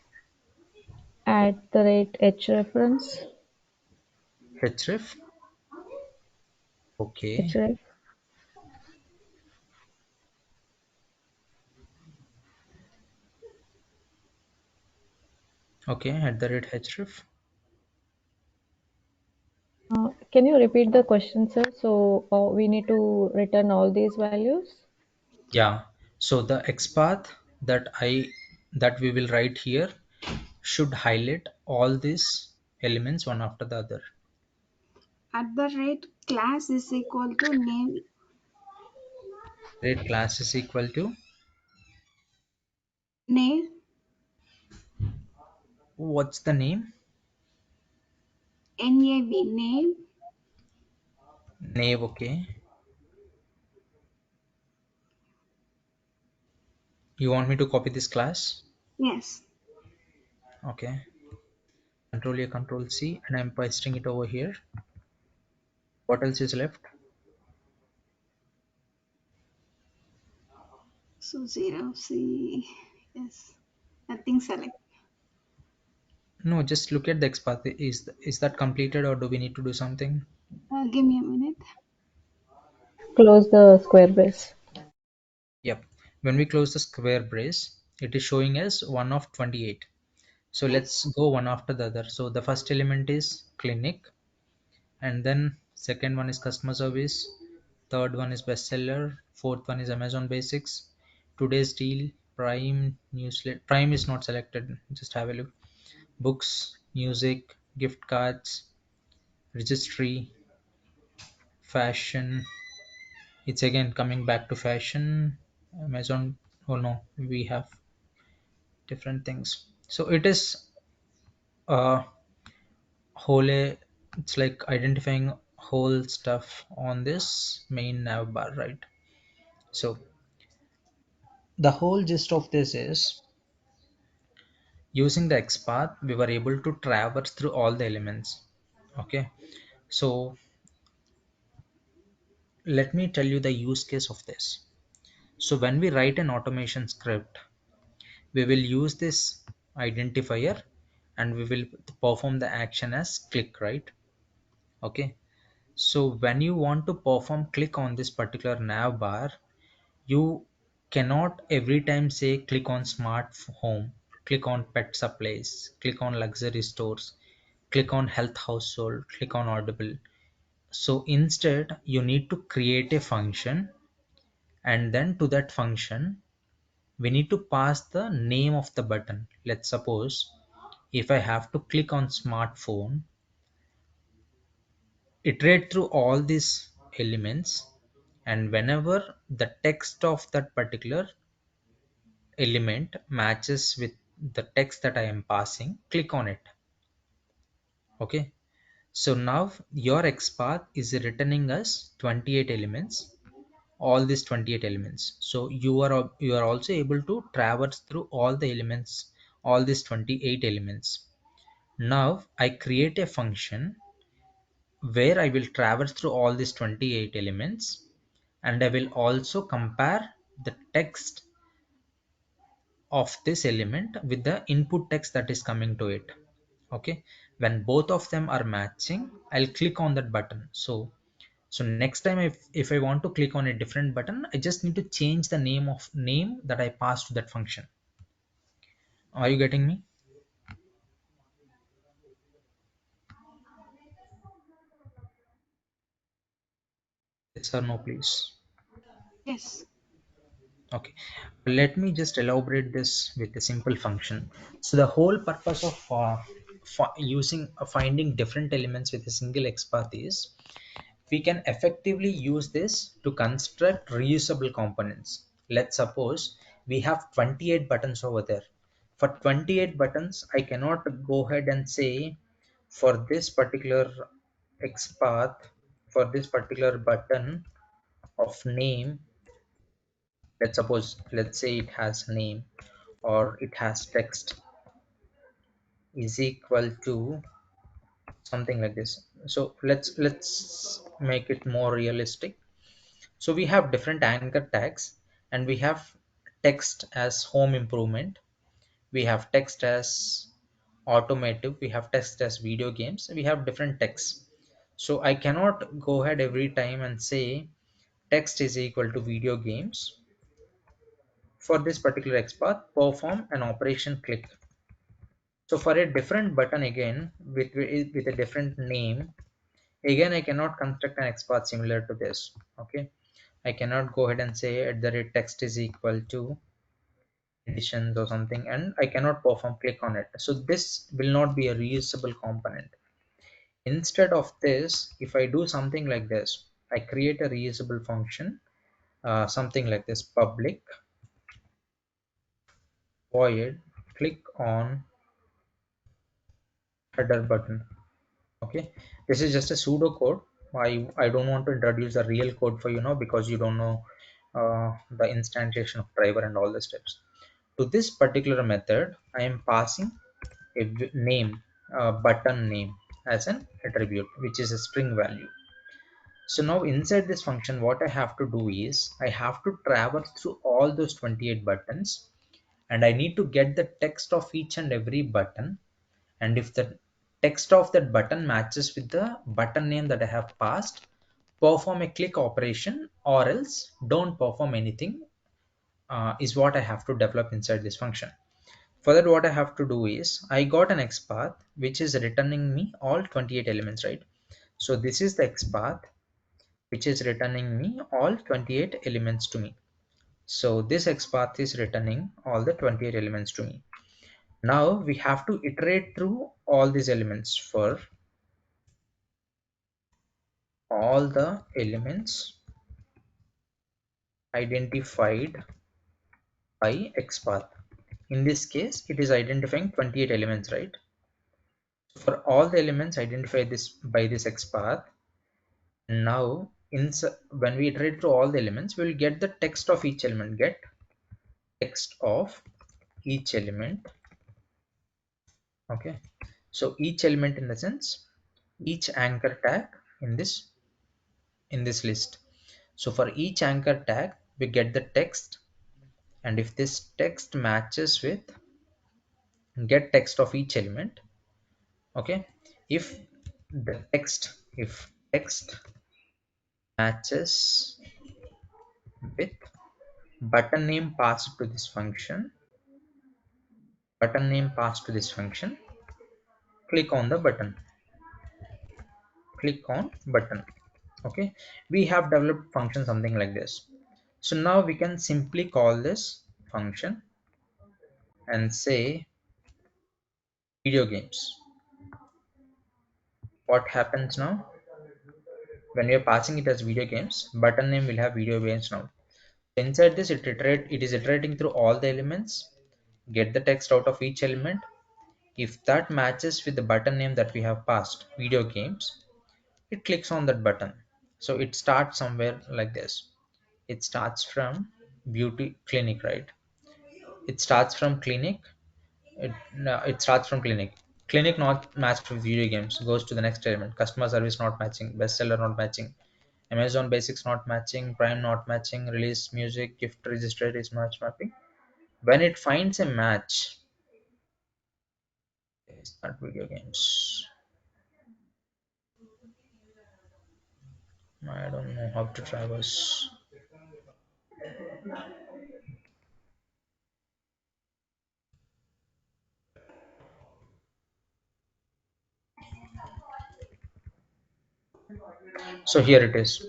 At the rate H reference. Href. Okay, Href. okay. At the rate href. Can you repeat the question, sir? So we need to return all these values. Yeah. So the XPath that we will write here should highlight all these elements one after the other. At the rate class is equal to name. Rate class is equal to Name. what's the name? Nav. Name. Nave. Okay. You want me to copy this class? Yes. Okay. Control A, Control C, and I'm pasting it over here. What else is left? So 0 C. Yes. Nothing select. No, just look at the XPath. Is that completed or do we need to do something? Give me a minute. Close the square brace. Yep. When we close the square brace, it is showing as 1 of 28. So let's Yes. go one after the other. So the first element is clinic, and then second one is customer service, third one is bestseller, fourth one is Amazon basics, today's deal, prime, newsletter. Prime is not selected, just have a look. Books, music, gift cards, registry, fashion. It's again coming back to fashion. Amazon. Oh no, we have different things. So it is uh whole, it's like identifying whole stuff on this main nav bar, right? So the whole gist of this is, using the XPath we were able to traverse through all the elements. Okay, so let me tell you the use case of this. So when we write an automation script, we will use this identifier and we will perform the action as click, right? Okay, so when you want to perform click on this particular nav bar, you cannot every time say click on smart home, click on pet supplies, click on luxury stores, click on health household, click on audible. So instead you need to create a function, and then to that function we need to pass the name of the button. Let's suppose if I have to click on smartphone, iterate through all these elements, and whenever the text of that particular element matches with the text that I am passing, click on it. Okay, so now your XPath is returning us 28 elements, all these 28 elements. So you are also able to traverse through all the elements, all these 28 elements. Now I create a function where I will traverse through all these 28 elements, and I will also compare the text of this element with the input text that is coming to it. Okay, when both of them are matching, I'll click on that button. So next time if I want to click on a different button, I just need to change the name that I passed to that function. Are you getting me? Yes or no, please? Yes. Okay, let me just elaborate this with a simple function. So the whole purpose of finding different elements with a single XPath is we can effectively use this to construct reusable components. Let's suppose we have 28 buttons over there. For 28 buttons, I cannot go ahead and say for this particular XPath, for this particular button of name, let's say it has name or it has text is equal to something like this. So let's make it more realistic. So we have different anchor tags, and we have text as home improvement, we have text as automotive, we have text as video games, we have different texts. So I cannot go ahead every time and say text is equal to video games. For this particular XPath, perform an operation click. So for a different button again with a different name, again I cannot construct an XPath similar to this. Okay, I cannot go ahead and say at the rate text is equal to editions or something, and I cannot perform click on it. So this will not be a reusable component. Instead of this, if I do something like this, I create a reusable function, something like this: public void click on header button. Okay, this is just a pseudo code. I don't want to introduce the real code for you now, because you don't know the instantiation of driver and all the steps. To this particular method, I am passing a name, a button name, as an attribute, which is a string value. So now inside this function, what I have to do is I have to traverse through all those 28 buttons, and I need to get the text of each and every button. And if the text of that button matches with the button name that I have passed, perform a click operation, or else don't perform anything, is what I have to develop inside this function. For that, what I have to do is I got an XPath which is returning me all 28 elements, right? So this is the XPath which is returning me all 28 elements to me. So this XPath is returning all the 28 elements to me. Now we have to iterate through all these elements for all the elements identified by XPath. In this case, it is identifying 28 elements, right? So for all the elements identified this by this XPath, now when we iterate through all the elements, we will get the text of each element. Get text of each element. Okay, so each element in the sense each anchor tag in this list. So for each anchor tag, we get the text, and if this text matches with get text of each element. Okay, if text matches with button name passed to this function, click on the button, okay. We have developed function something like this. So now we can simply call this function and say video games. What happens now when we are passing it as video games? Button name will have video games now. Inside this, it is iterating through all the elements, get the text out of each element. If that matches with the button name that we have passed, video games, it clicks on that button. So it starts somewhere like this. It starts from beauty clinic, right? It starts from clinic. It starts from clinic. Clinic not matched with video games, goes to the next element. Customer service not matching, bestseller not matching, Amazon basics not matching, Prime not matching, release music, gift register is match mapping. When it finds a match, start video games. I don't know how to traverse. So here it is.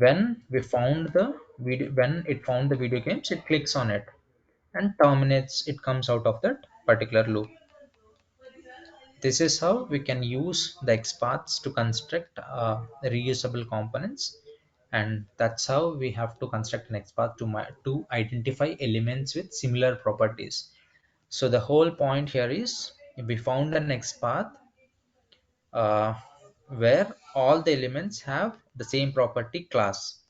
When we found the video, when it found the video games, it clicks on it and terminates, it comes out of that particular loop. This is how we can use the XPaths to construct reusable components, and that's how we have to construct an XPath to identify elements with similar properties. So the whole point here is we found an XPath uh, where all the elements have the same property class,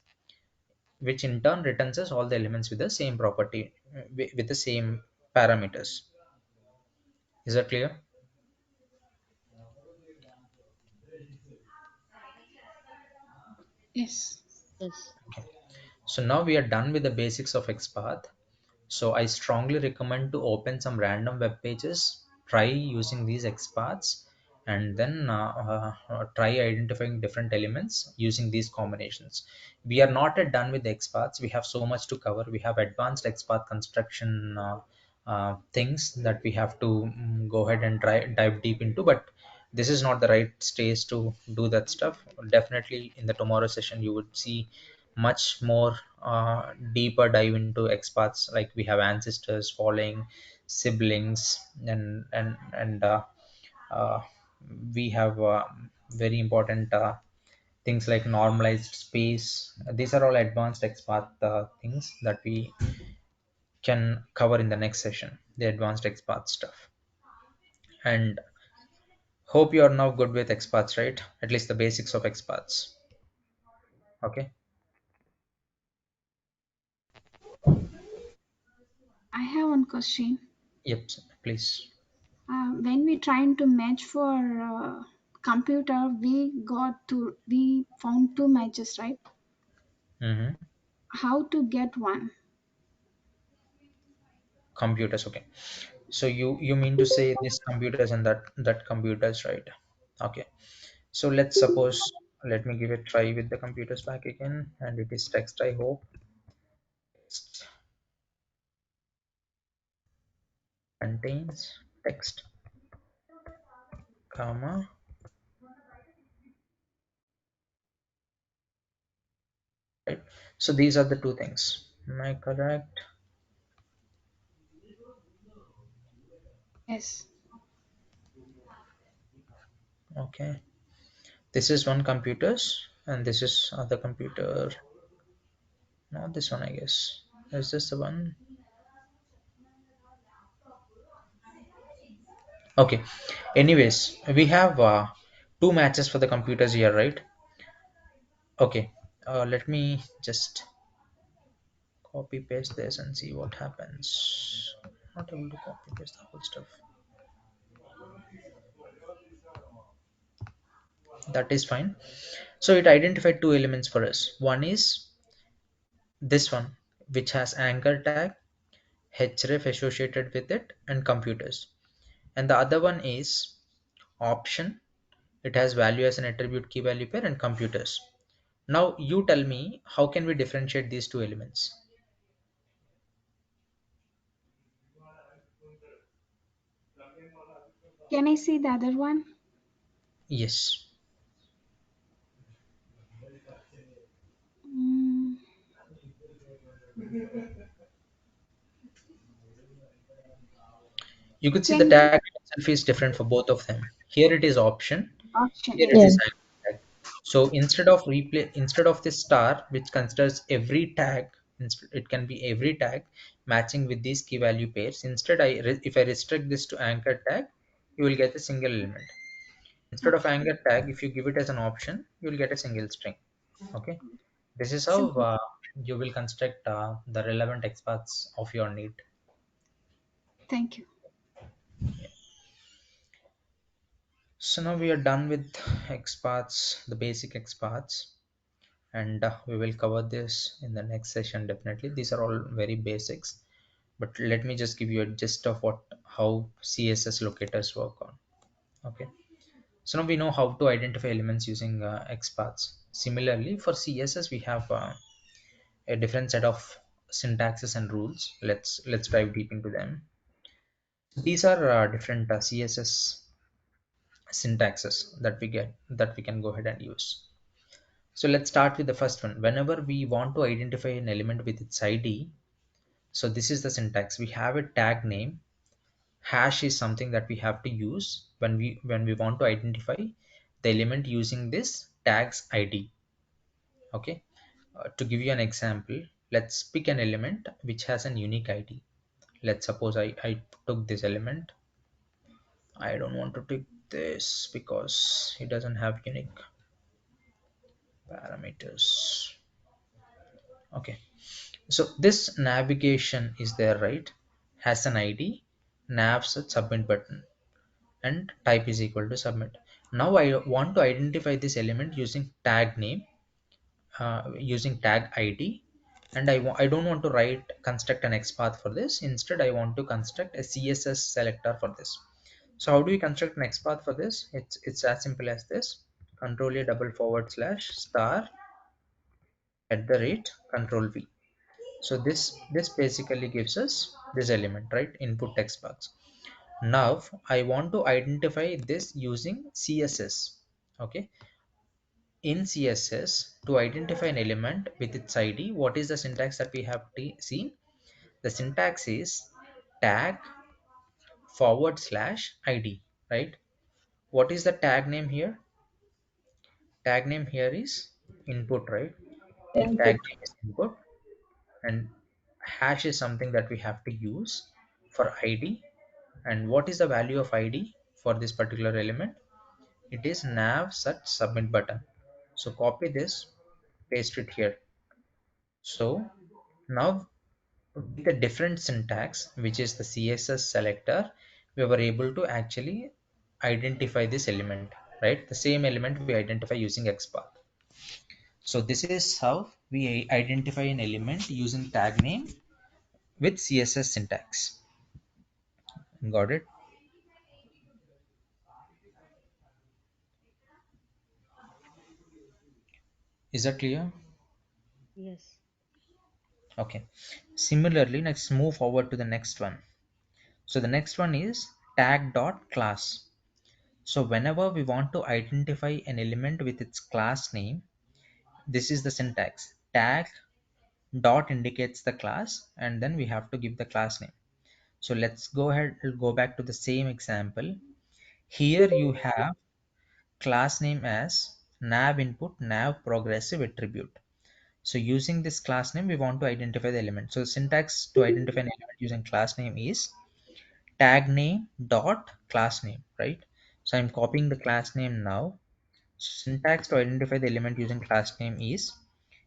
which in turn returns us all the elements with the same property, with the same parameters. Is that clear? Yes. Yes. So now we are done with the basics of XPath. So I strongly recommend to open some random web pages, try using these XPaths, and then try identifying different elements using these combinations. We are not yet done with the XPaths. We have so much to cover. We have advanced XPath construction things that we have to go ahead and dive deep into, but this is not the right stage to do that stuff. Definitely in the tomorrow session you would see much more deeper dive into XPaths, like we have ancestors, following, siblings, and uh, we have very important things like normalized space. These are all advanced XPath things that we can cover in the next session, the advanced XPath stuff. And hope you are now good with XPaths, right? At least the basics of XPaths. Okay. I have one question. Yep. Please. When we trying to match for computer, we found two matches, right? Mm-hmm. How to get one? Computers. Okay. So you mean to say this computers and that computers, right? Okay. So let's suppose, let me give a try with the computers back again, and it is text, I hope. Text contains text, comma, right? So these are the two things. Am I correct? Yes. Okay. This is one computers and this is other computer. Not this one, I guess. Is this the one? Okay. Anyways, we have two matches for the computers here, right? Okay. Let me just copy paste this and see what happens. Not able to copy paste the whole stuff. That is fine. So it identified two elements for us. One is this one, which has anchor tag, href associated with it, and computers. And the other one is option. It has value as an attribute, key value pair, and computers. Now you tell me, how can we differentiate these two elements? Can I see the other one? Yes. Mm, You could see the can you tag itself is different for both of them. Here it is option, option? here it Yeah. is Yes. anchor tag. So instead of this star, which considers every tag, it can be every tag matching with these key value pairs. Instead, if I restrict this to anchor tag, you will get a single element. Instead of Okay. anchor tag, if you give it as an option, you will get a single string. Okay. This is how Simple. you will construct the relevant XPaths of your need. Thank you. So now we are done with XPaths, the basic XPaths, and we will cover this in the next session. Definitely, these are all very basics, but let me just give you a gist of what how CSS locators work on. Okay, so now we know how to identify elements using XPaths. Similarly, for CSS, we have a different set of syntaxes and rules. Let's dive deep into them. These are different CSS syntaxes that we can go ahead and use. So let's start with the first one. Whenever we want to identify an element with its ID, so this is the syntax. We have a tag name. Hash is something that we have to use when we want to identify the element using this tags ID. Okay. To give you an example, let's pick an element which has an unique ID. Let's suppose I took this element. I don't want to take this because it doesn't have unique parameters. Okay, so this navigation is there, right? Has an ID, nav's a submit button, and type is equal to submit. Now I want to identify this element using tag name, using tag ID, and I don't want to write construct an XPath for this. Instead, I want to construct a CSS selector for this. So how do we construct an XPath for this? It's as simple as this: control a double forward slash star at the rate control V. So this basically gives us this element, right? Input text box. Now I want to identify this using CSS. Okay, in CSS, to identify an element with its ID, what is the syntax that we have seen? The syntax is tag forward slash ID, right? What is the tag name here? Tag name here is input, right? Tag Input. name is input, and hash is something that we have to use for ID. And what is the value of ID for this particular element? It is nav such submit button. So copy this, paste it here. So now with a different syntax, which is the CSS selector, we were able to actually identify this element, right? The same element we identify using XPath. So this is how we identify an element using tag name with CSS syntax. Got it? Is that clear? Yes. Okay. Similarly, let's move forward to the next one. So the next one is tag dot class. So whenever we want to identify an element with its class name, this is the syntax. Tag dot indicates the class, and then we have to give the class name. So let's go ahead and go back to the same example. Here you have class name as nav input nav progressive attribute. So using this class name, we want to identify the element. So syntax to identify an element using class name is tag name dot class name, right? So I'm copying the class name now. Syntax to identify the element using class name is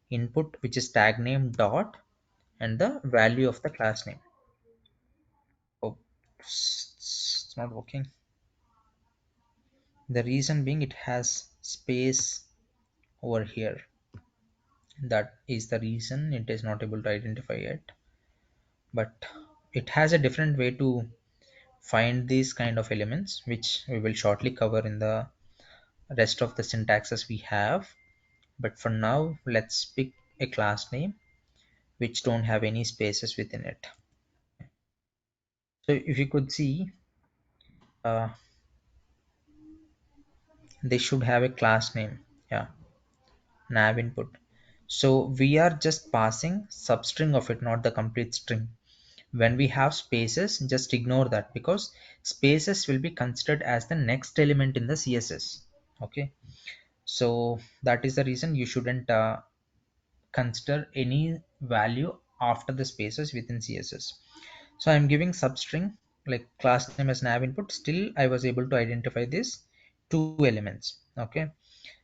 input, which is tag name dot, and the value of the class name. Oh, it's not working. The reason being it has space over here. That is the reason it is not able to identify it. But it has a different way to find these kind of elements, which we will shortly cover in the rest of the syntaxes we have. But for now, let's pick a class name which don't have any spaces within it. So if you could see, uh, they should have a class name. Yeah, nav input. So we are just passing substring of it, not the complete string. When we have spaces, just ignore that, because spaces will be considered as the next element in the CSS. Okay, so that is the reason you shouldn't consider any value after the spaces within CSS. So I'm giving substring like class name as nav input. Still I was able to identify this two elements. Okay,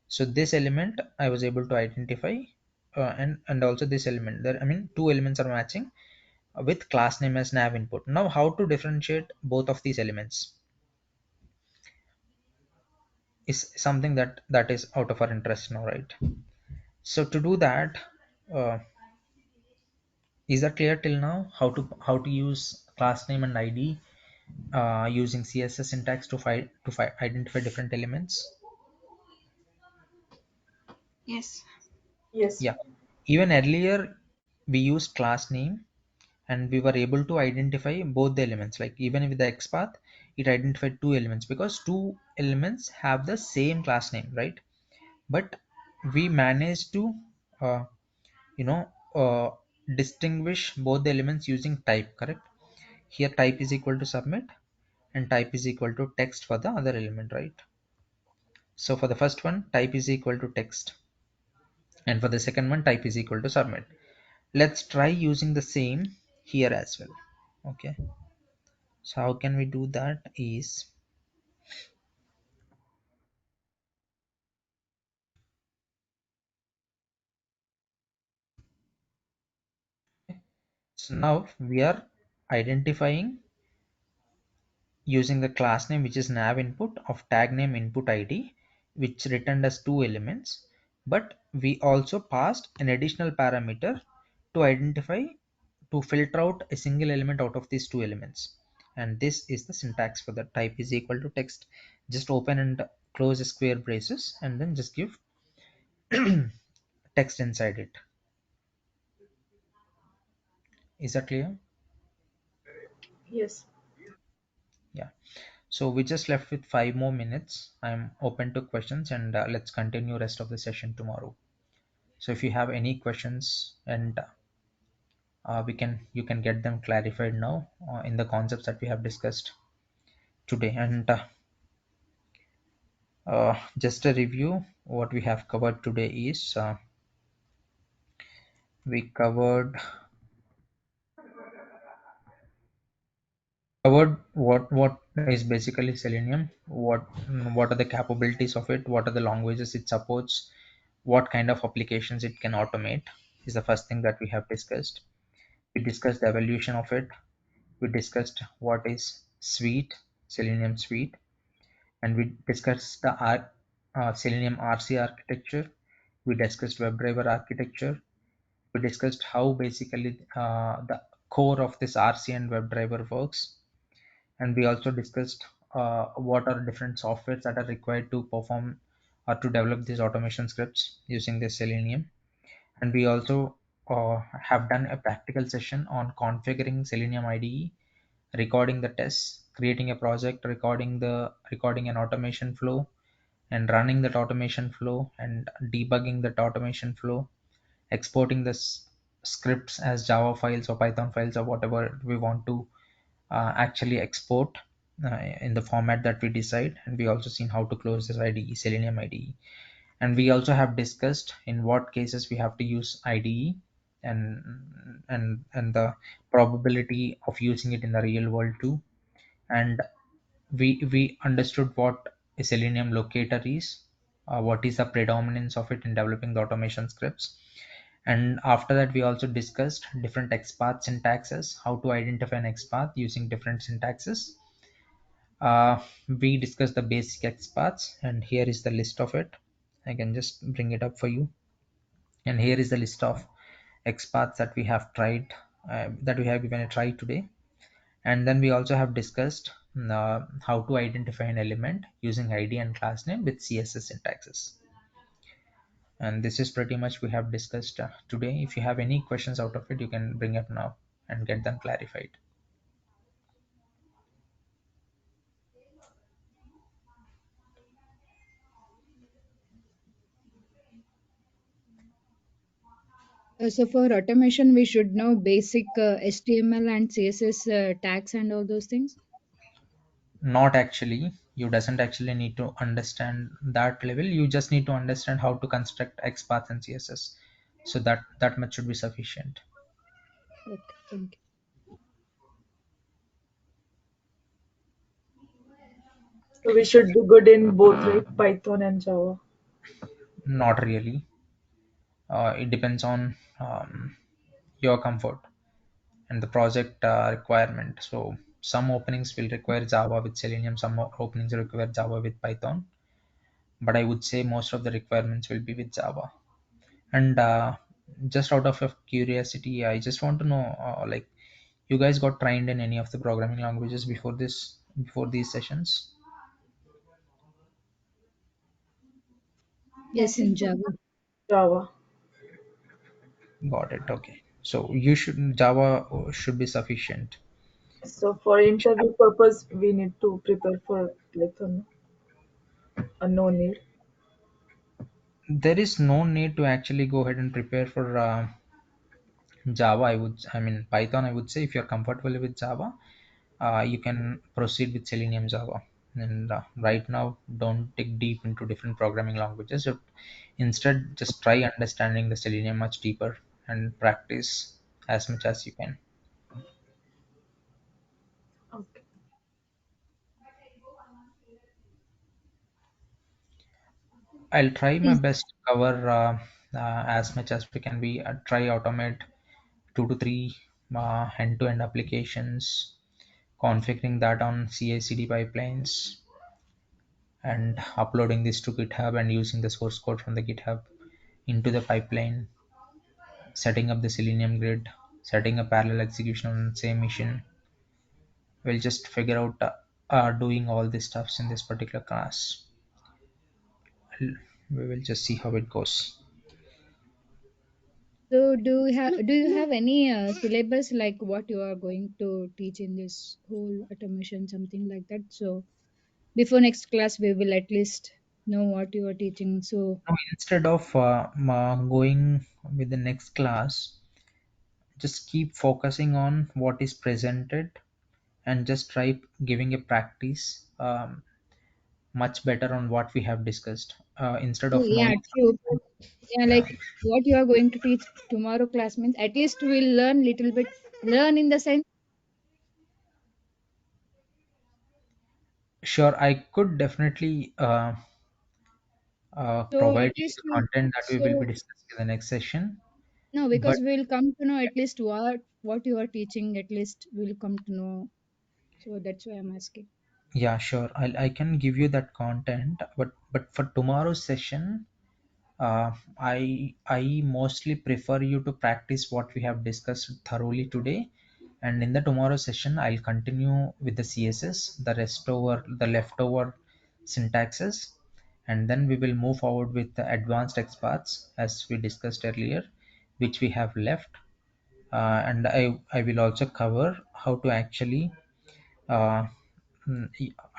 so this element I was able to identify, and also this element there, I mean two elements are matching with class name as nav input. Now how to differentiate both of these elements is something that is out of our interest now, right? So to do that, uh, is that clear till now, how to use class name and ID using CSS syntax to identify different elements? Yes. Yes. Yeah, even earlier we used class name and we were able to identify both the elements. Like even with the XPath, it identified two elements because two elements have the same class name, right? But we managed to uh, you know uh, distinguish both the elements using type, correct? Here type is equal to submit and type is equal to text for the other element, right? So for the first one, type is equal to text, and for the second one, type is equal to submit. Let's try using the same here as well. Okay, so how can we do that is, so now we are identifying using the class name, which is nav input of tag name input id, which returned as two elements, but we also passed an additional parameter to identify, to filter out a single element out of these two elements. And this is the syntax for the type is equal to text. Just open and close the square braces and then just give text inside it. Is that clear? Yes. Yeah, so we just left with 5 more minutes. I'm open to questions, and let's continue rest of the session tomorrow. So if you have any questions, and we can you can get them clarified now in the concepts that we have discussed today. And just a review, what we have covered today is, we covered what is basically Selenium, what are the capabilities of it, what are the languages it supports, what kind of applications it can automate, is the first thing that we have discussed. We discussed the evolution of it. We discussed what is suite, Selenium suite, and we discussed the Selenium RC architecture. We discussed WebDriver architecture. We discussed how basically the core of this RC and WebDriver works, and we also discussed what are different softwares that are required to perform or to develop these automation scripts using the Selenium. And we also have done a practical session on configuring Selenium IDE, recording the tests, creating a project, recording an automation flow, and running that automation flow, and debugging that automation flow, exporting the scripts as Java files or Python files or whatever we want to actually export in the format that we decide. And we also seen how to close this IDE, Selenium IDE. And we also have discussed in what cases we have to use IDE, and the probability of using it in the real world too. And we understood what a Selenium locator is, what is the predominance of it in developing the automation scripts. And after that, we also discussed different XPath syntaxes, how to identify an XPath using different syntaxes. We discussed the basic XPaths, and here is the list of it. I can just bring it up for you. And here is the list of XPaths that we have tried, that we have given a try today. And then we also have discussed how to identify an element using ID and class name with CSS syntaxes. And this is pretty much we have discussed today. If you have any questions out of it, you can bring up now and get them clarified. So for automation, we should know basic HTML and CSS tags and all those things. Not actually, you doesn't actually need to understand that level. You just need to understand how to construct XPath and CSS. So that much should be sufficient. Okay, thank you. So we should be good in both, right? Python and Java. Not really. It depends on your comfort and the project requirement. So some openings will require Java with Selenium, some openings require Java with Python, but I would say most of the requirements will be with Java. And just out of curiosity, I just want to know, like, you guys got trained in any of the programming languages before these sessions? Yes, in Java. Java. Got it. Okay, so you should Java should be sufficient. So for interview purpose, we need to prepare for Python. No need. There is no need to actually go ahead and prepare for Java. I mean Python. I would say if you're comfortable with Java, you can proceed with Selenium Java. And right now, don't dig deep into different programming languages. Instead, just try understanding the Selenium much deeper and practice as much as you can. Okay. I'll try my Is best to cover as much as we can. We try automate 2 to 3 end-to-end applications, configuring that on CI/CD pipelines, and uploading this to GitHub and using the source code from the GitHub into the pipeline, setting up the Selenium grid, setting up parallel execution on the same machine. We'll just figure out doing all these stuffs in this particular class. We will just see how it goes. so do you have any syllabus like what you are going to teach in this whole automation, something like that? So before next class, we will at least know what you are teaching. So Now, instead of going with the next class, just keep focusing on what is presented and just try giving a practice much better on what we have discussed instead oh, of yeah, knowing. true. But yeah, like what you are going to teach tomorrow class means at least we'll learn little bit. Learn in the sense. Sure, I could definitely So provide at you least the we. content that we will be So discussing in the next session. no, But because we'll come to know at least what you are teaching. At least we'll come to know. So that's why I'm asking. yeah, sure, I can give you that content. But for tomorrow's session, I mostly prefer you to practice what we have discussed thoroughly today. And in the tomorrow session, I'll continue with the CSS, the leftover syntaxes, and then we will move forward with the advanced XPaths as we discussed earlier, which we have left. And I will also cover how to actually uh,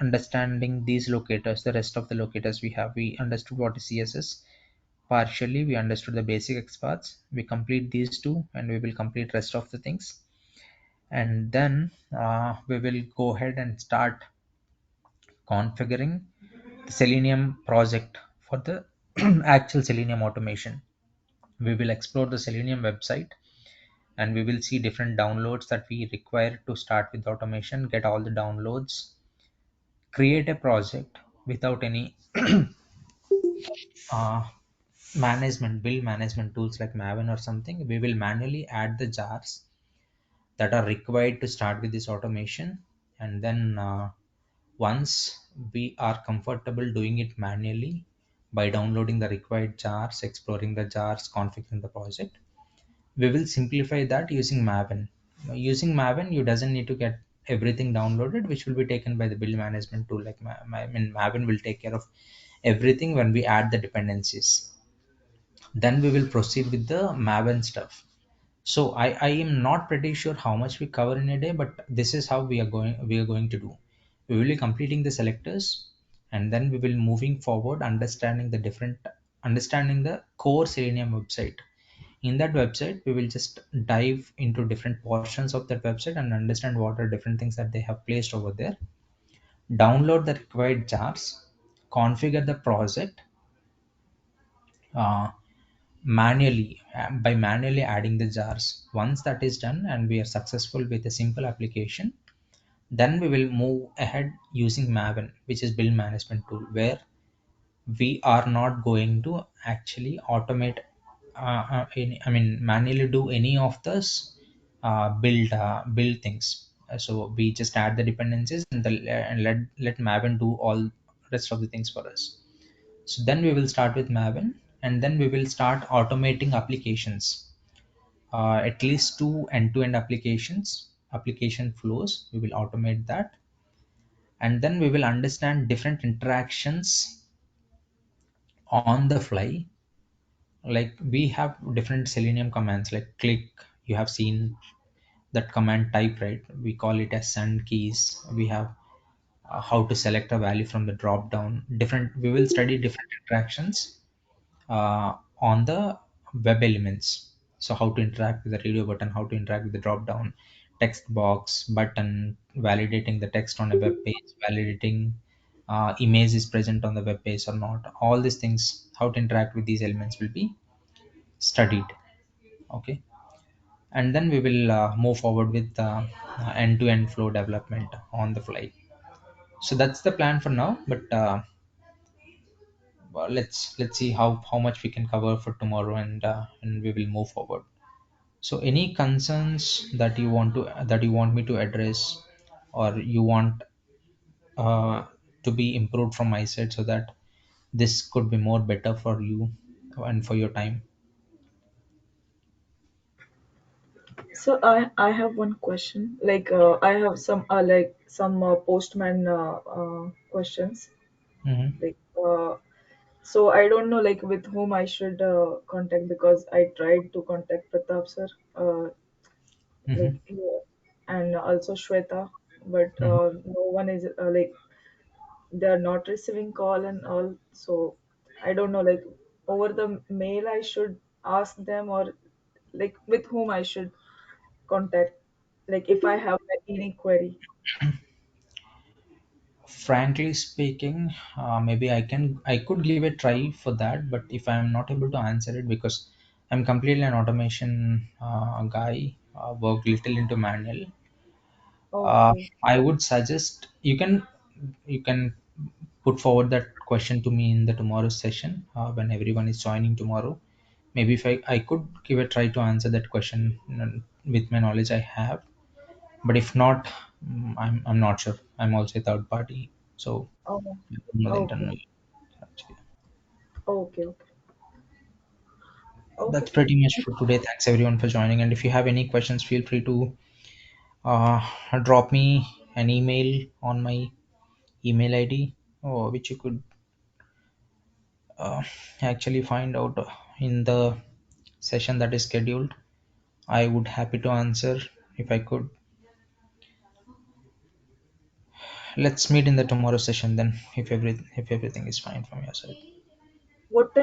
understanding these locators, the rest of the locators we have. We understood what is CSS partially, we understood the basic XPaths. We complete these two and we will complete rest of the things. And then we will go ahead and start configuring the Selenium project for the actual Selenium automation. We will explore the Selenium website and we will see different downloads that we require to start with automation, get all the downloads, create a project without any uh, build management tools like Maven or something. We will manually add the jars that are required to start with this automation. And then once we are comfortable doing it manually by downloading the required jars, exploring the jars, configuring the project, we will simplify that using Maven. Using Maven, you doesn't need to get everything downloaded, which will be taken by the build management tool like I mean Maven will take care of everything when we add the dependencies. Then we will proceed with the Maven stuff. So I am not pretty sure how much we cover in a day, but this is how we are going to do. We will be completing the selectors and then we will moving forward understanding the core Selenium website. In that website, we will just dive into different portions of that website and understand what are different things that they have placed over there. Download the required jars, configure the project, uh, manually by manually adding the jars. Once that is done and we are successful with a simple application, then we will move ahead using Maven, which is build management tool, where we are not going to actually automate I mean manually do any of this build things. So we just add the dependencies and let Maven do all rest of the things for us. So then we will start with Maven and then we will start automating applications. At least two end-to-end application flows. We will automate that. And then we will understand different interactions on the fly. Like we have different Selenium commands like click. You have seen that command type, right? We call it as send keys. We have how to select a value from the drop down. We will study different interactions on the web elements. So how to interact with the radio button, how to interact with the drop down text box button, validating the text on a web page, validating image is present on the web page or not. All these things, how to interact with these elements will be studied. Okay, and then we will move forward with end-to-end flow development on the fly. So that's the plan for now, but well, let's see how much we can cover for tomorrow, and we will move forward. So any concerns that you want me to address, or you want uh, to be improved from my side, so that this could be more better for you and for your time. So I have one question. Like I have some postman questions. Hmm. Like so I don't know like with whom I should contact, because I tried to contact Pratap sir, like Hmm. and also Shweta, but Hmm. no one is like they are not receiving call and all. So I don't know like over the mail I should ask them, or like with whom I should contact, like if I have any query. Frankly speaking, maybe I could give a try for that, but if I'm not able to answer it, because I'm completely an automation guy, work little into manual, uh, Okay. I would suggest you can put forward that question to me in the tomorrow's session, when everyone is joining tomorrow. Maybe if I could give a try to answer that question, with my knowledge I have, but if not, I'm not sure. I'm also a third party, so Oh, I don't know the okay. internal structure. Okay. Okay. Okay. That's pretty much for today. Thanks everyone for joining, and if you have any questions, feel free to uh, drop me an email on my email ID, or which you could actually find out in the session that is scheduled. I would happy to answer if I could. Let's meet in the tomorrow session then, if everything is fine from your side. What time